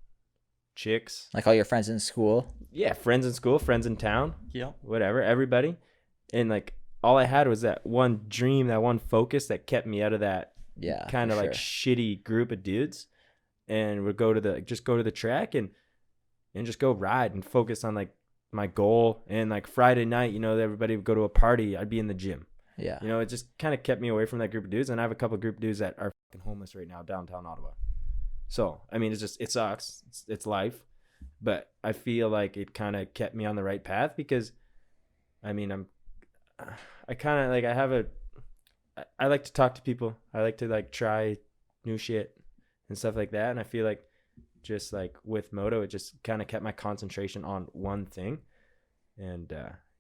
chicks. Like all your friends in school. Yeah, friends in school, friends in town, Yep. whatever, everybody. And like all I had was that one dream, that one focus that kept me out of that Yeah. kind of for like sure. shitty group of dudes, and would go to the track and just go ride and focus on like my goal. And like Friday night, you know, everybody would go to a party, I'd be in the gym. Yeah. You know, it just kind of kept me away from that group of dudes. And I have a couple of group of dudes that are fucking homeless right now downtown Ottawa. So I mean, it sucks. It's life, but I feel like it kind of kept me on the right path because, I mean, I like to talk to people. I like to like try new shit and stuff like that. And I feel like just like with moto, it just kind of kept my concentration on one thing. And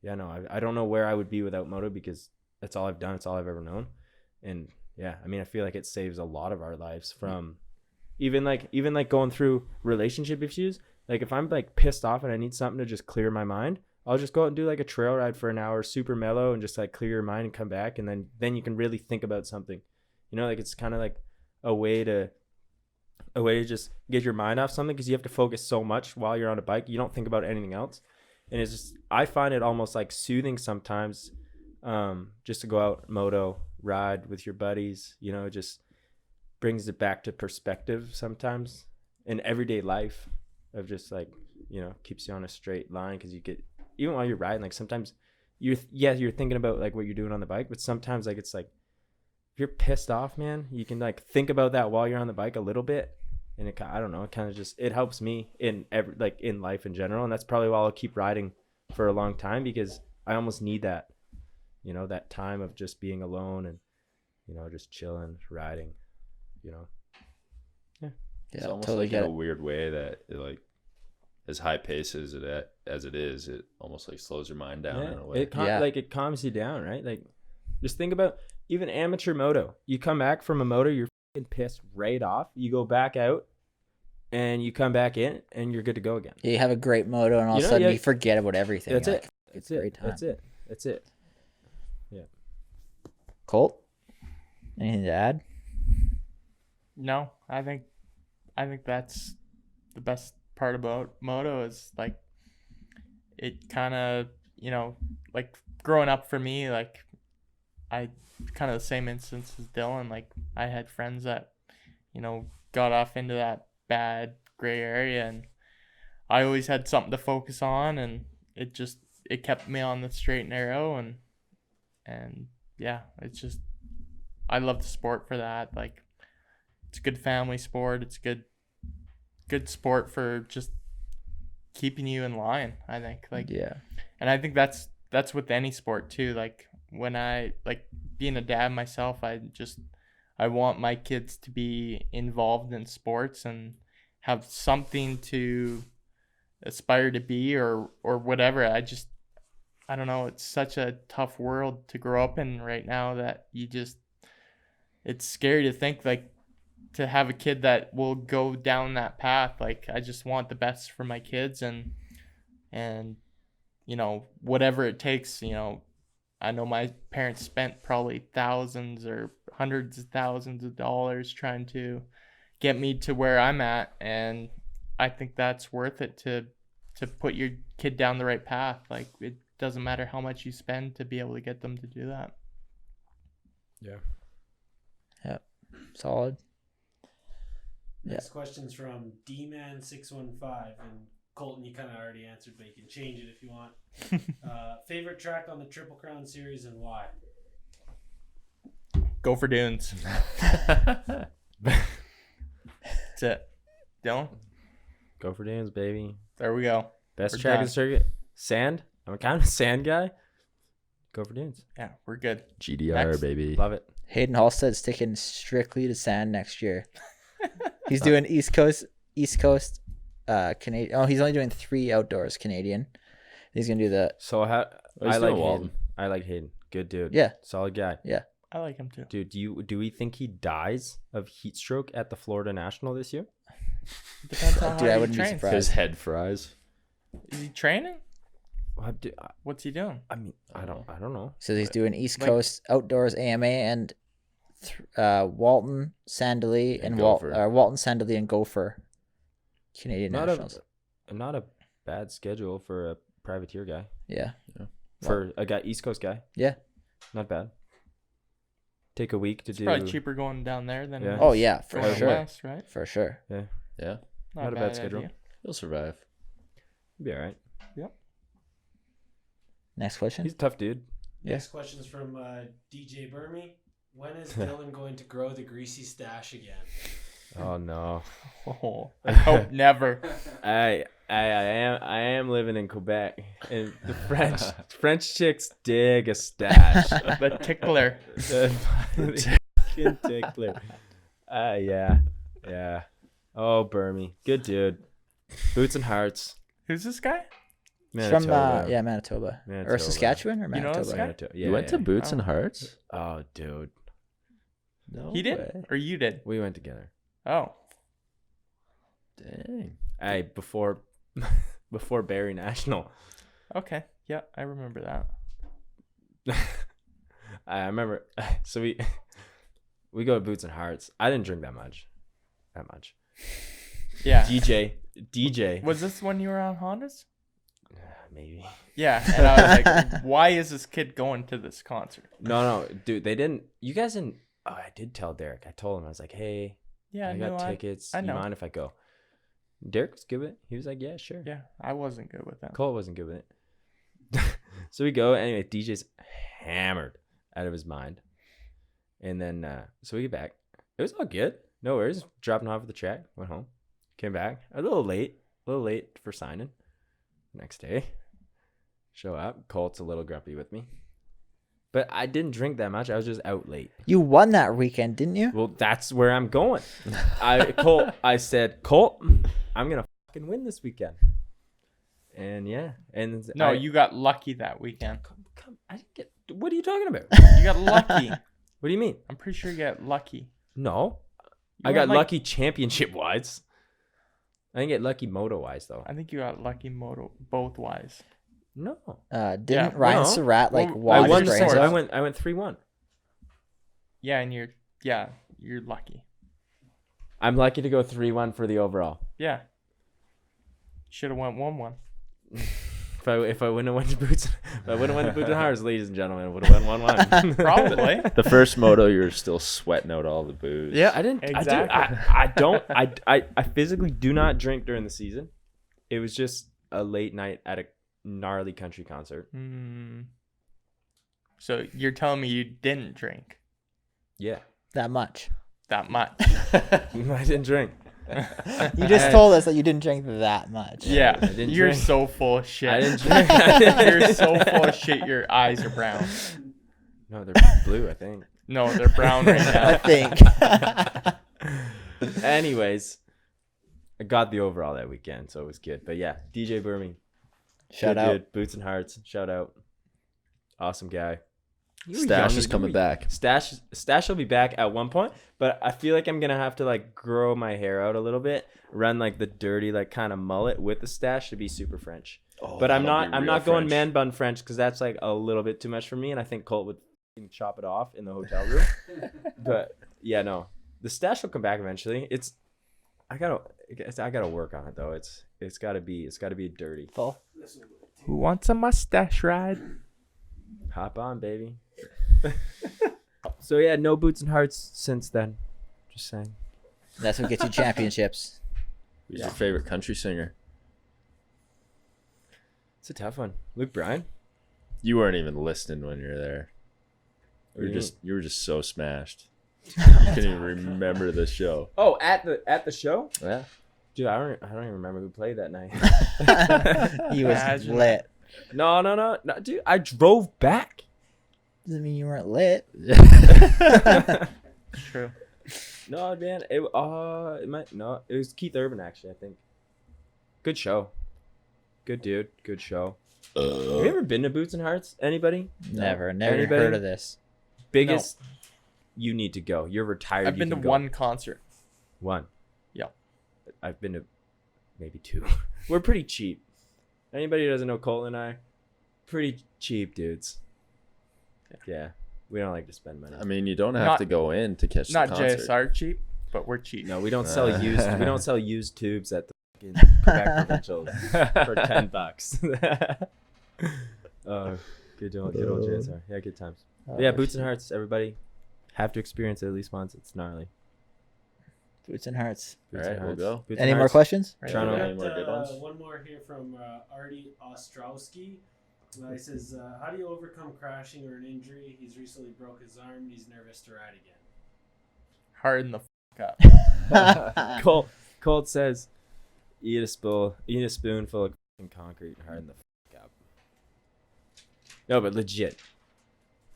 yeah, no, I don't know where I would be without moto because that's all I've done. It's all I've ever known. And yeah, I mean, I feel like it saves a lot of our lives from even like going through relationship issues. Like if I'm like pissed off and I need something to just clear my mind, I'll just go out and do like a trail ride for an hour, super mellow, and just like clear your mind and come back. And then you can really think about something, You know, like it's kind of like a way to just get your mind off something, because you have to focus so much while you're on a bike. You don't think about anything else. And it's just, I find it almost like soothing sometimes, just to go out, moto, ride with your buddies, you know, just brings it back to perspective sometimes in everyday life of just like, you know, keeps you on a straight line. Because you get, even while you're riding, like sometimes you're thinking about like what you're doing on the bike, but sometimes like it's like, if you're pissed off, man, you can like think about that while you're on the bike a little bit. And it, I don't know, it kind of just, it helps me in every, like in life in general. And that's probably why I'll keep riding for a long time, because I almost need that, you know, that time of just being alone and, you know, just chilling, riding, you know. Yeah, It's almost totally like get in a it. weird way that it, like, as high pace as it is, it almost like slows your mind down in a way. Like it calms you down, right? Like just think about even amateur moto. You come back from a moto, you're fucking pissed right off. You go back out and you come back in and you're good to go again. Yeah, you have a great moto, and all of You a know, sudden yeah, you forget about everything. That's You're it. like, That's a it. great time. That's it. Yeah. Colt, anything to add? No, I think that's the best part about moto is like it kind of, you know, like growing up for me, like I kind of the same instance as Dylan. Like I had friends that, you know, got off into that bad gray area, and I always had something to focus on, and it kept me on the straight and narrow, and yeah, it's just, I love the sport for that. Like it's a good family sport. It's good sport for just keeping you in line, I think. Like, Yeah. and I think that's with any sport too. Like when I, like being a dad myself, I want my kids to be involved in sports and have something to aspire to be or whatever. I don't know, it's such a tough world to grow up in right now that it's scary to think, like, to have a kid that will go down that path. Like I just want the best for my kids, and you know, whatever it takes. You know, I know my parents spent probably thousands or hundreds of thousands of dollars trying to get me to where I'm at, and I think that's worth it to put your kid down the right path. Like it doesn't matter how much you spend to be able to get them to do that. Yeah. Yep. Solid. Next question's from DMan615, and Colton, you kind of already answered, but you can change it if you want. Favorite track on the Triple Crown series and why? Go for dunes. That's it. Dylan? Go for dunes, baby. There we go. Best We're track in done. the circuit. Sand. I'm kind of a sand guy. Go for dunes. Yeah, we're good. GDR, Next. baby. Love it. Hayden Halstead's sticking strictly to sand next year. He's doing East Coast, Canadian. Oh, he's only doing 3 outdoors Canadian. He's gonna do the So He's I like doing Hayden. Walton. I like Hayden. Good dude. yeah. Solid guy. I like him too. Dude, do we think he dies of heat stroke at the Florida National this year? Depends on Dude, how I he wouldn't be trains. surprised. His head fries. Is he training? Well, What's he doing? I mean, I don't know. So he's doing East Like- Coast outdoors AMA and Walton, Sandley, and And Gopher. Walton, Sandley, and Gopher Canadian Nationals. Not a bad schedule for a privateer guy. Yeah. For a guy, East Coast guy. Yeah. Not bad. Take a week to It's do. probably cheaper going down there than Yeah. it Oh is yeah, for going sure. west, right? For sure. Yeah. Not a bad schedule. idea. He'll survive. Be all right. Next question. He's a tough dude. Yeah. Next question's from DJ Burmy. When is Dylan going to grow the greasy stash again? Oh no. Oh, I hope never. I am living in Quebec, and the French chicks dig a stash. The tickler. The fucking tickler. Yeah. Oh, Burmy, good dude. Boots and hearts. Who's this guy? It's from Manitoba. Manitoba. Or Manitoba. Saskatchewan or You know this Manitoba. guy? Manitoba. You went to Boots and Oh. Hearts? Oh, dude, No He did, way. or you did? we went together. Oh, Dang. Hey, before Barrie National. okay. Yeah, I remember that. I remember. So We go to Boots and Hearts. I didn't drink that much. Yeah. DJ. Was this when you were on Hondas? Maybe. Yeah. And I was like, why is this kid going to this concert? No, dude. They didn't. You guys didn't. Oh, I did tell Derek. I told him. I was like, hey, Yeah, I got tickets. I know. You mind if I go? Derek was good with it. He was like, yeah, sure. Yeah, I wasn't good with that. Cole wasn't good with it. So we go. Anyway, DJ's hammered out of his mind. And then, so we get back. It was all good. No worries. Dropping off at the track. Went home. Came back. A little late for signing. Next day. Show up. Colt's a little grumpy with me. But I didn't drink that much. I was just out late. You won that weekend, didn't you? Well, that's where I'm going. I said, Colt, I'm going to fucking win this weekend. And yeah. And No, you got lucky that weekend. I didn't get. What are you talking about? You got lucky. What do you mean? I'm pretty sure you got lucky. No. You I got went, lucky championship-wise. I didn't get lucky moto-wise, though. I think you got lucky moto both wise. No. Didn't Ryan No. Surratt Well, like I watch won his the brains sword. out? I went 3-1. Yeah, and you're lucky. I'm lucky to go 3-1 for the overall. Yeah. Should have went 1-1. If I wouldn't have went to Boots, if I wouldn't have went to Boots and Hearts, ladies and gentlemen, I would have went 1-1. Probably. The first moto, you're still sweating out all the booze. Yeah, I didn't. Exactly. I physically do not drink during the season. It was just a late night at a gnarly country concert. So you're telling me you didn't drink Yeah. That much. that much? I didn't drink. You just told us that you didn't drink that much. Yeah. I didn't You're drink. so full of shit. I didn't drink. You're so full of shit. Your eyes are brown. No, they're blue, I think. No, they're brown right I now. think. Anyways, I got the overall that weekend, so it was good. But yeah, DJ Burmy. Shout good out. dude. Boots and Hearts. Shout out. Awesome guy. You were Stash young, is you coming were- back. Stash will be back at one point, but I feel like I'm gonna have to like grow my hair out a little bit, run like the dirty like kind of mullet with the stash to be super French. Oh, But I'm that'll not be I'm real not going French. man bun French because that's like a little bit too much for me, and I think Colt would f***ing chop it off in the hotel room. But yeah, no, the stash will come back eventually. I gotta work on it though. It's gotta be dirty. Full. Who wants a mustache ride? Hop on, baby. So yeah, no Boots and Hearts since then. Just saying. That's what gets you championships. Who's your favorite country singer? It's a tough one. Luke Bryan. You weren't even listening when you were there. What do you You were just so smashed. You couldn't even remember the show. Oh, at the show? Yeah. Dude, I don't even remember who played that night. He was Imagine. lit. No, dude, I drove back. Doesn't mean you weren't lit. True. No, man, it was Keith Urban actually, I think. Good show. Good dude, good show. Have you ever been to Boots and Hearts? Anybody? Never Anybody? heard of this. Biggest you need to go. You're retired. I've you been to can go. one concert. One. Yeah. I've been to maybe two. We're pretty cheap. Anybody who doesn't know Colton and I, pretty cheap dudes. Yeah. We don't like to spend money. I mean, you don't have Not- to go in to catch Not the concert. JSR cheap, but we're cheap. No, we don't sell used. We don't sell used tubes at the fucking Quebec provincials for $10. Good old JSR. Yeah, good times. But yeah, Boots and Hearts. Everybody have to experience it at least once. It's gnarly. Boots and Hearts. Boots All and right, we'll Hearts. go. Boots Any and more Hearts. questions? Right. Toronto. We Any more good ones? one more here from Artie Ostrowski. He says, how do you overcome crashing or an injury? He's recently broke his arm and he's nervous to ride again. Harden the f up. Colt says, eat a spoonful of fucking concrete and harden the fuck up. No, but legit.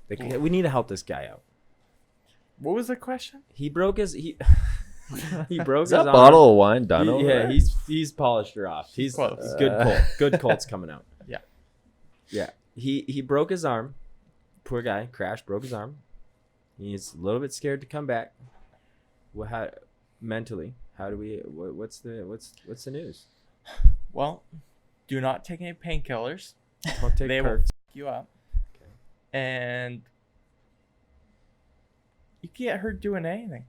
We need to help this guy out. What was the question? He broke his he broke Is his that arm. bottle of wine done over Yeah, there? he's polished her off. He's Close. good Colt. Good Colt's coming out. Yeah. Yeah. He broke his arm. Poor guy crashed, broke his arm. He's a little bit scared to come back. How mentally? How do we? What's the news? Well, do not take any painkillers. Don't take They will perks. f you up. Okay. And You can get hurt doing anything.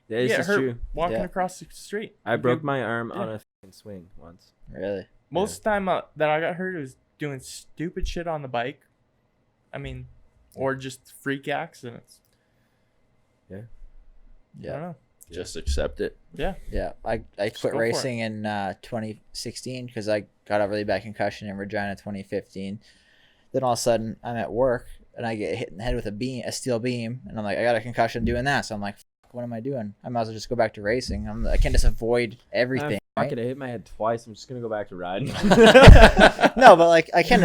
Yeah, You this get is hurt true. walking Yeah. across the street. I You broke do- my arm on yeah. a fucking swing once. Really? Most of the time that I got hurt, it was doing stupid shit on the bike. I mean, or just freak accidents. I don't know. Just accept it. Yeah, I go quit for racing in 2016 because I got a really bad concussion in Regina 2015. Then all of a sudden I'm at work and I get hit in the head with a steel beam, and I'm like, I got a concussion doing that. So I'm like, what am I doing? I might as well just go back to racing. I can't just avoid everything. Fuck Right? it, I hit my head twice. I'm just gonna go back to riding. No, but like I can't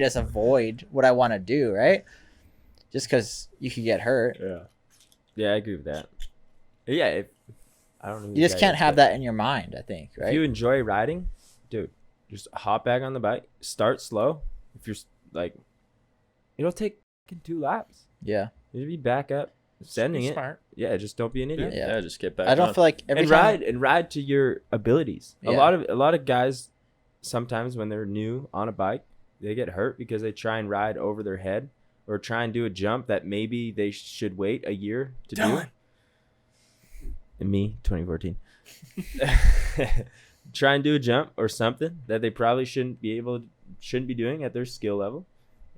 just avoid what I want to do, right? Just because you could get hurt. Yeah, I agree with that. Yeah, I don't know. You just can't have that in your mind, I think, If right? you enjoy riding, dude, just hop back on the bike. Start slow. If you're like, it'll take fucking 2 laps. Yeah. You'll be back up, sending Be it. smart. Yeah, just don't be an idiot. Yeah. Just get back. I don't on. feel like every And time ride to your abilities. Yeah. A lot of guys sometimes when they're new on a bike, they get hurt because they try and ride over their head or try and do a jump that maybe they should wait a year to do. And me, 2014. Try and do a jump or something that they probably shouldn't be doing at their skill level.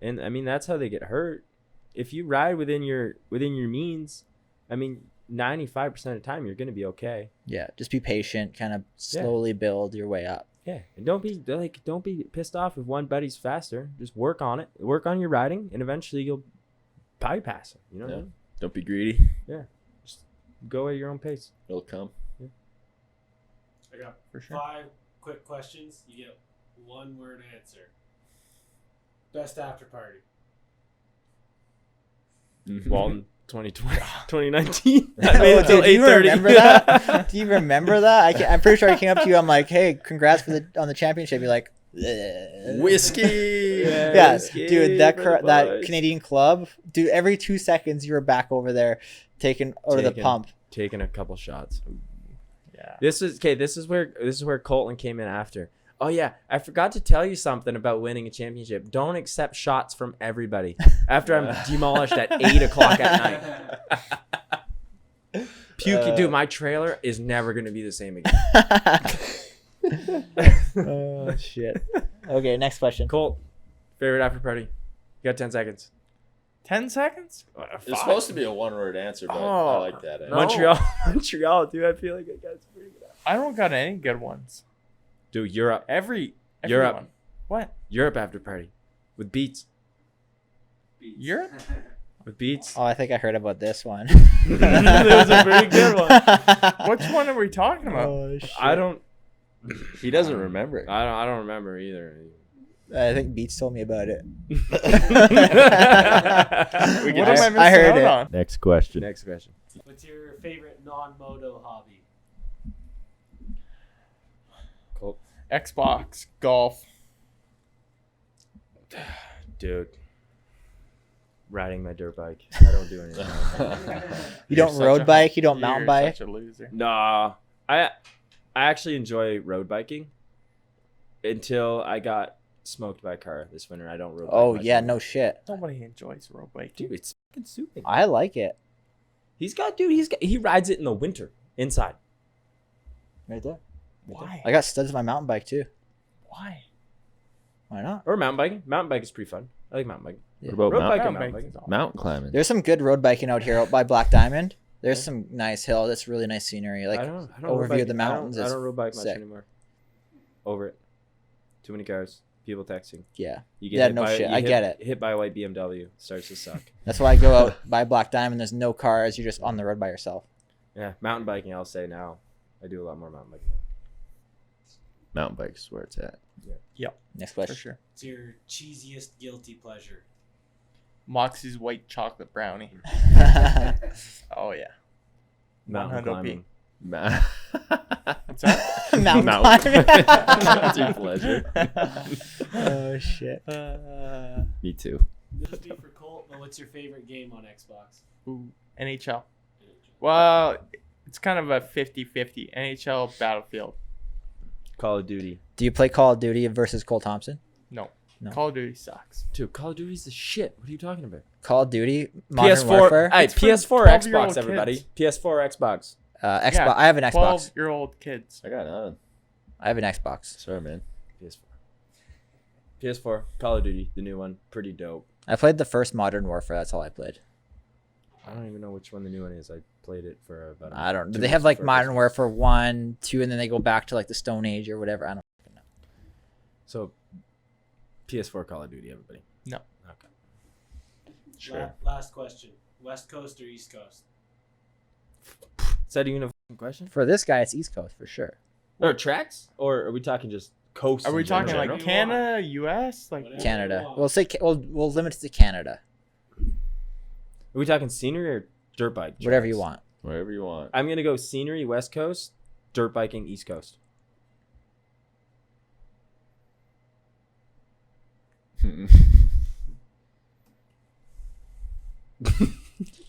And I mean that's how they get hurt. If you ride within your means, I mean 95% of the time you're going to be okay. Yeah, just be patient, kind of slowly build your way up. Yeah, and don't be pissed off if one buddy's faster. Just work on it. Work on your riding, and eventually you'll bypass it. You know what I mean? Don't be greedy. Just go at your own pace. It'll come. I got For sure. 5 quick questions. You get 1 word answer. Best after party. Walton, 2020, 2019. I made it Oh, till dude, do you 8:30. remember that? Do you remember that? I'm pretty sure I came up to you. I'm like, hey, congrats on the championship. You're like, Whiskey. yeah, whiskey dude, for the that boys. Canadian club, dude. Every 2 seconds, you were back over there, taking out of the pump. Taking a couple shots. Yeah. This is where Colton came in after. Oh yeah, I forgot to tell you something about winning a championship. Don't accept shots from everybody. After I'm demolished at 8:00 at night. Puke, dude. My trailer is never gonna be the same again. Oh shit. Okay, next question. Colt, favorite after party. You got 10 seconds. 10 seconds? It's supposed to be a 1-word answer, but I like that. No. Montreal, dude. I feel like I got some pretty good. I don't got any good ones. Dude, Europe Everyone. up. What? after party with Beats. Europe? With Beats. Oh, I think I heard about this one. That was a pretty good one. Which one are we talking about? Oh, shit. I don't doesn't remember. I don't remember either. I think Beats told me about it. What am I missing I heard out it. on? Next question. Next question. What's your favorite non-moto hobby? Colt. Xbox, golf. Dude. Riding my dirt bike. I don't do anything else. You don't road bike. You don't mountain You're bike. such a loser. Nah. I actually enjoy road biking until I got smoked by a car this winter. I don't road bike. Oh much yeah, anymore. no shit. Nobody enjoys road biking. Dude, it's fucking soothing. I like it. He rides it in the winter inside. Right there. Why? I got studs on my mountain bike too. Why? Why not? Or mountain biking. Mountain bike is pretty fun. I like mountain biking. What about Road mountain, biking, Mountain mountain biking's biking. awesome. mountain climbing? There's some good road biking out here out by Black Diamond. There's some nice hill. That's really nice scenery. Like I don't overview road bike- of the mountains I is don't road bike much sick. anymore. Over it. Too many cars. People texting. yeah. You get Yeah, hit no by, shit. you I hit- get it. Hit by a white BMW. Starts to suck. That's why I go out by Black Diamond. There's no cars. You're just on the road by yourself. Yeah, mountain biking. I'll say now. I do a lot more mountain biking. Mountain bikes where it's at. Next For question. sure. What's your cheesiest guilty pleasure? Moxie's white chocolate brownie. Oh yeah. Mountain 100p. climbing. What's that? Mountain Mountain. climbing. Guilty pleasure. Oh shit. Me too. This would be for Colt, but what's your favorite game on Xbox? Ooh, NHL. Well, it's kind of a 50-50. NHL Battlefield. Call of Duty. Do you play Call of Duty versus Cole Thompson? No. No. Call of Duty sucks. Dude, Call of Duty's the shit. What are you talking about? Call of Duty, Modern PS4. Warfare, Hey, It's for PS4, 12-year-old Xbox, everybody. kids. PS4, Xbox. Xbox. Yeah, I have an Xbox. 12-year-old kids. I got none. I have an Xbox. Sorry, man. PS4. PS4, Call of Duty, the new one, pretty dope. I played the first Modern Warfare. That's all I played. I don't even know which one the new one is. I played it for about. I don't. 2 They have months like before Modern Christmas. Warfare 1, 2, and then they go back to like the Stone Age or whatever. I don't know. So, PS4 Call of Duty, everybody. No. Okay. Sure. Last question: West Coast or East Coast? Is that even a fucking question? For this guy, it's East Coast for sure. Or tracks? Or are we talking just coast? Are we in talking general? like Canada, U.S.? Like Whatever. Canada. Wow. We'll say we'll limit it to Canada. Are we talking scenery or dirt bike? Whatever you tracks? want. Wherever you want. I'm gonna go scenery West Coast, dirt biking East Coast.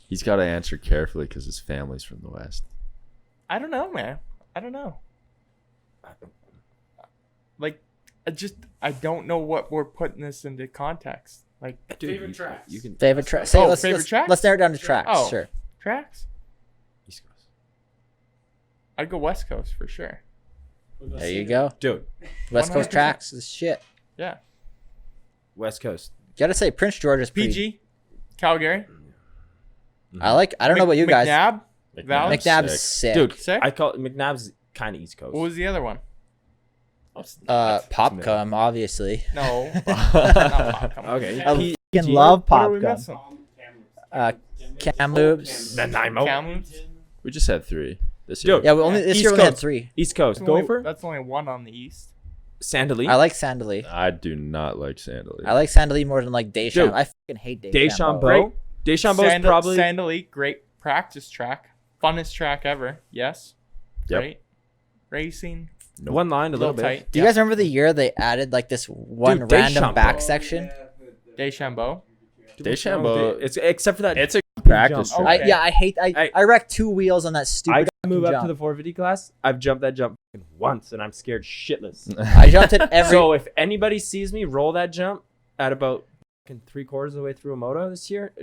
He's got to answer carefully because his family's from the West. I don't know, man. I don't know. Like, I don't know what we're putting this into context. Like, Favorite tracks. You can Favorite track. Oh, Let's, favorite let's, tracks? let's narrow it down to tracks. Oh. Sure. tracks? East Coast. I'd go West Coast for sure. We'll go There you scenery. go. Dude, West Coast 100%. tracks is shit. Yeah. West Coast. Gotta say Prince George is pretty. PG, Calgary, I don't know about you guys. McNabb, Valley. McNabb's sick. Dude, Sick. I call it McNabb's kind of East Coast. What was the other one? Popcom, obviously. No. Not Popcom. Okay. I P- fucking G- love What are we Popcom. missing? Kamloops. Nanaimo. Kamloops. We just had 3 this year. Dude, Yeah, we only this East year we only had Coast. 3. East Coast. That's only- Gopher. That's only one on the east. Sandalee. I like Sandaley. I do not like Sandaley. I like Sandaley more than like Deschamps. Dude, I fucking hate Deschamps. Deschambault. Deschambault's probably. Sandalee, great practice track. Funnest track ever. Yes. Yep. Great. Racing. One line, a little bit. tight. Do you guys remember the year they added like this one Dude, random Deschambault. back section? Deschambault. Deschambault. It's except for that. It's a practice jump. track. Okay. I hate. I wrecked 2 wheels on that I stupid. gotta move up jump. to the 450 class. I've jumped that jump once, and I'm scared shitless. I jumped it every. So if anybody sees me roll that jump at about 3/4 of the way through a moto this year,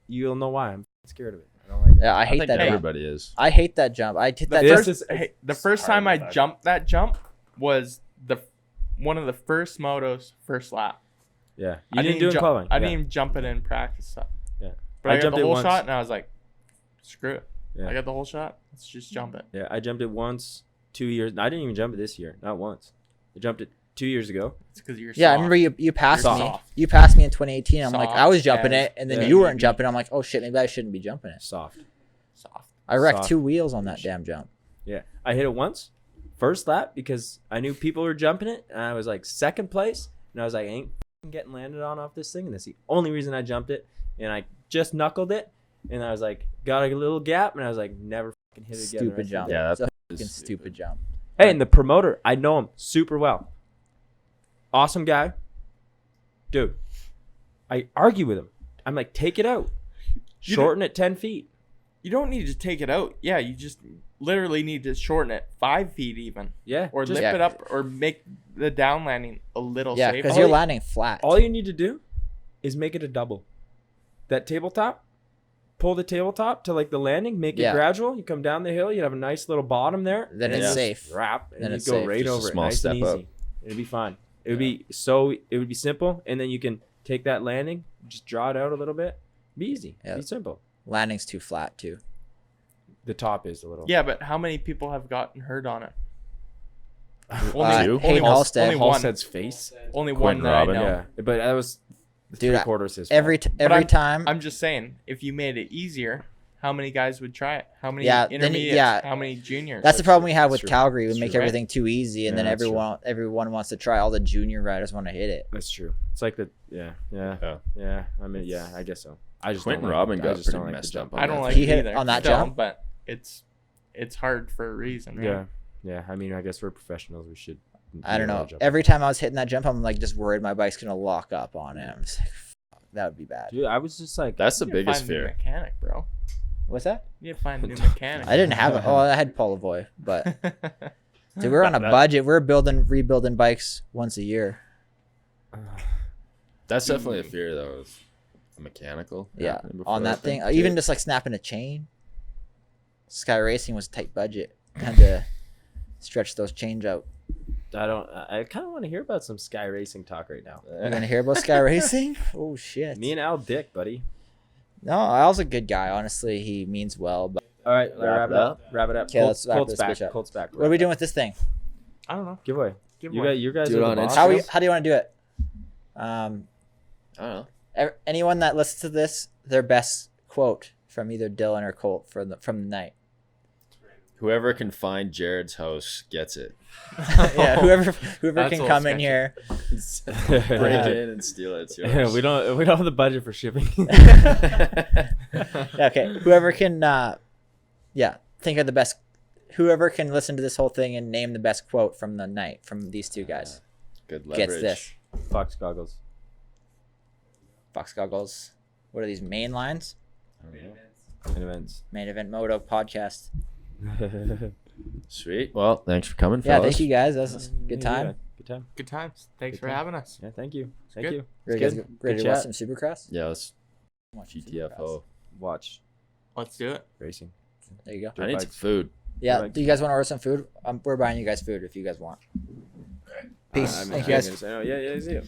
you'll know why I'm scared of it. I don't like it. Yeah, I I hate think that jump. everybody is. I hate that jump. I hit that. This First, is- The first time I hard with that. jumped that jump was one of the first motos, first lap. Yeah, I you didn't do it in jump, qualifying. I Yeah. didn't even jump it in practice. Yeah. But I, got jumped the it whole once. shot and I was like, screw it. Yeah. I got the whole shot. Let's just jump it. Yeah, I jumped it once, 2 years. I didn't even jump it this year, not once. I jumped it 2 years ago. It's because you're yeah, I soft. remember you passed Soft. me. You passed me in 2018. I'm like, Soft I was jumping as it, and then Yeah. you weren't jumping. I'm like, oh shit, maybe I shouldn't be jumping it. Soft. Soft. I wrecked Soft. 2 wheels on that damn jump. Yeah, I hit it once, first lap, because I knew people were jumping it, and I was like second place, and I was like, I ain't f***ing getting landed on off this thing, and that's the only reason I jumped it, and I just knuckled it, and I was like, got a little gap, and I was like, never f***ing hit it again. the Stupid rest of the jump. day. Yeah, that's It's a fucking stupid jump. Hey, and the promoter, I know him super well. Awesome guy. Dude, I argue with him. I'm like, take it out. You Shorten it 10 feet. You don't need to take it out. Yeah, you just literally need to shorten it 5 feet even. Yeah. Or just- lift it up or make the down landing a little Yeah, safer. because you're landing flat. all you need to do is make it a double. That tabletop, pull the tabletop to like the landing, make it Yeah. gradual. You come down the hill, you have a nice little bottom there. Then and it's just safe. Wrap, and Then you it's go safe. right Just a over it. small Nice step and up. easy. It'd be fine. It would be simple, and then you can take that landing, just draw it out a little bit. Be easy. Yeah. Be simple. Landing's too flat too. The top is a little. Yeah, but how many people have gotten hurt on it? Two? Hayden Halstead. only one. Halstead's face. Only Quentin one that Robin. I know. Yeah, but that was Dude, 3/4 his Every fault. every time. I'm just saying, if you made it easier, how many guys would try it? How many Yeah, then- intermediates? yeah. How many juniors? That's the problem we have with true. Calgary. We That's make true. everything too easy, and Yeah, then that's true. everyone wants to try. All the junior riders want to hit it. That's true. It's like the yeah. I mean, yeah, I guess so. I just Quentin don't like, Robin I got just pretty don't like the messed jump up on I don't that. like He it hit either. on that still, jump? but it's hard for a reason, right? Yeah. I mean, I guess we're professionals. We should. I don't be able know. to jump. Every time I was hitting that jump, I'm like just worried my bike's gonna lock up on it. I'm just like, fuck, that would be bad. Dude, I was just like, That's the You need to biggest find a new fear. mechanic, bro. What's that? You need to find a new mechanic. I didn't have it. Oh, I had Polovoy, but dude, we're on a budget. We're rebuilding bikes once a year. That's definitely a fear though. Is mechanical. Yeah, happening before on that thing. too. Even just like snapping a chain. Sky Racing was tight budget. Had to stretch those chains out. I kind of want to hear about some Sky Racing talk right now. You gonna hear about Sky Racing? Oh shit. Me and Al Dick, buddy. No, Al's a good guy. Honestly, he means well. But All right, wrap it up. Wrap it up. Okay, let's wrap Colt's this back. bitch up. Colt's back. what are we doing with this thing? I don't know. Giveaway. Give You away. guys Do it are on the boss. Instagram. How do you want to do it? I don't know. Anyone that listens to this, their best quote from either Dylan or Colt from the night. Whoever can find Jared's house gets it. Yeah, whoever That's can a come little in here. Break in and steal it. It's yours. we don't have the budget for shipping. Okay, whoever can, think of the best. Whoever can listen to this whole thing and name the best quote from the night from these two guys Good leverage. gets this. Fox goggles. Fox goggles. What are these main lines? I don't know. And events. Main Event Moto podcast. Sweet. Well, thanks for coming, Yeah, fellas. thank you guys. That was a good time. Yeah, good time. Good times. Thanks Good for time. having us. Yeah, thank you. Thank good. you. Ready, It's guys, good. ready Good to watch chat. some Supercross? Yeah, let's Watch some GTFO. Supercross. Watch Let's do it. racing. There you go. I need some bikes. food. Yeah, Like- do you guys want to order some food? We're buying you guys food if you guys want. Peace. I'm Thank you guys. gonna say, oh, yeah, see you.